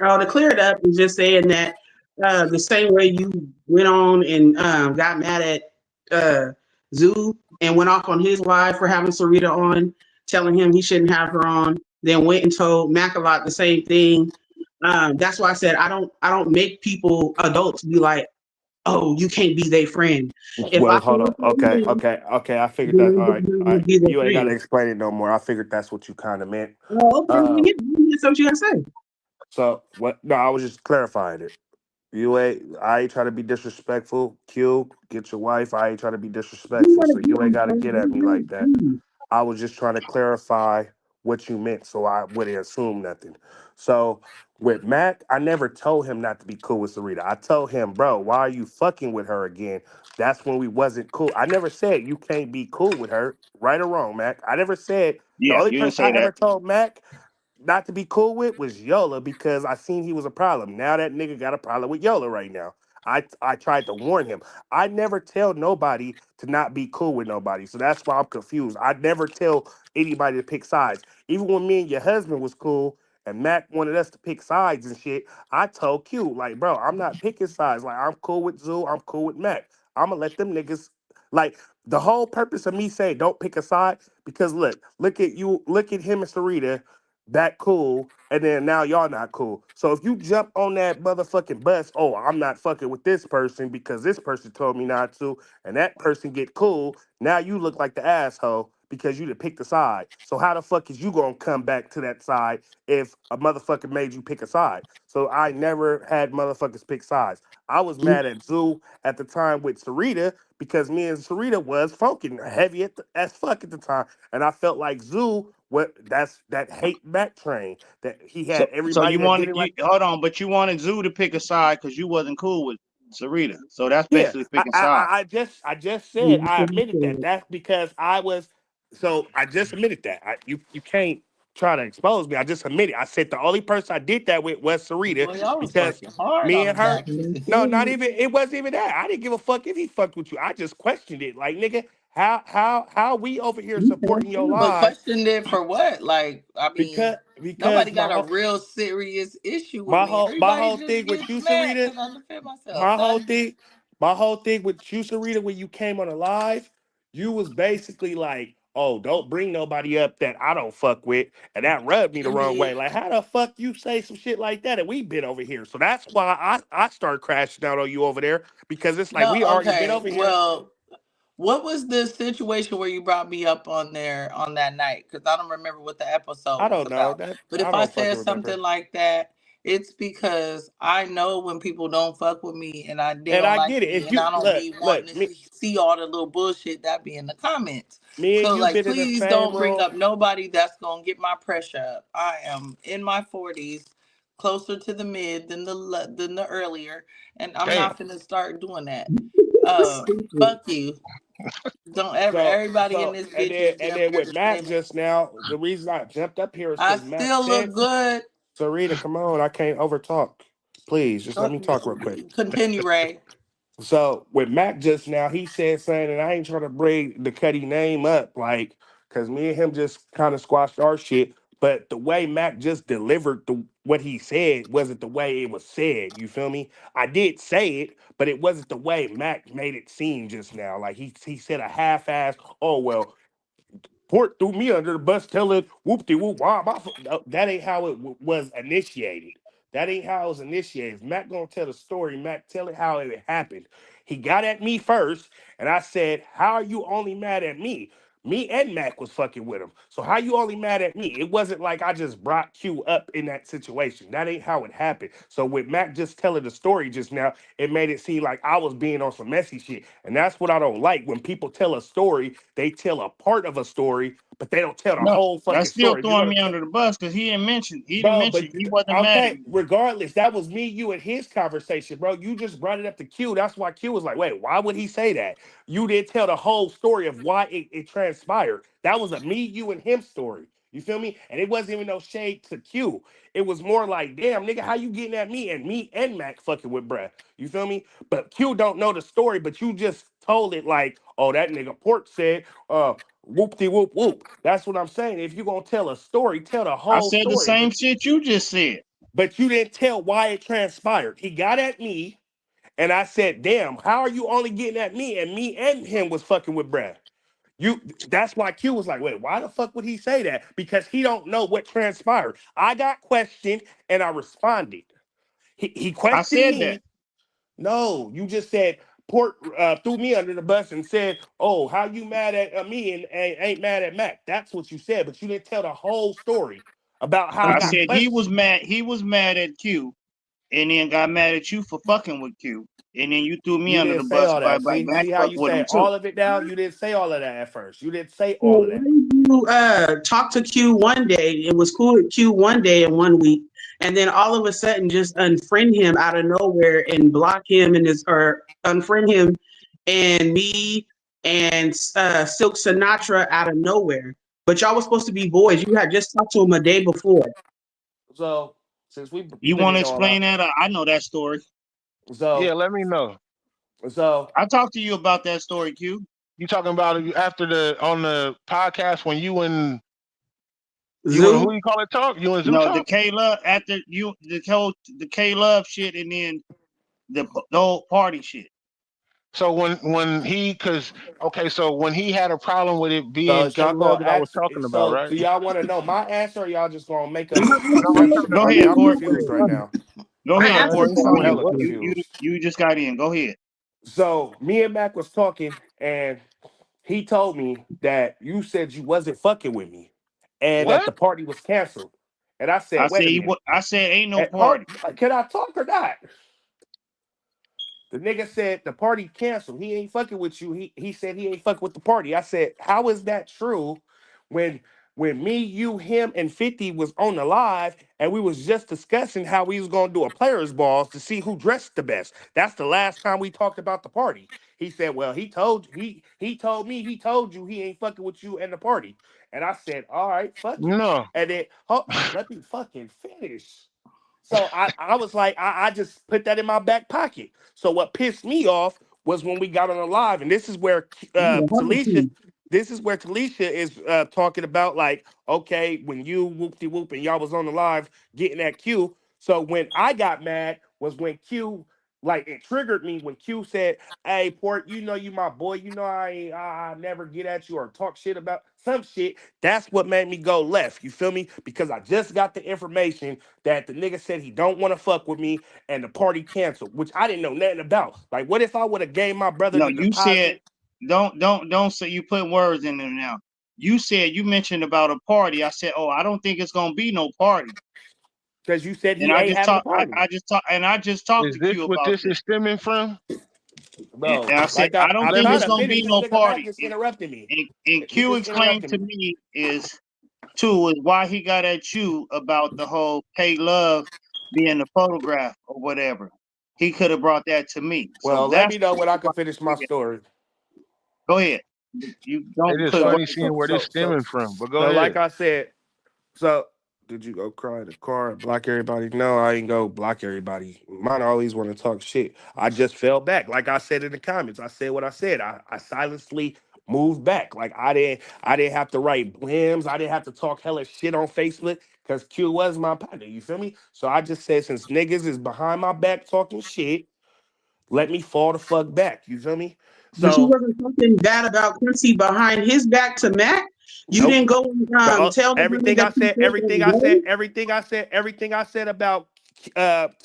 Oh, to clear it up, is just saying that the same way you went on and got mad at Zoo and went off on his wife for having Sarita on, telling him he shouldn't have her on, then went and told Macalot the same thing. That's why I said I don't make people adults be like, oh, you can't be their friend. If Well, I hold on. Okay. I figured that. All right. be their You ain't got to friend. explain it no more. I figured that's what you kind of meant. Oh, okay. That's what you gotta say. So what? No, I was just clarifying it. I ain't trying to be disrespectful. Q, get your wife. I ain't trying to be disrespectful. So you ain't got to get at me like that. I was just trying to clarify what you meant, so I wouldn't assume nothing. So with Mac, I never told him not to be cool with Sarita. I told him, bro, why are you fucking with her again? That's when we wasn't cool. I never said you can't be cool with her, right or wrong, Mac. I never said the Yeah, only you didn't person say I that. ever told Mac not to be cool with was Yola because I seen he was a problem. Now that nigga got a problem with Yola right now. I tried to warn him. I never tell nobody to not be cool with nobody. So that's why I'm confused. I never tell anybody to pick sides. Even when me and your husband was cool and Mac wanted us to pick sides and shit, I told Q, like, bro, I'm not picking sides. Like, I'm cool with Zoo. I'm cool with Mac. I'm going to let them niggas, like, the whole purpose of me saying don't pick a side, because look at you, look at him and Sarita, that cool, and then now y'all not cool. So if you jump on that motherfucking bus, oh, I'm not fucking with this person because this person told me not to, and that person get cool, now you look like the asshole because you done picked a side. So how the fuck is you gonna come back to that side if a motherfucker made you pick a side? So I never had motherfuckers pick sides. I was mad at Zoo at the time with Sarita because me and Sarita was funking heavy as fuck at the time, and I felt like Zoo, that's that hate back train that he had So everybody you that wanted didn't like. hold on, but you wanted Zoo to pick a side because you wasn't cool with Sarita. So that's Yeah, basically picking sides. I just said I admitted that. That's because I was. So I just admitted that. You can't try to expose me. I just admitted. I said the only person I did that with was Sarita Well, y'all was because fucking hard me on and the her. back. No, not even. It wasn't even that. I didn't give a fuck if he fucked with you. I just questioned it. Like, nigga, how we over here supporting your But live questioned it for what? Like, I mean, because nobody got a real serious issue with my me. whole Everybody just thing with gets you, mad Sarita. because I defend myself. My whole thing with you, Sarita, when you came on a live, you was basically like, oh, don't bring nobody up that I don't fuck with, and that rubbed me the wrong way. Like, how the fuck you say some shit like that, and we been over here? So that's why I started crashing out on you over there, because it's like No, we already been okay. over here. Well, what was the situation where you brought me up on there on that night? Because I don't remember what the episode I was don't know about. that. But I if I don't fucking said remember. something like that, it's because I know when people don't fuck with me and they And don't I like get it. me, If and you I don't be wanting to me, see all the little bullshit that be in the comments. me and So you like, been in the please same don't bring room. up nobody that's gonna get my pressure up. I am in my 40s, closer to the mid than the earlier, and I'm Damn. not finna start doing that. Stupid. Fuck you. Don't ever. Everybody in So this bitch is and damn then near with the Mac same. just now, the reason I jumped up here is I because Mac still said, look good. so Rita, come on, I can't overtalk. Please, just let me talk real quick. Continue, Ray. So with Mac just now, he said something, and I ain't trying to bring the Cuddy name up, like, because me and him just kind of squashed our shit. But the way Mac just delivered what he said wasn't the way it was said. You feel me? I did say it, but it wasn't the way Mac made it seem just now. Like he said a half-ass, oh well, Port threw me under the bus, telling whoop de whoop wah. No, that ain't how it was initiated. That ain't how it was initiated. If Mac gonna tell the story, Mac tell it how it happened. He got at me first, and I said, "How are you only mad at me? Me and Mac was fucking with him. So how you only mad at me? It wasn't like I just brought Q up in that situation. That ain't how it happened. So with Mac just telling the story just now, it made it seem like I was being on some messy shit. And that's what I don't like. When people tell a story, they tell a part of a story, but they don't tell the No, whole that's fucking still story. If you're throwing gonna me tell, under the bus because he didn't bro, mention but he wasn't mad at okay, me. regardless, that was me, you, and his conversation, bro. You just brought it up to Q. That's why Q was like, wait, why would he say that? You didn't tell the whole story of why it transpired. That was a me, you, and him story. You feel me? And it wasn't even no shade to Q. It was more like, damn, nigga, how you getting at me and Mac fucking with bruh? You feel me? But Q don't know the story, but you just told it like, oh, that nigga Port said, whoop de whoop whoop. That's what I'm saying. If you're gonna tell a story, tell the I whole said the story. same shit you just said. But you didn't tell why it transpired. He got at me, and I said, damn, how are you only getting at me? And me and him was fucking with Brad. That's why Q was like, wait, why the fuck would he say that? Because he don't know what transpired. I got questioned and I responded. He I questioned said that. me. No, you just said Port threw me under the bus and said, "Oh, how you mad at me and ain't mad at Mac?" That's what you said, but you didn't tell the whole story about how I I got said he was questioned. mad. He was mad at Q, and then got mad at you for fucking with Q, and then you threw me You under didn't the say bus all by that. See how fuck you with say him too. all of it now. You didn't say all of that at first. You didn't say Well, all of why that. did you talk to Q one day? It was cool with Q one day in 1 week, and then all of a sudden just unfriend him out of nowhere and block him and his or unfriend him and me and Silk Sinatra out of nowhere. But y'all was supposed to be boys. You had just talked to him a day before. So since You been want to in all that, explain that? I know that story. Yeah, so let me know. so I talked to you about that story, Q. You talking about it after on the podcast when you and Zoo. who you call it talk? You and Zoo No, the talk? K Love after you the K Love shit, and then the whole party shit. So when he so when he had a problem with it so being is K y'all Love gonna that I was ask? talking about, So right? do y'all want to know my answer, or y'all just gonna make up No, some I'm extra trying shit? Go to Like ahead, I'm I'm Port. listening. confused right now. Go I ahead, asked Port. the It's I'm on question. you. hella You confused. you just got in. Go ahead. So me and Mac was talking, and he told me that you said you wasn't fucking with me, and that What? the party was canceled. And I I said, said wait a minute. I said ain't no And, party. can I talk or not? The nigga said the party canceled. He ain't fucking with you. He said he ain't fucking with the party. I said, how is that true when me, you, him, and 50 was on the live and we was just discussing how we was gonna do a players balls to see who dressed the best. That's the last time we talked about the party. He said, well, he told me he told you he ain't fucking with you and the party. And I said, all right, fuck it. No. And then let me fucking finish. So I was like, I just put that in my back pocket. So what pissed me off was when we got on the live, and this is where Talisha, is talking about like, okay, when you whoop de whoop and y'all was on the live getting that Q. So when I got mad was when Q like it triggered me when Q said, "Hey, Port, you know you my boy. You know I never get at you or talk shit about some shit." That's what made me go left. You feel me? Because I just got the information that the nigga said he don't want to fuck with me and the party canceled, which I didn't know nothing about. Like, what if I would have gave my brother No, the you said deposit? don't say you put words in there now. You said you mentioned about a party. I said, oh, I don't think it's gonna be no party. Because you said And he ain't having a party. I just talked Is to this Q what about this this. is stemming from? Bro, And I said, like I don't I'm Let think trying me it's to gonna finish be this no nigga. Mac party. just interrupted me. And He Q just explained interrupted to me. me is why he got at you about the whole K Love being the photograph or whatever. He could have brought that to me. So Well, let that's me know when I why can finish my story. go ahead. You It don't is put So, funny words. seeing where this stemming from, but go so ahead. like I said, so did you go cry in the car and block everybody? No, I ain't go block everybody. Mine always want to talk shit. I just fell back. Like I said in the comments, I said what I said. I silently moved back. Like I didn't have to write whims. I didn't have to talk hella shit on Facebook because Q was my partner. You feel me? So I just said since niggas is behind my back talking shit, let me fall the fuck back. You feel me? But you So wasn't talking bad about Quincy behind his back to Mac. You nope. didn't go and tell the brother Everything I that you said, felt that way. everything I said about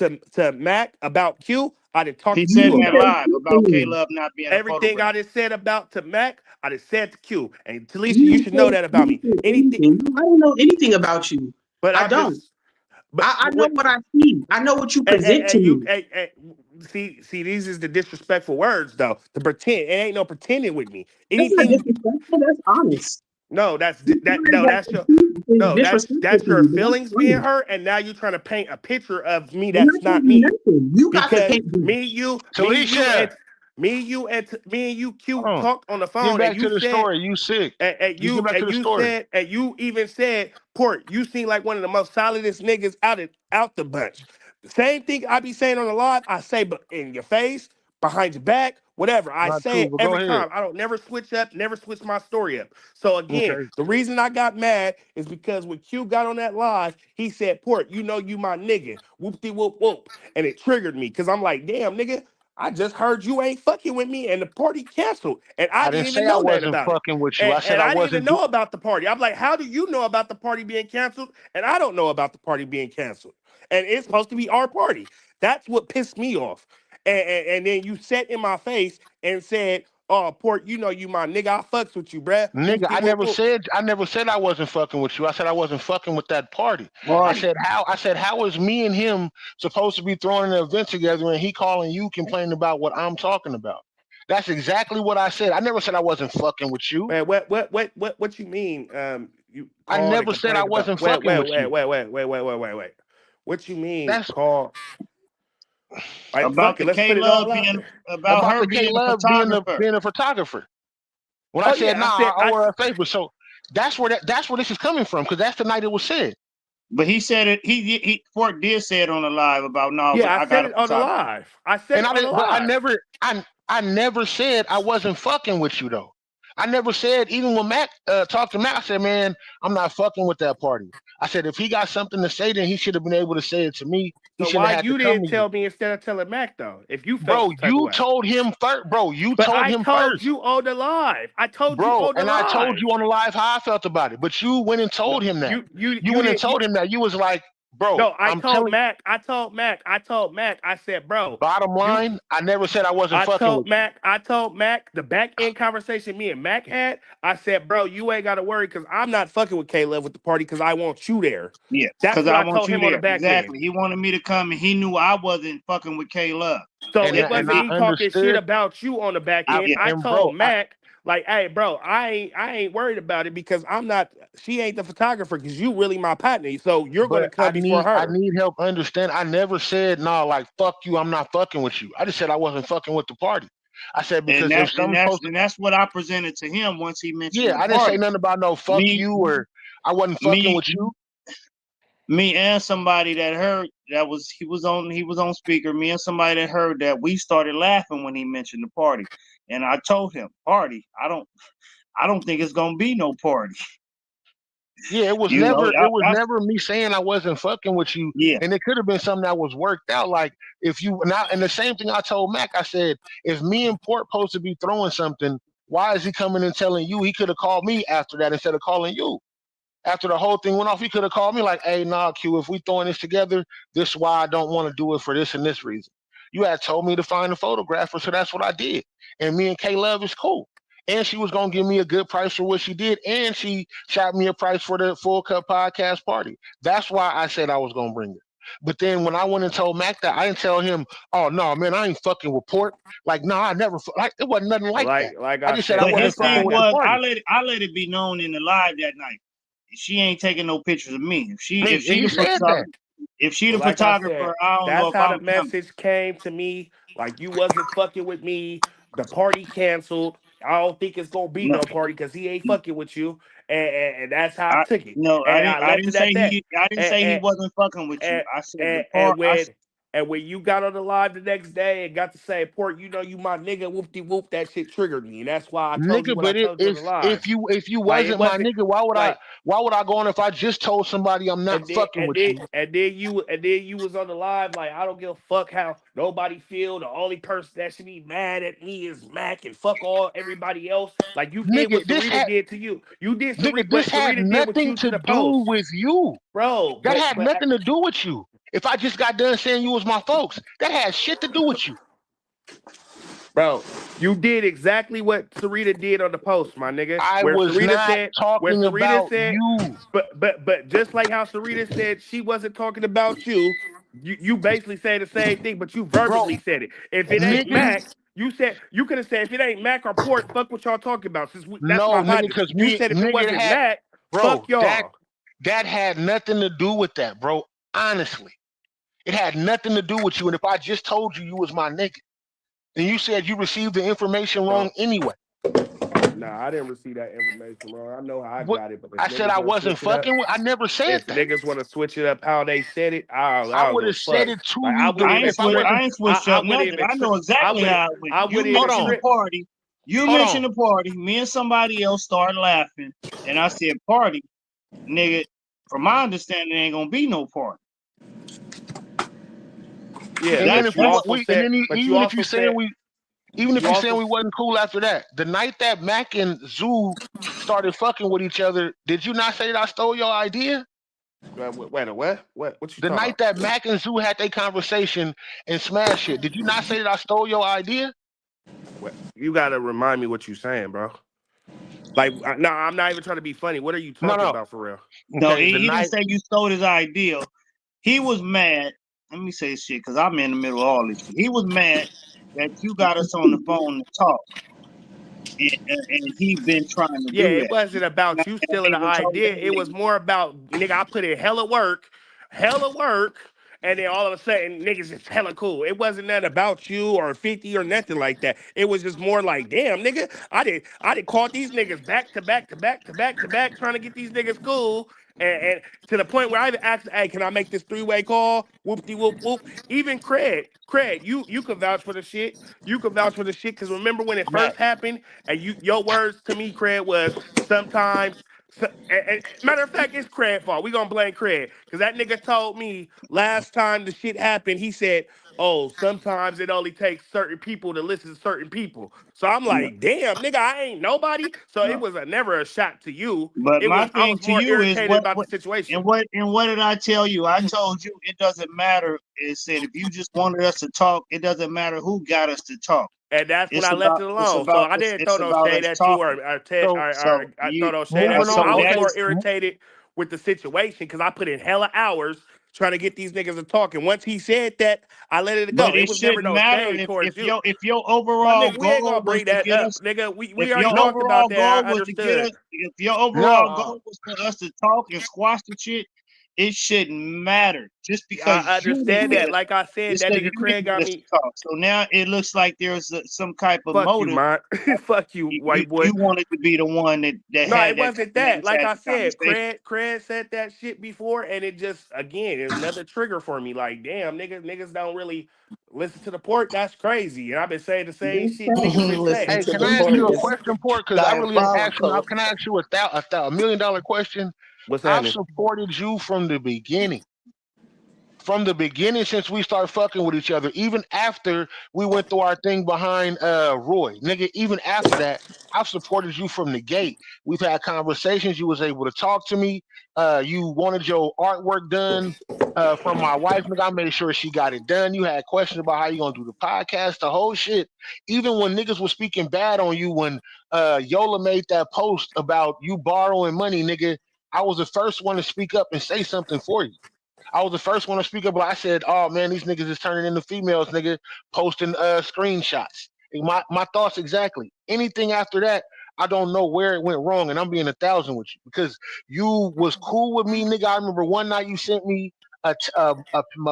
to Mac about Q, I didn't talk He to You said Q didn't that say about. live about K anything. Love not being a Everything photograph. I just said about to Mac, I just said to Q. And Talisha, You you didn't should know say that about me. Anything, anything. I don't know anything about you. but I I don't. just, but I know what? what I see. I know what you present to me. See, these is the disrespectful words though. To pretend, it ain't no pretending with me. That's not Anything, disrespectful. That's honest. no, These words that that's your. is No, disrespectful that's to your you, but that's feelings being honest. hurt, and now you're trying to paint a picture of me I'm that's not not telling you me. nothing. You got the Because paint brush. Talisha, me and you hold Q on. talked on the Get phone, and back you to the said, story. You sick. Just get back to the story. and you even said, Port, you seem like one of the most solidest niggas out the bunch. The same thing I be saying on the live, I say, but in your face, behind your back, whatever. I Not say true, it but go every ahead. time. I don't never switch up, never switch my story up. So again, Okay. the reason I got mad is because when Q got on that live, he said, Port, you know you my nigga. Whoop de whoop whoop. And it triggered me because I'm like, damn, nigga. I just heard you ain't fucking with me and the party canceled. And I I didn't didn't say even I know nothing wasn't about it. fucking with you. And, I said and I I didn't even wasn't. know about the party. I'm like, how do you know about the party being canceled? And I don't know about the party being canceled. And it's supposed to be our party. That's what pissed me off. And then you sat in my face and said, oh, Port, you know you my nigga. I fucks with you, bruh. Nigga, Whoop de whoop whoop. I never said I wasn't fucking with you. I said I wasn't fucking with that party. Party. I said how is me and him supposed to be throwing an event together and he calling you complaining about what I'm talking about? That's exactly what I said. I never said I wasn't fucking with you. Man, what you mean? You I called and never said I complained about wasn't fucking with you. wait. What you mean That's call? Like About fuck it, the let's K put it all Love out being there. about about her the K being a Love photographer. being a photographer. When I Oh said yeah, nah, I said I order a favor. So that's where this is coming from, because that's the night it was said. But he said it. He Fort did say it on the live about no, yeah, I I said got a it on the photographer. live. I said And it I on the didn't, but live. I never said I wasn't fucking with you though. I never said, even when Mac talked to Mac, I said, man, I'm not fucking with that party. I said if he got something to say, then he should have been able to say it to me. He So shouldn't why have had to you come didn't to you. tell me instead of telling Mac though? If you felt Bro, some type of you way. told him first. Bro, you But told I him told first. you on the live. I told you Bro, on the and I told live. you on the live how I felt about it. But you went and No, told him that. You you went and didn't. told him that. You was like, bro, No, I I'm told telling you, Mac. I said, bro, bottom you. line, I never said I wasn't fucking with you. I told Mac the back end conversation me and Mac had. I said, bro, you ain't gotta worry because I'm not fucking with K Love with the party because I want you there. Yeah, That's because what I I want told you him on the there. back end. Exactly. He wanted me to come, and he knew I wasn't fucking with K Love. So And it and wasn't I me talking shit understood. about you on the back I end. Yeah. I and told bro, Mac, like, hey, bro, I ain't worried about it because I'm not. She ain't the photographer because you really my partner. So you're gonna but come before I her. need help understand. I never said no, like fuck you. I'm not fucking with you. I just said I wasn't fucking with the party. I said And because if someone's supposed to, that's what I presented to him once he mentioned yeah, the I didn't say party. nothing about no fuck Me, you or I wasn't fucking me, with you. me, and somebody that heard that was he was on speaker. Me and somebody that heard that, we started laughing when he mentioned the party, and I told him, party. I don't think it's gonna be no party. Yeah, it was You know, never me saying I wasn't fucking with you. Yeah. And it could have been something that was worked out. Like if you now, and the same thing I told Mac, I said, if me and Port supposed to be throwing something, why is he coming and telling you? He could have called me after that instead of calling you. After the whole thing went off, he could have called me like, hey, nah, Q, if we throwing this together, this is why I don't want to do it for this and this reason. You had told me to find a photographer, so that's what I did. And me and K Love is cool. And she was gonna give me a good price for what she did, and she shot me a price for the Full Cut podcast party. That's why I said I was gonna bring her. But then when I went and told Mac that, I didn't tell him, oh no, man, I ain't fucking with Port. Like, no, I never like it wasn't nothing like that. Like I just said I But wasn't his fucking thing with the was, party. I let it be known in the live that night. She ain't taking no pictures of me. If she And you the said that. photographer, if she the like I photographer, said, I don't know that's if how the I'm coming. message came to me. Like you wasn't fucking with me. The party canceled. I don't think it's gonna be No, no party because he ain't fucking with you, and that's how I took it. no, And I I left didn't it at say that. I didn't say he And wasn't fucking with you. and I said the and, part. and when you got on the live the next day and got to say, Port, you know you my nigga, whoop de whoop, that shit triggered me, and that's why I told you Nigga, what I but told you on the live. if you Like it wasn't my wasn't nigga, why would like. I go on if I just told somebody I'm not fucking with you? And then you was on the live like I don't give a fuck how nobody feel. The only person that should be mad at me is Mac and fuck all everybody else. Like you did what Nigga, Sarita did to you. You did what this had Sarita did with nothing you to to the do post, with you. bro. That had nothing to do with you. If I just got done saying you was my folks, that had shit to do with you. Bro, you did exactly what Sarita did on the post, my nigga. I Where was Sarita not said, talking about you. but just like how Sarita said she wasn't talking about you, you basically say the same thing, but you Bro, verbally said it. If it ain't nigga, Mac, you could have said if it ain't Mac or Port, fuck what y'all talking about. That's no, my nigga, logic. because You said if it wasn't Mac, fuck y'all. That had nothing to do with that, bro. Honestly. It had nothing to do with you. And if I just told you was my nigga, and you said you received the information wrong anyway. Nah, I didn't receive that information wrong. I know how I What? got it, but I said I wasn't fucking with. I never said that. If niggas want to switch it up how they said it, I would have said it to like, you. I ain't switched up nothing. I know exactly how it went. You mentioned the party. You mentioned the party. Me and somebody else started laughing, and I said, "Party, nigga." From my understanding, there ain't gonna be no party. Yeah, and then if even if you saying we wasn't cool after that, the night that Mac and Zoo started fucking with each other, did you not say that I stole your idea? Wait, what you the night about? That Mac and Zoo had their conversation and smash it, did you not say that I stole your idea? You gotta remind me what you saying, bro. Like, no, I'm not even trying to be funny. What are you talking about for real? No, he didn't say you stole his idea. He was mad. Let me say shit because I'm in the middle of all this shit. He was mad that you got us on the phone to talk. And he been trying to do that. It wasn't about you stealing the idea. It was more about, nigga, I put in hella work, and then all of a sudden, niggas is hella cool. It wasn't nothing about you or 50 or nothing like that. It was just more like, damn, nigga, I did call these niggas back to back, trying to get these niggas cool. And to the point where I even asked, hey, can I make this 3-way call? Whoop-de-whoop-whoop. Even Craig, you could vouch for the shit. You could vouch for the shit because remember when it first happened, and your words to me, Craig, was sometimes. And matter of fact, it's Craig's fault. We gonna blame Craig because that nigga told me last time the shit happened. He said, "Oh, sometimes it only takes certain people to listen to certain people." So I'm like, "Damn, nigga, I ain't nobody." So it was never a shot to you. But I was to more you irritated is about the situation. And what did I tell you? I told you it doesn't matter. It said if you just wanted us to talk, it doesn't matter who got us to talk. And that's when I left it alone. So I didn't throw no shade at you or I throw no shade at you. I was more irritated with the situation because I put in hella hours trying to get these niggas to talk. And once he said that, I let it go. But it was never no shade towards you. If your overall goal, we ain't gonna bring that up, nigga. We already talked about that. I understood. If your overall goal was for us to talk and squash the shit, it shouldn't matter. Just because I understand that. Like I said, that nigga Craig got me. Talk. So now it looks like there's some type of motive. Fuck you, white boy. You wanted to be the one that no, had it wasn't that. Like I said, Craig said that shit before, and it just again is another trigger for me. Like, damn, niggas don't really listen to the Port. That's crazy. And I've been saying the same shit niggas been saying. Hey, can I ask you a question, Port? Because I really asked you. Can I ask you $1 million question? What's I've happening? supported you from the beginning. From the beginning, since we started fucking with each other, even after we went through our thing behind Roy, nigga, even after that, I've supported you from the gate. We've had conversations. You was able to talk to me. You wanted your artwork done from my wife, nigga. I made sure she got it done. You had questions about how you gonna do the podcast, the whole shit. Even when niggas was speaking bad on you, when Yola made that post about you borrowing money, nigga, I was the first one to speak up and say something for you. I was the first one to speak up. But I said, "Oh man, these niggas is turning into females, nigga, posting screenshots." And my thoughts exactly. Anything after that, I don't know where it went wrong, and I'm being 1,000 with you because you was cool with me, nigga. I remember one night you sent me a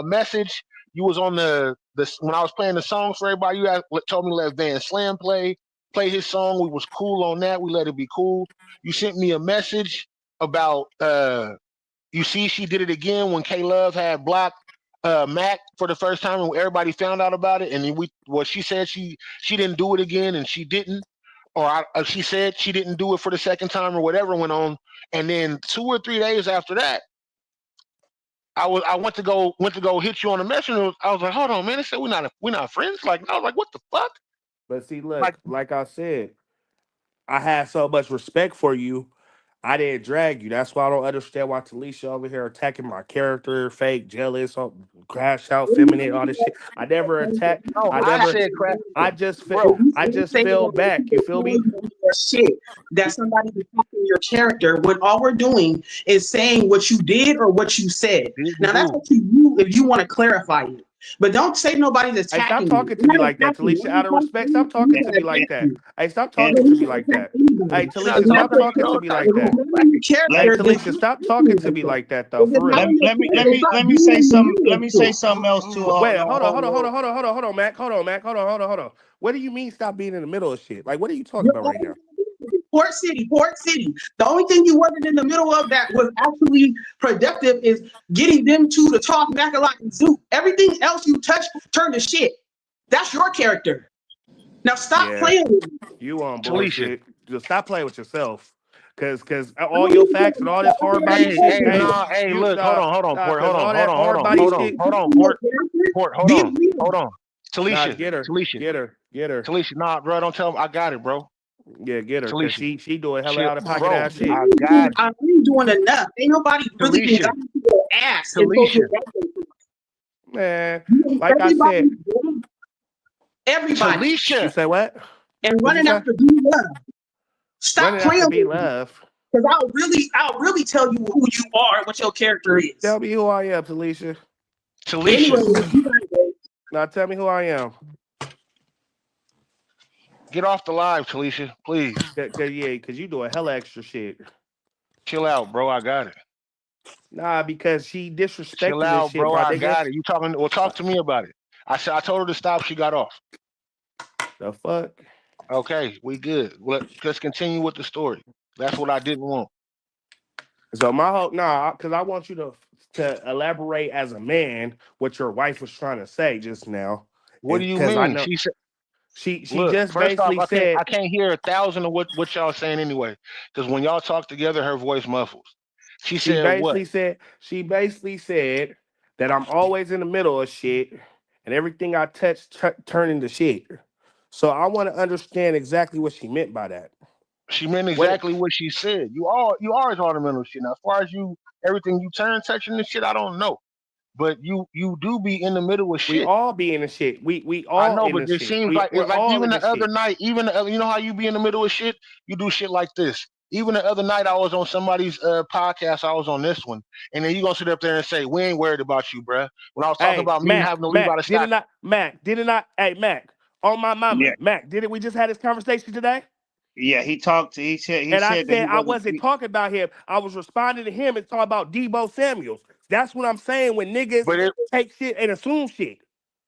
message. You was on the when I was playing the songs for everybody. You told me to let Van Slam play his song. We was cool on that. We let it be cool. You sent me a message about you see, she did it again when K Love had blocked Mac for the first time, and everybody found out about it. And then she said she didn't do it again, and she didn't, or she said she didn't do it for the second time, or whatever went on. And then 2 or 3 days after that, I went to go hit you on the messenger. I was like, hold on, man. They said we're not friends. Like, I was like, what the fuck? But see, look, like I said, I had so much respect for you. I didn't drag you. That's why I don't understand why Talisha over here attacking my character, fake, jealous, crash out, feminine, all this shit. I never attacked. No, I I never. said crap, I just bro. fell back. You feel me? Shit that somebody is attacking your character when all we're doing is saying what you did or what you said. Now that's what you do if you want to clarify it. But don't say nobody's Hey, stop attacking talking you. to me like that, Talisha. Out of respect, stop talking to me like that. Hey, stop talking to me like that. Hey, Talisha, stop talking to me like that. Hey, Talisha, stop talking to me like that, though. For real. Let me say something. Let me say something else to Wait, hold on, Mac. Hold on. What do you mean stop being in the middle of shit? Like, what are you talking about right now? Port City. The only thing you wasn't in the middle of that was actually productive is getting them two to talk Mac-a-lot and Zoot. Everything else you touch turned to shit. That's your character. Now stop playing with me. You on bullshit. Just stop playing with yourself. Cause all your facts and all this hard body shit. Look, hold on, Port, hold on, Talisha, get her. Talisha, nah, bro, don't tell him I got it, bro. Yeah, get her. Cause she doing hella Chill, out of pocket bro, ass shit. I got it. I'm doing enough. Ain't nobody really Talisha. got to go ass. Talisha. Man, like I said, everybody. Talisha. You say what? And running after B Love. Stop playing with me. Love. Because I'll really tell you who you are and what your character is. Tell me who I am, Talisha. Talisha. Now tell me who I am. Get off the live, Talisha, please. Cause you doing hella extra shit. Chill out, bro. I got it. Nah, because she disrespected Chill out, this shit, bro. my I nigga. got it. You talking? Well, talk to me about it. I told her to stop. She got off. The fuck? Okay, we good. Let's continue with the story. That's what I didn't want. So my whole because I want you to elaborate as a man what your wife was trying to say just now. What do you mean? I know, she said she look, just first basically off, said I can't hear 1,000 of what y'all saying anyway. Because when y'all talk together, her voice muffles. She basically said that I'm always in the middle of shit and everything I touch turn into shit. So I want to understand exactly what she meant by that. She meant exactly what she said. You always are in the middle of shit. Now, as far as everything you touching this shit, I don't know. But you do be in the middle of shit. We all be in the shit. We all. I know, in but the it shit. seems like even the other night, you know how you be in the middle of shit, you do shit like this. Even the other night, I was on somebody's podcast. I was on this one, and then you gonna sit up there and say, "We ain't worried about you, bruh." When I was talking about me having to leave out of stock, Hey, Mac, on my mama, Yeah. Mac, didn't we just had this conversation today? Yeah, he said I said I wasn't talking about him. I was responding to him and talking about Debo Samuels. That's what I'm saying when niggas take shit and assume shit.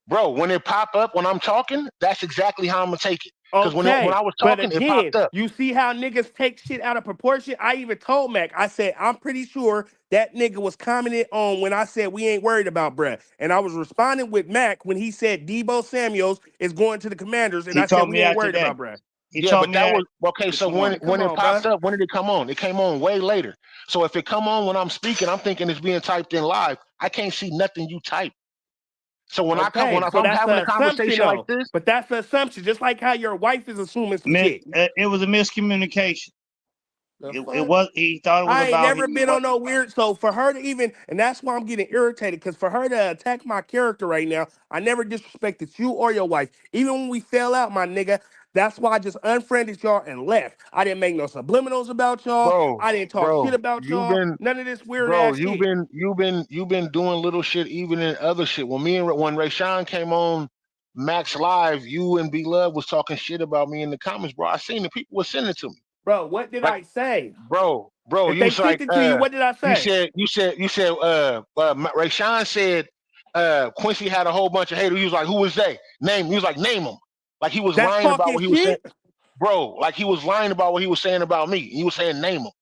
Bro, when it pop up when I'm talking, that's exactly how I'm gonna take it. Because when I was talking, again, it popped up. You see how niggas take shit out of proportion? I even told Mac, I said, I'm pretty sure that nigga was commenting on when I said we ain't worried about bruh. And I was responding with Mac when he said Debo Samuels is going to the Commanders, and I said we ain't worried about bruh. but that was okay. What So you when want? when Come it on, pops bro. up, when did it come on? It came on way later. So if it come on when I'm speaking, I'm thinking it's being typed in live. I can't see nothing you type. So when I come, Okay, if so I'm that's having a the assumption, conversation like though. this, But that's the assumption, just like how your wife is assuming some shit. It was a miscommunication. The It fuck? was. He thought it was I ain't about him. never been on no weird. So for her to even, and that's why I'm getting irritated, because for her to attack my character right now, I never disrespected you or your wife. Even when we fell out, my nigga, that's why I just unfriended y'all and left. I didn't make no subliminals about y'all. bro, I didn't talk shit about you've y'all. been, None of this weird bro, ass shit. you've been doing little shit even in other shit. When Rayshawn came on Max Live, you and B Love was talking shit about me in the comments, bro. I seen the people were sending it to me. Bro, what did Like, I say? bro, If you they was like, sent it to you, what did I you say? said, Rayshawn said, Quincy had a whole bunch of haters. He was like, who was they? He was like, name them. Like he was That's lying about talking what he was saying. shit? Bro, like he was lying about what he was saying about me. He was saying, name them.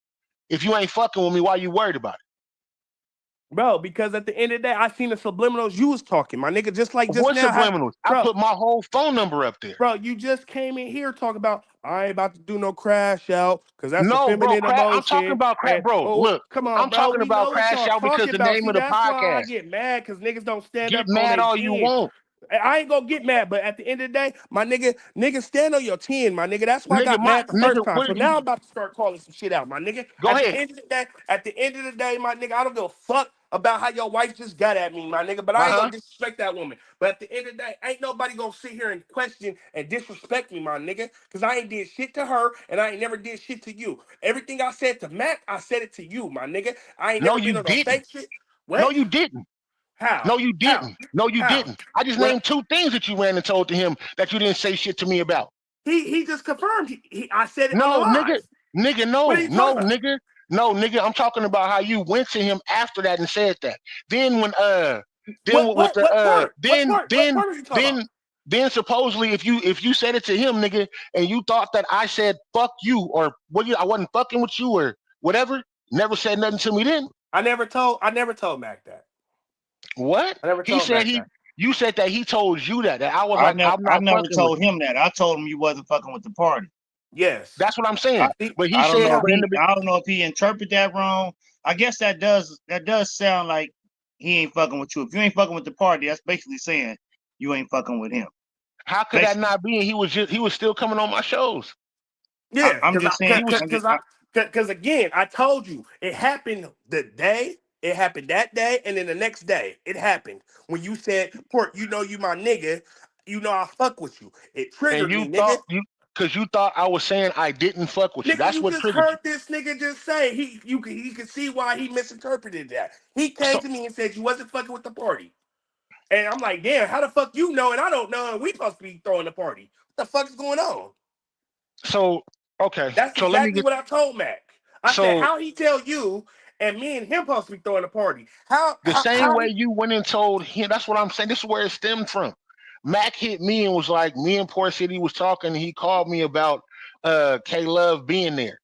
If you ain't fucking with me, why you worried about it? Bro, because at the end of the day, I seen the subliminals you was talking, my nigga, just like just What now. subliminals? I Bro, put my whole phone number up there. bro, you just came in here talking about I ain't about to do no crash out because that's a No, bro, feminine I'm talking emotion. about crash, And bro. oh, Look, come on, I'm bro. talking We about know what crash y'all out because talking the about. name See, of the that's why I podcast. get mad because niggas don't stand Get up on mad their all you 10. want. I ain't gonna get mad, but at the end of the day, my nigga stand on your 10, my nigga. That's why I got mad the first time. So now I'm about to start calling some shit out, my nigga. Go At ahead. the end of the day, my nigga, I don't give a fuck about how your wife just got at me, my nigga. But I ain't gonna disrespect that woman. But at the end of the day, ain't nobody gonna sit here and question and disrespect me, my nigga. Cause I ain't did shit to her and I ain't never did shit to you. Everything I said to Mac, I said it to you, my nigga. I ain't never been on no fake shit. What? No, you didn't. How? No, you didn't. No, you How? didn't. I just What? named 2 things that you ran and told to him that you didn't say shit to me about. He just confirmed. I said it on No, the live. nigga, no, What are you talking about? nigga. No, nigga, I'm talking about how you went to him after that and said that. Then when What part are you talking about? then supposedly if you said it to him, nigga, and you thought that I said fuck you or I wasn't fucking with you or whatever, never said nothing to me then. I never told Mac that. What? I never He told said Mac that. you said that he told you that I was I like, I'm not never fucking told with you. him that. I told him you wasn't fucking with the party. Yes. That's what I'm saying. But he I don't said know I don't know if he interpreted that wrong. I guess that does sound like he ain't fucking with you. If you ain't fucking with the party, that's basically saying you ain't fucking with him. How could that not be? He was still coming on my shows. Yeah, I'm just saying because again, I told you it happened it happened that day, and then the next day it happened when you said, "Port, you know you my nigga, you know I fuck with you." It triggered And you me, thought nigga. because you thought I was saying I didn't fuck with you. Nigga, That's you what just triggered you. heard this nigga just say he could see why he misinterpreted that. He came So, to me and said you wasn't fucking with the party. And I'm like, damn, how the fuck you know and I don't know and we supposed to be throwing the party? What the fuck is going on? So okay. That's So let me exactly get what I told Mac. I said, so how he tell you and me and him supposed to be throwing a party? the same way you went and told him, that's what I'm saying. This is where it stemmed from. Mac hit me and was like, me and Poor City was talking, and he called me about K Love being there.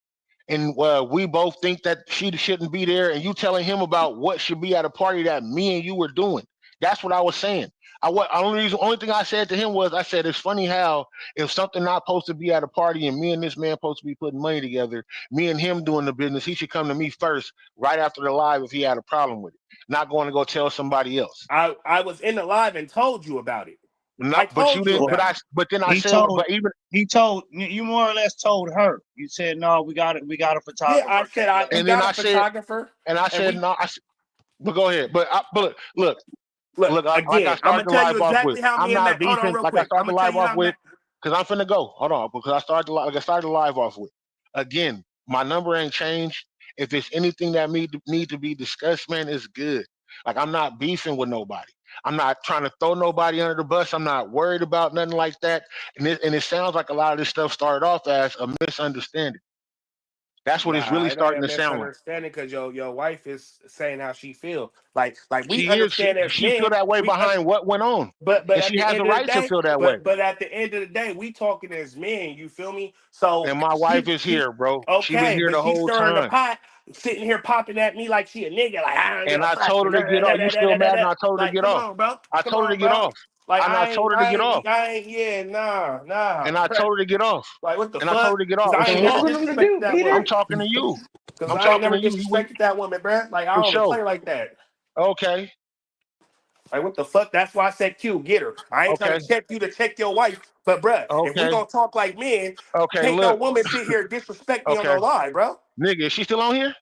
And we both think that she shouldn't be there, and you telling him about what should be at a party that me and you were doing. That's what I was saying. Only thing I said to him was, I said, it's funny how if something not supposed to be at a party and me and this man supposed to be putting money together, me and him doing the business, he should come to me first, right after the live if he had a problem with it, not going to go tell somebody else. I was in the live and told you about it. But you didn't. But then I said, he told you more or less told her. You said no, we got a photographer. Yeah, I said we got a photographer. But go ahead. But look. Again, I'm gonna tell you exactly how me and Mac. Hold on, real quick. I'm gonna tell you off with because I'm finna go. Hold on, because I started the live off with. Again, my number ain't changed. If there's anything that need to be discussed, man, it's good. Like I'm not beefing with nobody. I'm not trying to throw nobody under the bus. I'm not worried about nothing like that. And it sounds like a lot of this stuff started off as a misunderstanding. That's what it's really starting to sound like. Misunderstanding because your wife is saying how she feel. Like we She understand as she men. feel that way behind what went on. But and at she the has end a of right the day, to feel that way. But at the end of the day, we talking as men. You feel me? So and my wife is here, bro. Okay, she been here the whole stirring time. the pot, sitting here popping at me like she a nigga. Like I don't and give a I fuck. told her to get off. You still mad? And I told her to get come off. on, bro. I told her to get off. Like And I told her to get off. yeah, nah. And I told her to get off. Like what the And fuck? I told her to get Cause off. And I she ain't What never you won't. want him to disrespected do, that beat woman. I'm her? talking to you. Cause I'm I ain't talking never to you. You wouldn't. disrespected that woman, bruh. Like I For don't even sure. play like that. Okay. Like what the fuck? That's why I said Q, get her. I ain't trying Okay. to check you to check your wife, but bruh, if we Okay. gonna talk like men, Okay. can't no Look. woman sit here and disrespect me on Okay. no lie, bro. Nigga, is she still on here?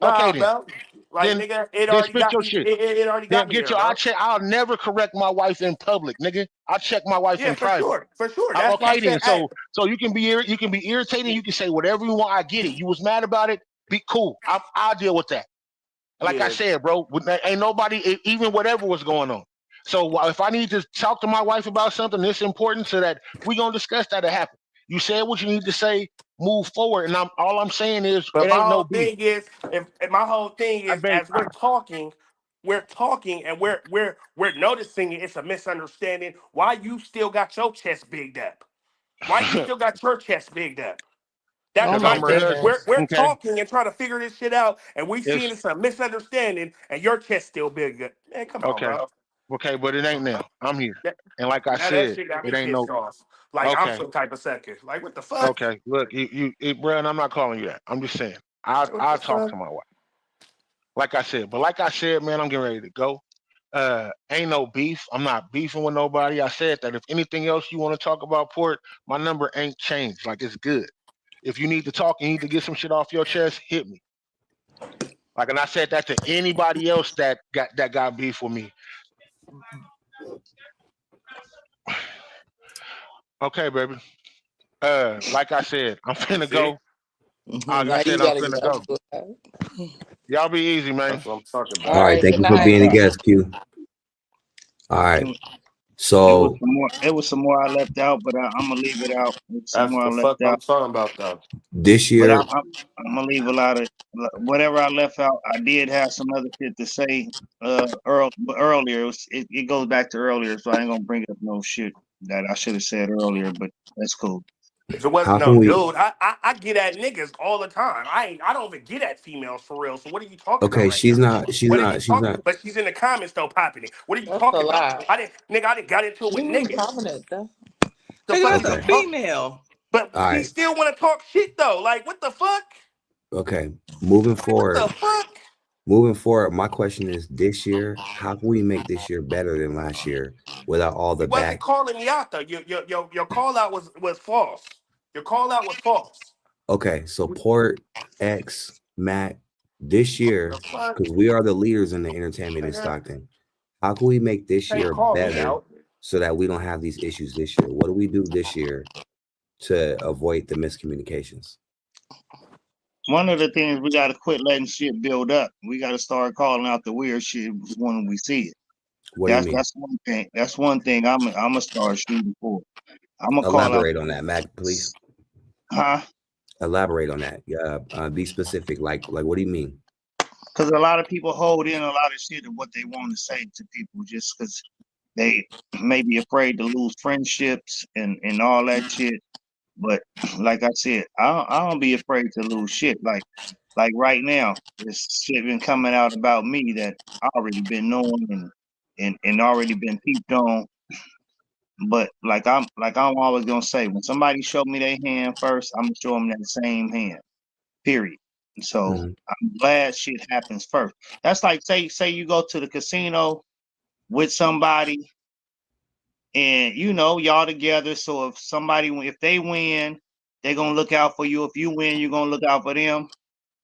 Okay Nah, then. bro. Like Then nigga, it then already spit got your me. shit. It already Then got me get there, your. bro. I'll never correct my wife in public, nigga. I check my wife Yeah, in for private. sure, for sure. That's why I Okay then. said, hey, So you can be irritated. You can say whatever you want. I get it. You was mad about it. Be cool. I'll deal with that. Like I yeah. said, bro, ain't nobody even whatever was going on. So if I need to talk to my wife about something that's important, so that we gonna discuss that, it happen. You said what you need to say. Move forward, and all I'm saying is But it my ain't no whole beef. thing is, if my whole thing I is, beg. as we're talking, and we're noticing it's a misunderstanding. Why you still got your chest bigged up? Why you still got your chest bigged up? That's Oh Because my my I'm her thing. husband. goodness. We're Okay. talking and trying to figure this shit out, and we seeing It's it's a misunderstanding, and your chest still big up. Man, come on, okay. bro. Okay, but it ain't now. I'm here. That, And like I now that said, shit got it me ain't no pissed off. Like I'm okay. some type of sucker. Like what the fuck? Okay. Look, bro, and I'm not calling you that. I'm just saying. Like, what I'll the talk fuck? to my wife. Like I said, man, I'm getting ready to go. Ain't no beef. I'm not beefing with nobody. I said that if anything else you want to talk about, Port, my number ain't changed. Like it's good. If you need to talk, you need to get some shit off your chest, hit me. Like, and I said that to anybody else that got beef with me. Okay, baby. Like I said, I'm finna See, go. Like I Now you said, I'm gotta finna get go. off. Y'all be easy, man. that's what I'm talking All All about. right, right, thank good you for night. being a Right. guest, Q. All right. It was, So it was some more I left out, but I'm gonna leave it out. It was some That's more I the left fuck out, I'm talking about, though. this but year, I'm gonna leave a lot of whatever I left out. I did have some other shit to say earlier. It goes back to earlier, so I ain't gonna bring up no shit that I should have said earlier. But that's cool. If it wasn't how no can we dude, I get at niggas all the time. I don't even get at females for real. So what are you talking about okay, right now? What are you she's talking? not But she's in the comments though, popping it. What are you That's a talking about? lie. I didn't got into it You with mean niggas. prominent though? The fuck Nigga, is that's you a okay. talking? female. But All she right. still want to talk shit though. Like what the fuck? Okay. Moving Like what the forward, fuck? my question is this year, how can we make this year better than last year without all the You wasn't back? calling me out though. Your call out was false. Your call out was false. Okay, so Port X Matt this The year, fuck? because we are the leaders in the entertainment in Nigga, Stockton. How can we make this can't year call me better out. so that we don't have these issues this year? What do we do this year to avoid the miscommunications? One of the things we got to quit letting shit build up. We got to start calling out the weird shit when we see it. What do you mean? That's one thing. That's one thing I'm gonna start shooting for. I'm gonna call out, Elaborate on that, Mac, please. huh? Elaborate on that. Be specific. Like what do you mean? Because a lot of people hold in a lot of shit of what they want to say to people just because they may be afraid to lose friendships and all that shit. But like I said, I don't be afraid to lose shit. Like right now, this shit been coming out about me that I already been knowing and already been peeped on. But like I'm always gonna say, when somebody show me their hand first, I'm gonna show them that same hand. Period. So Mhm. I'm glad shit happens first. That's like say you go to the casino with somebody and you know y'all together. So if they win, they're gonna look out for you. If you win, you're gonna look out for them.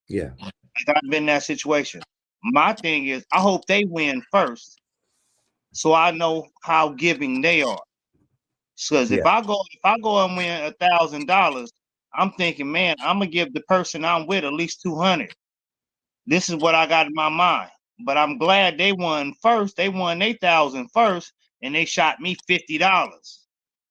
Yeah. Like I've been in that situation. My thing is I hope they win first so I know how giving they are. Because Yeah. if I go and win $1,000, I'm thinking, man, I'm gonna give the person I'm with at least 200. This is what I got in my mind. But I'm glad they won first. They won 8,000 first, and they shot me $50.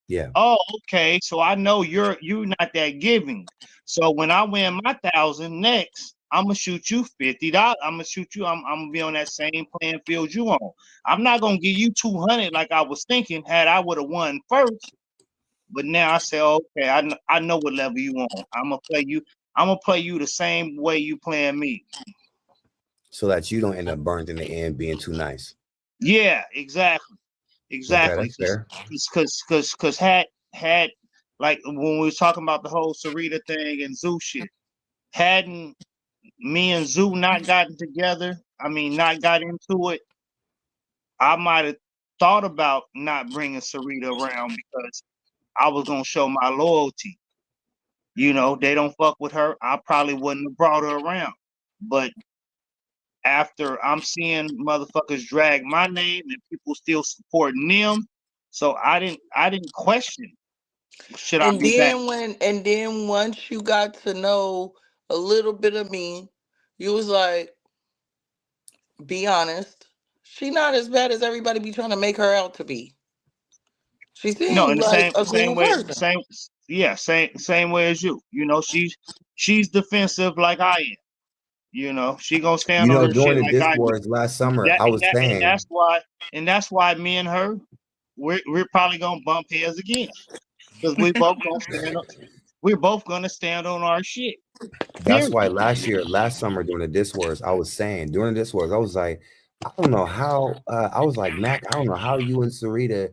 Yeah. Oh, okay. So I know you're not that giving. So when I win my 1,000 next, I'm gonna shoot you $50. I'm gonna shoot you. I'm gonna be on that same playing field you on. I'm not gonna give you 200 like I was thinking had I would have won first. But now I say, okay, I know what level you on. I'm gonna play you. I'm gonna play you the same way you playing me. So that you don't end up burnt in the end being too nice. Yeah, exactly. Okay, Exactly. that's fair. Because had like when we was talking about the whole Sarita thing and Zoo shit, hadn't me and Zoo not gotten together, I mean not got into it, I might have thought about not bringing Sarita around because I was gonna show my loyalty. You know, they don't fuck with her. I probably wouldn't have brought her around. But after I'm seeing motherfuckers drag my name and people still supporting them, so I didn't question should I be back. And then once you got to know a little bit of me, you was like, be honest, she not as bad as everybody be trying to make her out to be. She No, in seemed the like same a same cool way, person. same way as you. You know, she's defensive like I am. You know, she gonna stand You on know, her shit during the like disc I do. wars last summer, That I and was that saying and that's why me and her we're probably gonna bump heads again because we're both gonna stand on our shit. that's Period. why last summer during the disc wars, I was saying during the disc wars, I was like, I don't know how. I was like, Mac, I don't know how you and Sarita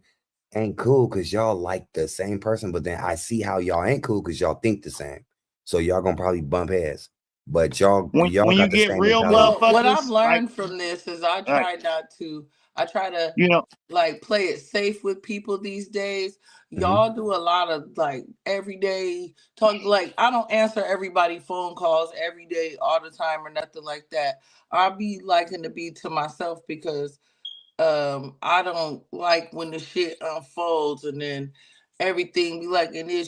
ain't cool because y'all like the same person, but then I see how y'all ain't cool because y'all think the same. So y'all gonna probably bump heads, but y'all When you got the get same real mentality. Well, what I've motherfuckers, learned from this is like I try to you know, like play it safe with people these days. Mhm. Y'all do a lot of like everyday talk. Like I don't answer everybody phone calls every day all the time or nothing like that. I'll be liking to be to myself because I don't like when the shit unfolds and then everything be like, and then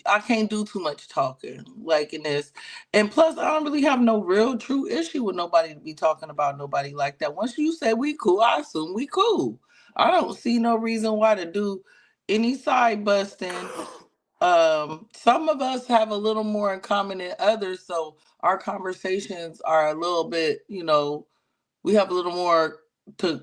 I can't do too much talking like in this. And plus I don't really have no real true issue with nobody to be talking about nobody like that. Once you say we cool, I assume we cool. I don't see no reason why to do any side busting. Some of us have a little more in common than others, so our conversations are a little bit, we have a little more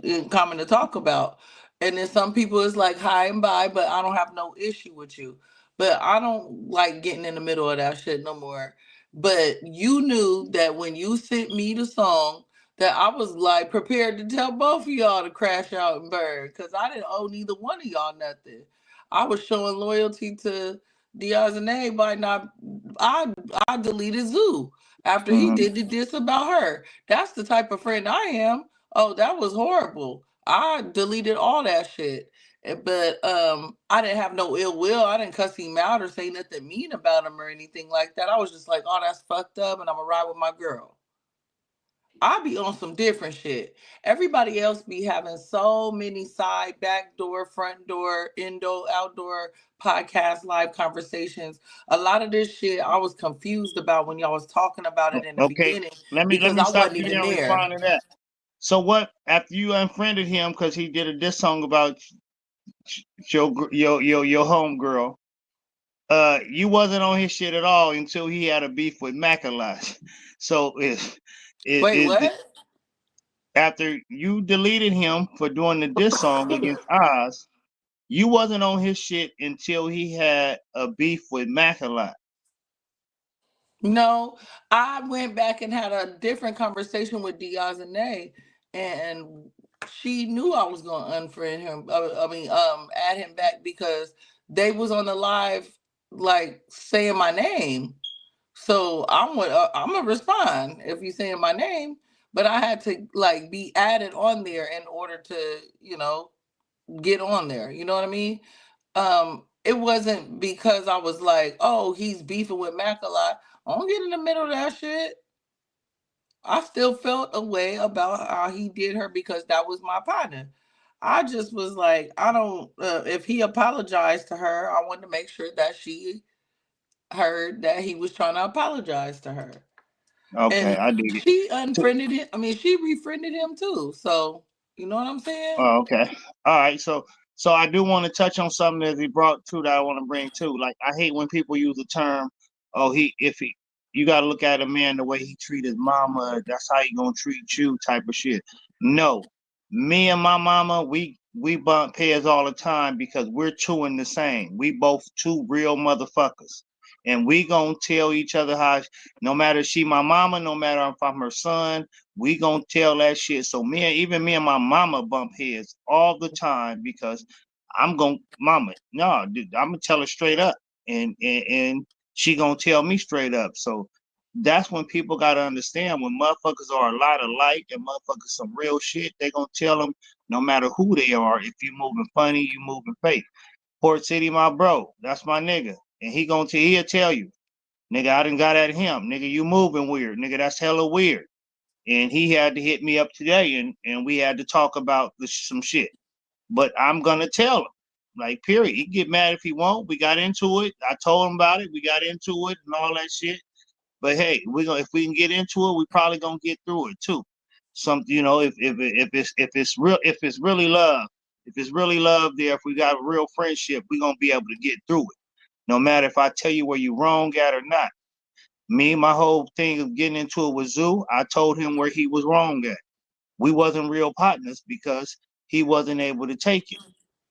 in common to talk about. And then some people it's like hi and bye, but I don't have no issue with you. But I don't like getting in the middle of that shit no more. But you knew that when you sent me the song, that I was like prepared to tell both of y'all to crash out and burn because I didn't owe neither one of y'all nothing. I was showing loyalty to Diaz and A by not I I deleted Zoo after he mhm. did this about her. That's the type of friend I am. Oh, that was horrible. I deleted all that shit. But I didn't have no ill will. I didn't cuss him out or say nothing mean about him or anything like that. I was just like, oh, that's fucked up and I'm gonna ride with my girl. I be on some different shit. Everybody else be having so many side, back door, front door, indoor, outdoor podcast, live conversations. A lot of this shit I was confused about when y'all was talking about it in the Okay. beginning Let because me I stop wasn't you even there and there. respond to that. So what after you unfriended him because he did a diss song about your home girl, you wasn't on his shit at all until he had a beef with Macalot. So Wait, it what? after you deleted him for doing the diss song against Oz, you wasn't on his shit until he had a beef with Macalot. No, I went back and had a different conversation with Diazene, and she knew I was going to unfriend him. Add him back because they was on the live, like saying my name. So I'm gonna respond if you saying my name, but I had to like be added on there in order to get on there. You know what I mean? It wasn't because I was like, oh, he's beefing with Mac a lot. I don't get in the middle of that shit. I still felt a way about how he did her because that was my partner. I just was like, I don't. If he apologized to her, I wanted to make sure that she heard that he was trying to apologize to her. Okay, And I dig it. she unfriended him. I mean, she refriended him too. So you know what I'm saying? Oh, okay. All right. So I do want to touch on something that he brought too that I want to bring too. Like I hate when people use the term, oh you gotta look at a man the way he treat his mama, that's how he gonna treat you type of shit. No. Me and my mama, we bump heads all the time because we're two in the same. We both two real motherfuckers. and we gonna tell each other how. No matter she my mama, no matter if I'm her son, we gonna tell that shit. So even me and my mama bump heads all the time because I'm gonna, mama, no, dude, I'm gonna tell her straight up, and she gonna tell me straight up. So that's when people gotta understand when motherfuckers are a lot alike and motherfuckers some real shit. They gonna tell them no matter who they are. If you moving funny, you moving fake. Port City, my bro, that's my nigga, and he'll tell you, nigga, I done got at him, nigga, you moving weird, nigga, that's hella weird. And he had to hit me up today, and we had to talk about some shit. But I'm gonna tell him, like, period. He can get mad if he won't. We got into it. I told him about it. We got into it and all that shit. But hey, if we can get into it, we probably gonna get through it too. If it's really love, if it's really love there, if we got real friendship, we gonna be able to get through it. No matter if I tell you where you wrong at or not. Me, my whole thing of getting into it with Zoo, I told him where he was wrong at. We wasn't real partners because he wasn't able to take it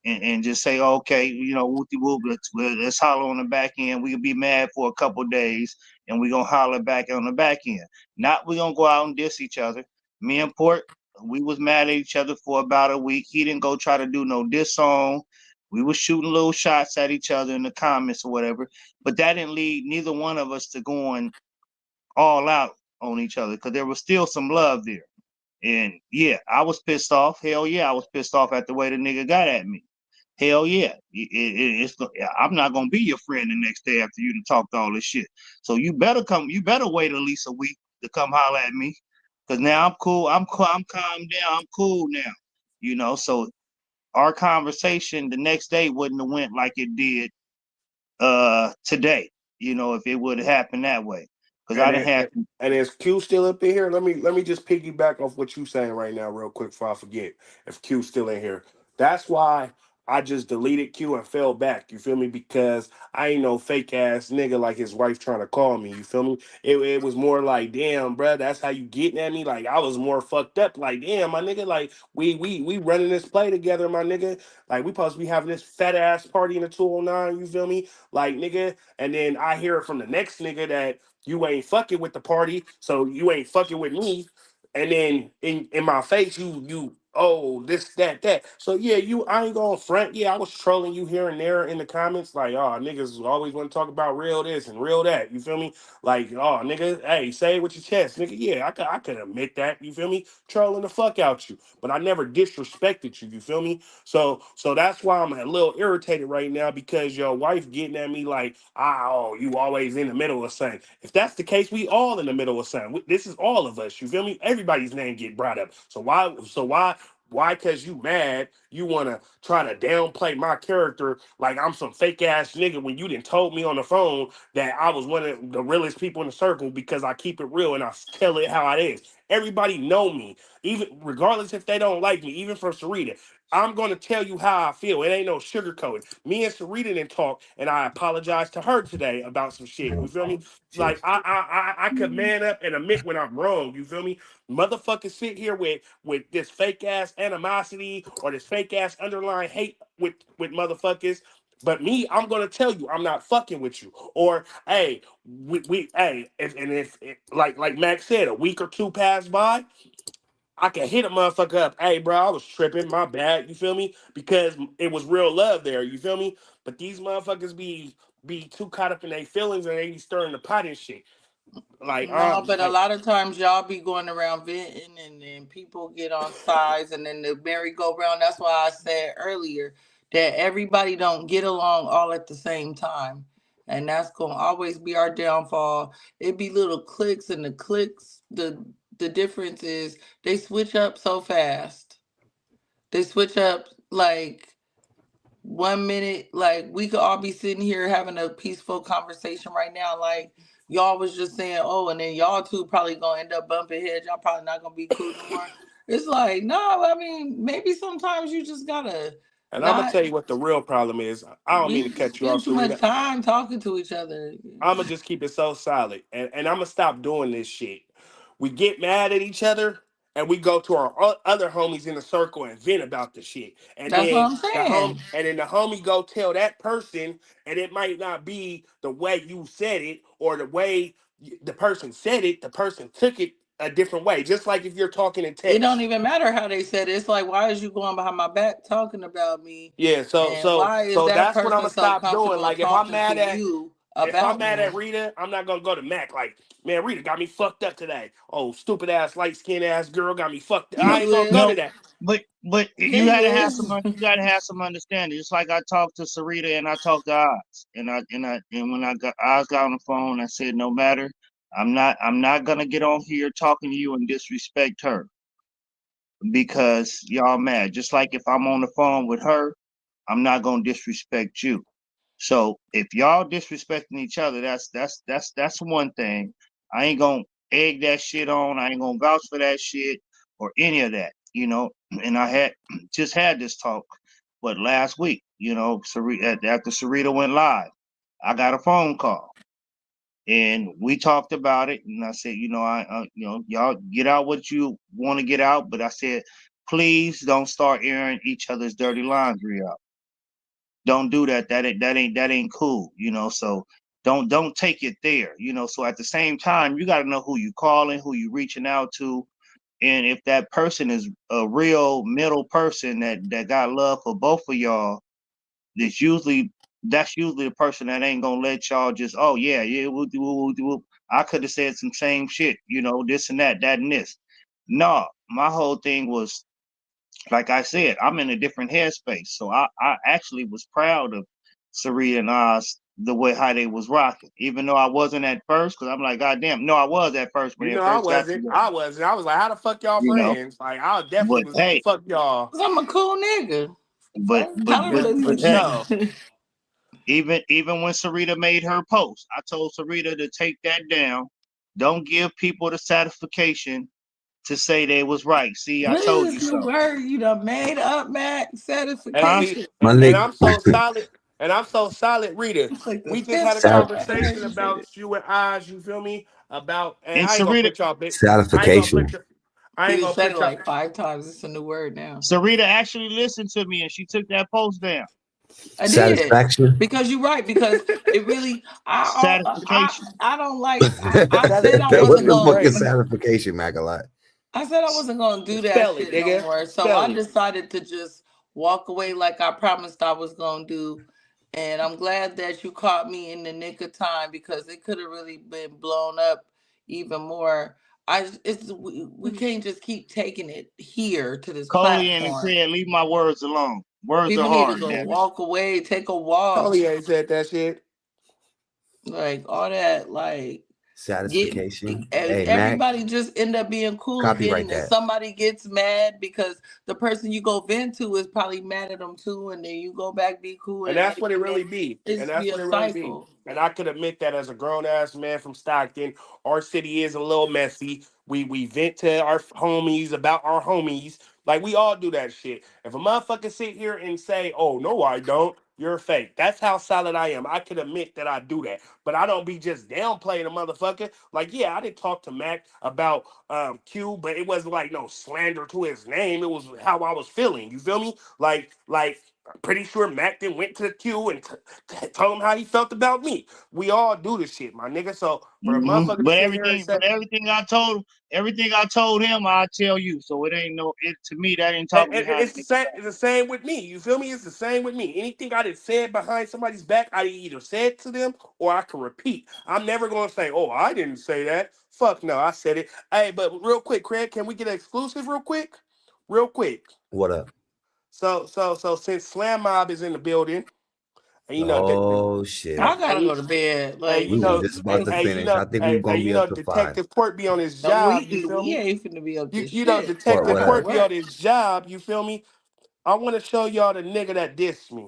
and just say, okay, whoopty whoop, let's holler on the back end. We can be mad for a couple days and we gonna holler back on the back end. Not we gonna go out and diss each other. Me and Port, we was mad at each other for about a week. He didn't go try to do no diss song. We was shooting little shots at each other in the comments or whatever, but that didn't lead neither one of us to going all out on each other because there was still some love there. And yeah, I was pissed off. Hell yeah, I was pissed off at the way the nigga got at me. Hell yeah, I'm not gonna be your friend the next day after you done talked all this shit. So you better wait at least a week to come holler at me, cause now I'm cool. I'm calmed down. I'm cool now. So our conversation the next day wouldn't have went like it did today. If it would have happened that way, cause I didn't have. And is Q still up in here? Let me just piggyback off what you saying right now, real quick, before I forget. If Q's still in here, that's why I just deleted Q and fell back. You feel me? Because I ain't no fake ass nigga like his wife trying to call me. You feel me? It was more like, damn, bro, that's how you getting at me. Like I was more fucked up. Like damn, my nigga. Like we running this play together, my nigga. Like we supposed to be having this fat ass party in the 209. You feel me? Like nigga. And then I hear it from the next nigga that you ain't fucking with the party, so you ain't fucking with me. And then in my face, you oh this that. So yeah, I ain't gonna front. Yeah, I was trolling you here and there in the comments, like oh niggas always want to talk about real this and real that. You feel me? Like oh nigga, hey say it with your chest, nigga. Yeah, I could admit that. You feel me? Trolling the fuck out you, but I never disrespected you. You feel me? So that's why I'm a little irritated right now because your wife getting at me like oh you always in the middle of something. If that's the case, we all in the middle of something. This is all of us. You feel me? Everybody's name get brought up. So why? Because you mad, you want to try to downplay my character like I'm some fake ass nigga when you didn't told me on the phone that I was one of the realest people in the circle because I keep it real and I tell it how it is. Everybody know me, even regardless if they don't like me, even for Sarita. I'm going to tell you how I feel. It ain't no sugarcoating. Me and Sarita didn't talk, and I apologized to her today about some shit. You feel me? Like, I could man up and admit when I'm wrong. You feel me? Motherfuckers sit here with this fake-ass animosity or this fake-ass underlying hate with motherfuckers. But me, I'm going to tell you, I'm not fucking with you. Or, hey, if like Max said, a week or two passed by, I can hit a motherfucker up. Hey, bro, I was tripping. My bad. You feel me? Because it was real love there. You feel me? But these motherfuckers be too caught up in their feelings and they be stirring the pot and shit. Like, no, but a lot of times y'all be going around venting and then people get on sides and then the merry-go-round. That's why I said earlier that everybody don't get along all at the same time. And that's going to always be our downfall. It be little clicks, and the clicks, the difference is they switch up so fast. They switch up like 1 minute, like we could all be sitting here having a peaceful conversation right now, like y'all was just saying, oh, and then y'all two probably gonna end up bumping heads. Y'all probably not gonna be cool no more. It's like, no, I mean, maybe sometimes you just gotta. And I'm gonna tell you what the real problem is. I don't mean to cut you off. Spend too much time talking to each other. I'm gonna just keep it so solid, and I'm gonna stop doing this shit. We get mad at each other, and we go to our other homies in the circle and vent about the shit. And That's what then I'm saying. the homie go tell that person, and it might not be the way you said it or the way the person said it. The person took it a different way. Just like if you're talking in It don't text. even matter how they said it. It's like, why is you going behind my back talking about me? Yeah, so And so why is so that that's what I'm person gonna so stop doing. comfortable Like if I'm talking to mad at you about me? Rita, I'm not gonna go to Mac like, man, Rita got me fucked up today. Oh, stupid ass, light skinned ass girl got me fucked up. Yeah, I ain't you gonna go to is. No, that. but Yeah, you you gotta have is. some understanding. Just like I talked to Sarita and I talked to Oz, and when Oz got on the phone, I said, no matter, I'm not gonna get on here talking to you and disrespect her because y'all mad. Just like if I'm on the phone with her, I'm not gonna disrespect you. So if y'all disrespecting each other, that's one thing. I ain't gonna egg that shit on. I ain't gonna vouch for that shit or any of that, you know. And I had just had this talk, last week, you know, after Sarita went live, I got a phone call and we talked about it. And I said, you know, y'all get out what you want to get out, but I said, please don't start airing each other's dirty laundry out. Don't do that. That ain't cool, you know. So don't take it there, you know. So at the same time, you got to know who you calling, who you reaching out to, and if that person is a real middle person that got love for both of y'all, that's usually the person that ain't gonna let y'all just, oh yeah, I could have said some same shit, you know, this and that and this. No, my whole thing was, like I said, I'm in a different headspace. So I actually was proud of Sarita and Oz the way how they was rocking, even though I wasn't at first, because I'm like, God damn, no, I was at first when You they know, I first got wasn't. together, I wasn't. I was like, how the fuck y'all you know. friends? Like, I definitely But was like, hey, fuck y'all. Cause I'm a cool nigga. but Fuck, but kind of but but For hey, sure. relationship. even when Sarita made her post, I told Sarita to take that down. Don't give people the satisfaction to say they was right. See, I What is told you this new so. word you done made up, Mac? And Huh? see, Satisfaction. My and nigga, I'm so solid. And I'm so solid, Rita. It's like the We just fifth had a sat- time I heard conversation you say about this. you and Oz. You feel me? About, and And I ain't gonna Sarita, put y'all bit. I ain't gonna put satisfaction. your. I He ain't done gonna said it put y'all. like 5 times. It's a new word now. Sarita actually listened to me and she took that post down. I did Satisfaction. because you're right. Because it really, Satisfaction. I don't like. I said I What wasn't Satisfaction is the fuck gonna. is crazy. satisfaction, Magalot? I said I wasn't gonna do that Spell it, shit no nigga. more. So Spell I it. decided to just walk away like I promised I was gonna do. And I'm glad that you caught me in the nick of time because it could have really been blown up even more. We can't just keep taking it here to this Coley and platform. Craig, leave my words alone. Words are People need to hard, go damn it. walk away, take a walk, Collier said that shit. like all that, like get Satisfaction. Hey, Mac, everybody just end up being cool again, copyright and then that. somebody gets mad because the person you go vent to is probably mad at them too, and then you go back be cool, And and that's next what it thing really be. it And just be that's a what it really be. cycle. And I could admit that as a grown ass man from Stockton, our city is a little messy. We vent to our homies about our homies. Like we all do that shit. If a motherfucker sit here and say, "Oh no, I don't," you're fake. That's how solid I am. I could admit that I do that, but I don't be just downplaying a motherfucker. Like, yeah, I didn't talk to Mac about Q, but it wasn't like no slander to his name. It was how I was feeling. You feel me? Like I'm pretty sure Mac then went to the Q and told him how he felt about me. We all do this shit, my nigga. So for a motherfucker to But sit here and say, everything I told him, I tell you. So it ain't no it to me. That ain't talking behind it's the the nigga same. back. It's the same with me. You feel me? It's the same with me. Anything I done said behind somebody's back, I either said to them or I can repeat. I'm never gonna say, "Oh, I didn't say that." Fuck no, I said it. Hey, but real quick, Craig, can we get an exclusive real quick? Real quick. What up? So since Slam Mob is in the building, and you know, Oh shit. I gotta go to bed. hey, Like, We were just about to finish. I think we were gonna be up to 5. Detective Court be on his no, job. You feel we me? ain't finna be up to You know, shit. Court, I Detective what gotta up? Court be on work. his job. You feel me? I want to show y'all the nigga that dissed me,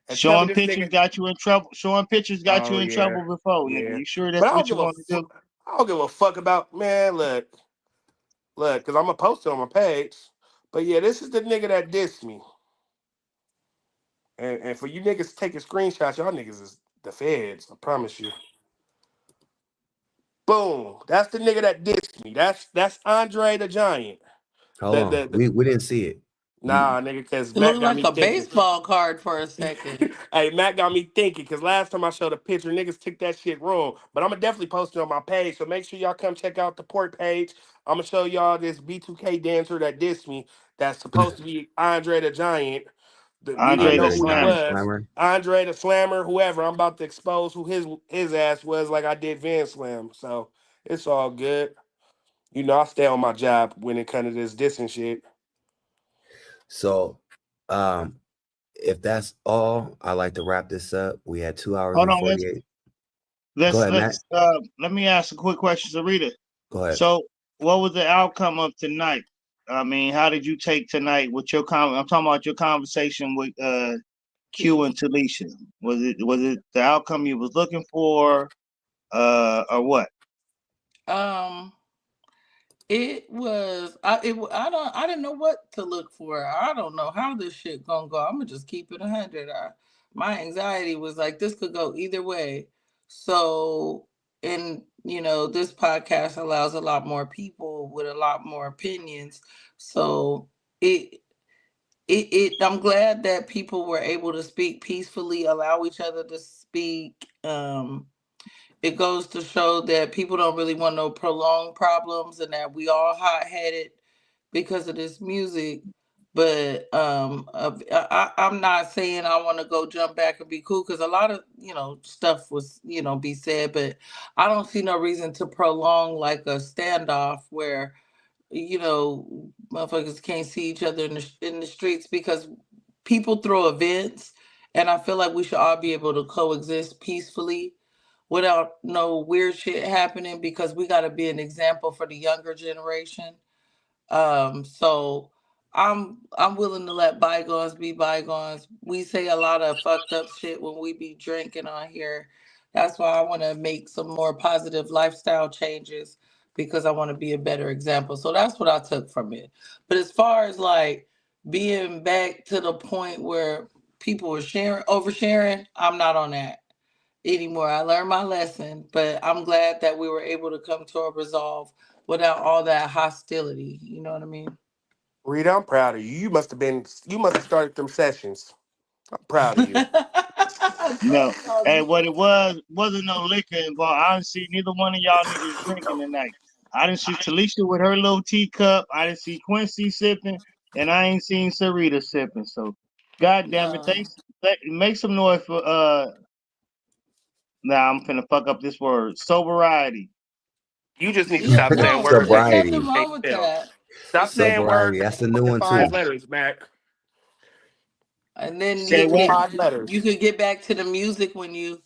and tell me Showing this pictures nigga. got you in trouble. Showing pictures got you Oh in yeah, trouble before, nigga. yeah. You sure But that's what you want to do? I don't give a fuck about man. Look, because I'm gonna post it on my page. But yeah, this is the nigga that dissed me, and for you niggas taking screenshots, y'all niggas is the feds. I promise you. Boom. That's the nigga that dissed me. That's Andre the Giant. Hold on. We didn't see it. Nah, nigga, because It Mac looked got like me a thinking. baseball card for a second. Hey, Mac got me thinking because last time I showed a picture, niggas took that shit wrong. But I'm gonna definitely post it on my page. So make sure y'all come check out the port page. I'm gonna show y'all this B2K dancer that dissed me. That's supposed to be Andre the Giant. We didn't Andre know the who he Slammer. was. Andre the Slammer, whoever. I'm about to expose who his ass was, like I did Van Slam. So it's all good. You know, I stay on my job when it comes to this dissing shit. So, if that's all, I like to wrap this up. We had 2 hours Hold and on, 48. Go ahead, Matt. let me ask a quick question, Sarita. Go ahead. So, what was the outcome of tonight? I mean, how did you take tonight with your I'm talking about your conversation with Q and Talisha. Was it the outcome you was looking for, or what? It was I didn't know what to look for. I don't know how this shit gonna go. I'm gonna just keep it 100. My anxiety was like this could go either way. So, and this podcast allows a lot more people with a lot more opinions. So I'm glad that people were able to speak peacefully, allow each other to speak. It goes to show that people don't really want no prolonged problems and that we all hot-headed because of this music. But I'm not saying I want to go jump back and be cool because a lot of stuff was be said, but I don't see no reason to prolong like a standoff where motherfuckers can't see each other in the streets because people throw events, and I feel like we should all be able to coexist peacefully without no weird shit happening because we got to be an example for the younger generation. So I'm willing to let bygones be bygones. We say a lot of fucked up shit when we be drinking on here. That's why I want to make some more positive lifestyle changes because I want to be a better example. So that's what I took from it. But as far as like being back to the point where people were oversharing, I'm not on that anymore. I learned my lesson, but I'm glad that we were able to come to a resolve without all that hostility. You know what I mean? Rita, I'm proud of you. You must have started them sessions. I'm proud of you. No, and what it wasn't no liquor involved. I didn't see neither one of y'all niggas drinking tonight. I didn't see Talisha with her little teacup. I didn't see Quincy sipping, and I ain't seen Sarita sipping. So, God damn it, make some noise for Nah, I'm finna fuck up this word. Sobriety. You just need to stop saying words. There's Sobriety. nothing wrong with that. Stop saying words. Sobriety. That's a new one too. 5 letters, Mac. And then Say what? 5 letters. You could get back to the music when you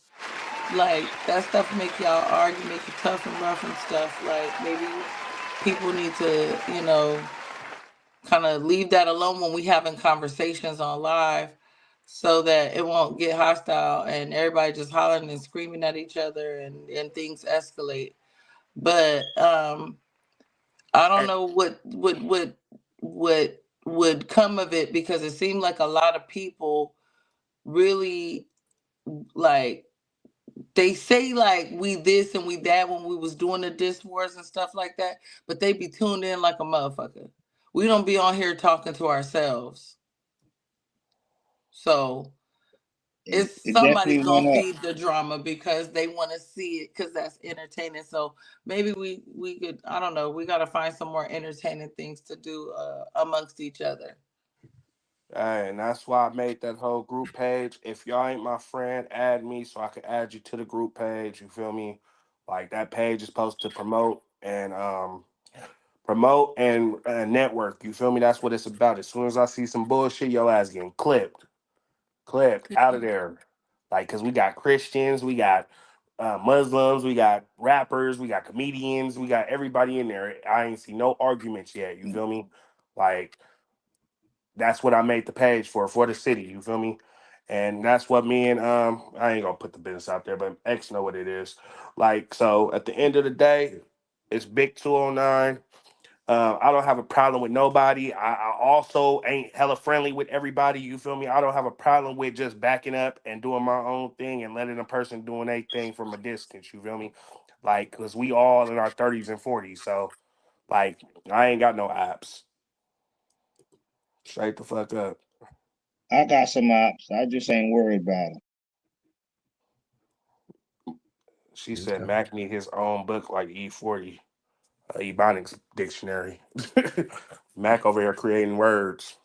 like that stuff make y'all argue, make you tough and rough and stuff. Like maybe people need to, kind of leave that alone when we having conversations on live so that it won't get hostile and everybody just hollering and screaming at each other and things escalate. But I don't know what would come of it because it seemed like a lot of people really like they say like we this and we that when we was doing the diss wars and stuff like that, but they be tuned in like a motherfucker. We don't be on here talking to ourselves. So it's somebody's gonna feed the drama because they want to see it because that's entertaining. So maybe we could, I don't know, we got to find some more entertaining things to do amongst each other. And that's why I made that whole group page. If y'all ain't my friend, add me so I can add you to the group page. You feel me? Like that page is supposed to promote and network. You feel me? That's what it's about. As soon as I see some bullshit, your ass getting clipped out of there. Like, cause we got Christians, we got Muslims, we got rappers, we got comedians, we got everybody in there. I ain't see no arguments yet. You feel me? Like, that's what I made the page for the city. You feel me? And that's what me and I ain't gonna put the business out there, but X know what it is. Like, so at the end of the day, it's Big 209. I don't have a problem with nobody. I also ain't hella friendly with everybody. You feel me? I don't have a problem with just backing up and doing my own thing and letting a person doing their thing from a distance. You feel me? Like, cause we all in our 30s and 40s. So, like, I ain't got no apps. Straight the fuck up. I got some ops. I just ain't worried about them. She said Mac need his own book like E40, Ebonics dictionary. Mac over here creating words.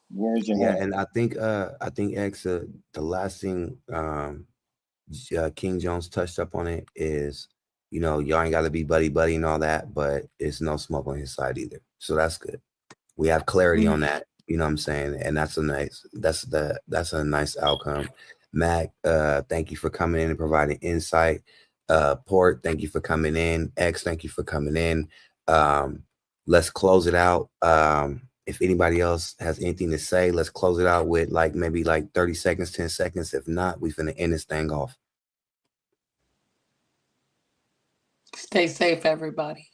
Words are Yeah, hard. and I think X, the last thing King Jones touched up on it is, you know, y'all ain't got to be buddy and all that, but it's no smoke on his side either. So that's good. We have clarity on that. You know what I'm saying? And that's a nice outcome. Mac, thank you for coming in and providing insight. Port, thank you for coming in. X, thank you for coming in. Let's close it out. If anybody else has anything to say, let's close it out with maybe 30 seconds, 10 seconds. If not, we finna end this thing off. Stay safe, everybody.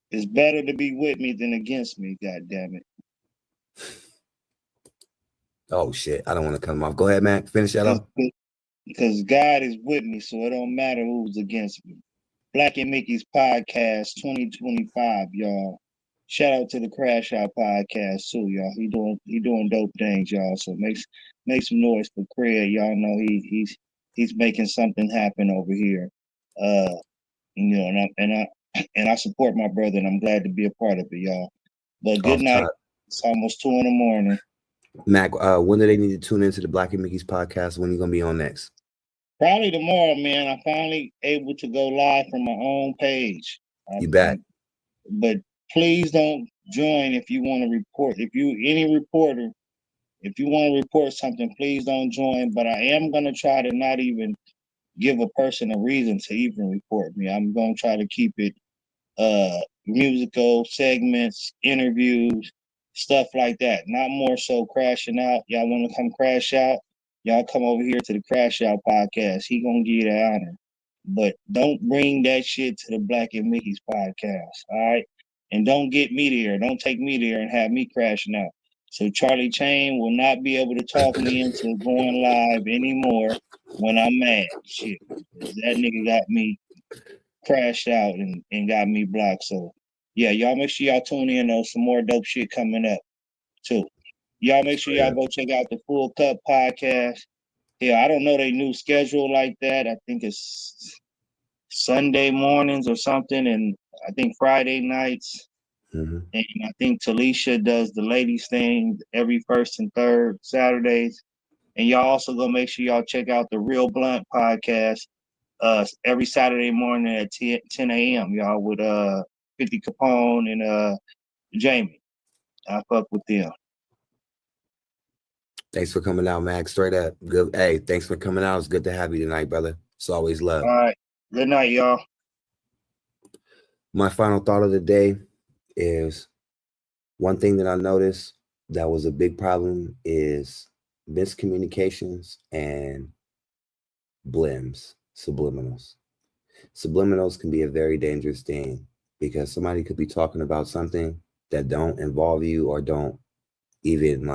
It's better to be with me than against me, God damn it. Oh shit, I don't want to cut him off. Go ahead, Mac. Finish that up. Because God is with me, so it don't matter who's against me. Black and Mickey's podcast 2025, y'all. Shout out to the Crash Out podcast too, y'all. He doing dope things, y'all. So make some noise for Craig. Y'all know he's making something happen over here. You know, and I support my brother, and I'm glad to be a part of it, y'all. But good night. It's almost 2 a.m. Mac, when do they need to tune into the Black and Mickey's podcast? When are you gonna be on next? Probably tomorrow, man. I'm finally able to go live from my own page. You bet. But please don't join if you want to report. If you want to report something, please don't join. But I am gonna try to not even give a person a reason to even report me. I'm gonna try to keep it musical segments, interviews, stuff like that. Not more so crashing out. Y'all want to come crash out? Y'all come over here to the Crash Out podcast. He gonna give you the honor. But don't bring that shit to the Black and Mickey's podcast, all right? And don't get me there. Don't take me there and have me crashing out. So Charlie Chain will not be able to talk me into going live anymore when I'm mad. Shit. That nigga got me crashed out and got me blocked. So yeah, y'all make sure y'all tune in on some more dope shit coming up too. Y'all make sure y'all go check out the Full Cup podcast. Yeah, I don't know their new schedule like that. I think it's Sunday mornings or something, and I think Friday nights. Mm-hmm. And I think Talisha does the ladies thing every first and third Saturdays. And y'all also go make sure y'all check out the Real Blunt podcast every Saturday morning at 10 a.m. Y'all with 50 Capone and Jamie. I fuck with them. Thanks for coming out, Mac. Straight up. Good. Hey, thanks for coming out. It's good to have you tonight, brother. It's always love. All right. Good night, y'all. My final thought of the day is one thing that I noticed that was a big problem is miscommunications and blims, subliminals. Subliminals can be a very dangerous thing because somebody could be talking about something that don't involve you or don't even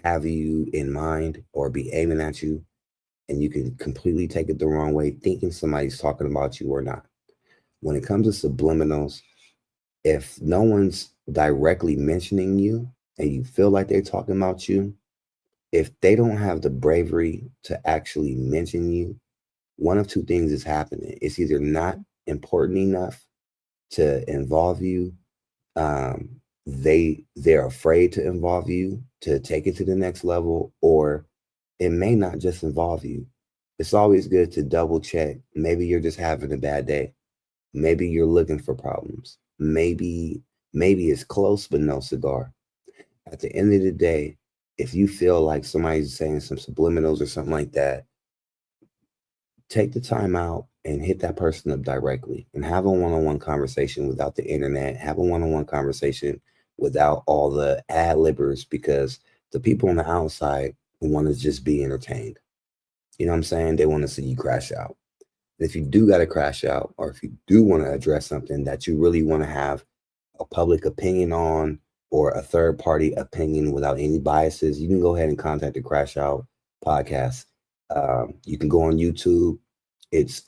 have you in mind or be aiming at you, and you can completely take it the wrong way thinking somebody's talking about you or not. When it comes to subliminals, if no one's directly mentioning you and you feel like they're talking about you, if they don't have the bravery to actually mention you, one of two things is happening. It's either not important enough to involve you, they're afraid to involve you to take it to the next level, or it may not just involve you. It's always good to double check. Maybe you're just having a bad day. Maybe you're looking for problems. Maybe it's close but no cigar. At the end of the day, if you feel like somebody's saying some subliminals or something like that, take the time out and hit that person up directly and have a one-on-one conversation without the internet. Have a one-on-one conversation without all the ad-libbers, because the people on the outside want to just be entertained. You know what I'm saying? They want to see you crash out. And if you do got to crash out, or if you do want to address something that you really want to have a public opinion on or a third-party opinion without any biases, you can go ahead and contact the Crash Out podcast. You can go on YouTube. It's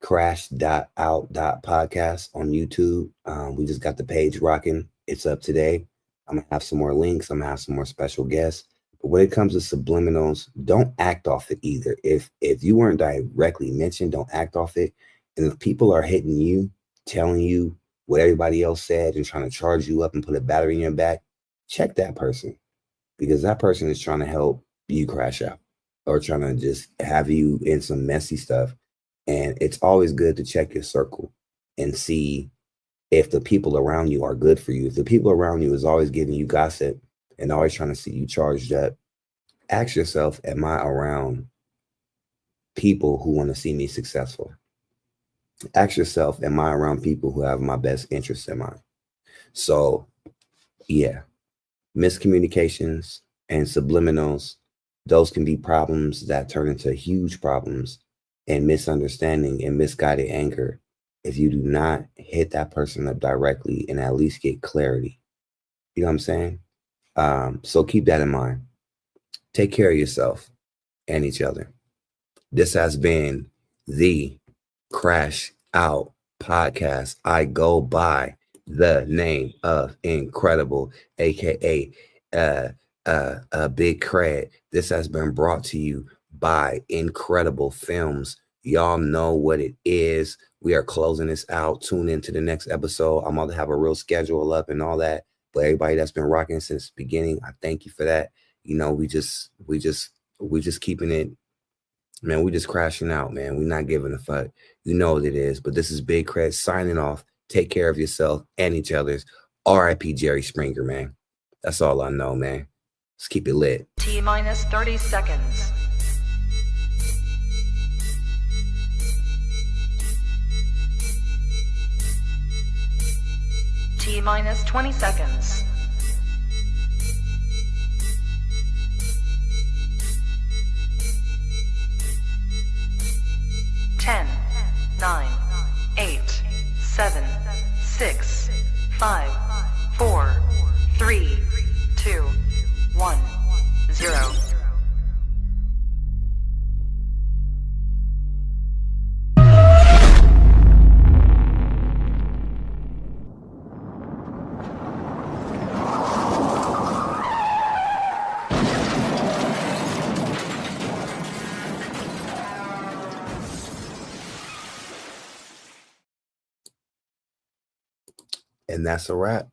crash.out.podcast on YouTube. We just got the page rocking. It's up today. I'm gonna have some more links. I'm gonna have some more special guests. But when it comes to subliminals, don't act off it either. If you weren't directly mentioned, don't act off it. And if people are hitting you, telling you what everybody else said and trying to charge you up and put a battery in your back, check that person, because that person is trying to help you crash out or trying to just have you in some messy stuff. And it's always good to check your circle and see if the people around you are good for you. If the people around you is always giving you gossip and always trying to see you charged up, ask yourself, am I around people who want to see me successful? Ask yourself, am I around people who have my best interests in mind? So, yeah, miscommunications and subliminals, those can be problems that turn into huge problems and misunderstanding and misguided anger if you do not hit that person up directly and at least get clarity. You know what I'm saying? So keep that in mind. Take care of yourself and each other. This has been the Crash Out Podcast. I go by the name of Incredible, aka Big Cred. This has been brought to you by Incredible Films. Y'all know what it is. We are closing this out. Tune into the next episode. I'm going to have a real schedule up and all that. But everybody that's been rocking since the beginning, I thank you for that. You know, we just keeping it, man. We just crashing out, man. We're not giving a fuck. You know what it is. But this is Big Cred signing off. Take care of yourself and each other's. R.I.P. Jerry Springer, man. That's all I know, man. Let's keep it lit. T-minus 30 seconds. T-minus 20 seconds. Ten, 9, 8, 7, 6, 5, 4, 3, 2, 1, 0. And that's a wrap.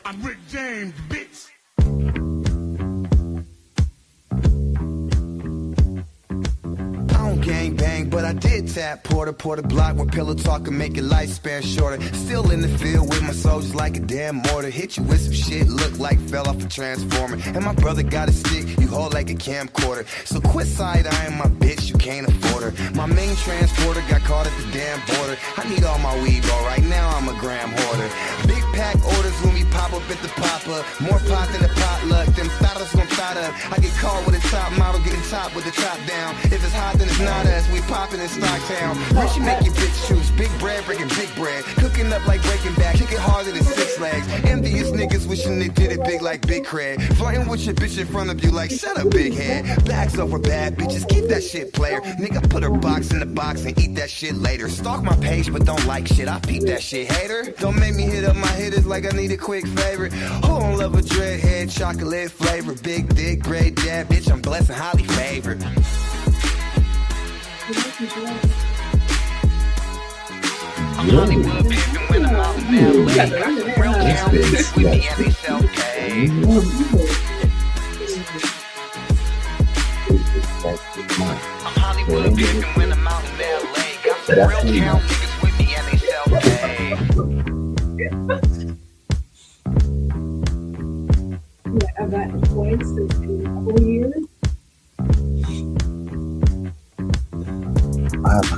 I'm Rick James, bitch. I don't gang bang, but I did tap Porter block where pillow talk can make your lifespan shorter. Still in the field with my soldiers like a damn mortar. Hit you with some shit, look like fell off a transformer. And my brother got a stick, you hold like a camcorder. So quit side-eyeing my bitch, you can't afford her. My main transporter got caught at the damn border. I need all my weed, bro, right now I'm a gram hoarder. Big pack orders when we pop up at the pop-up. More pot than a potluck, them thottas gon' thot up. I get caught with a top model, getting top with the top down. If it's hot, then it's not us, we poppin' in Stocktown. Rich, you make your bitch choose, big bread, breaking big bread. Cooking up like Breaking Bad, kick it harder than 6 legs. Envious niggas wishing they did it big like Big Cred. Flirting with your bitch in front of you like, shut up, big head. Bags over bad bitches, keep that shit, player. Nigga, put her box in the box and eat that shit later. Stalk my page, but don't like shit, I peep that shit, hater. Don't make me hit up my hitters like I need a quick favor. Who don't love a dreadhead, chocolate flavor. Big dick, great dad, bitch, I'm blessed and highly favored. I'm Hollywood pimpin' when I'm out in LA. Got some real town niggas with me and they self-paid. I'm Hollywood pimpin' when I'm out in LA. Got some real town niggas with me and they self-paid. Yeah, I've gotten points in a couple years. I have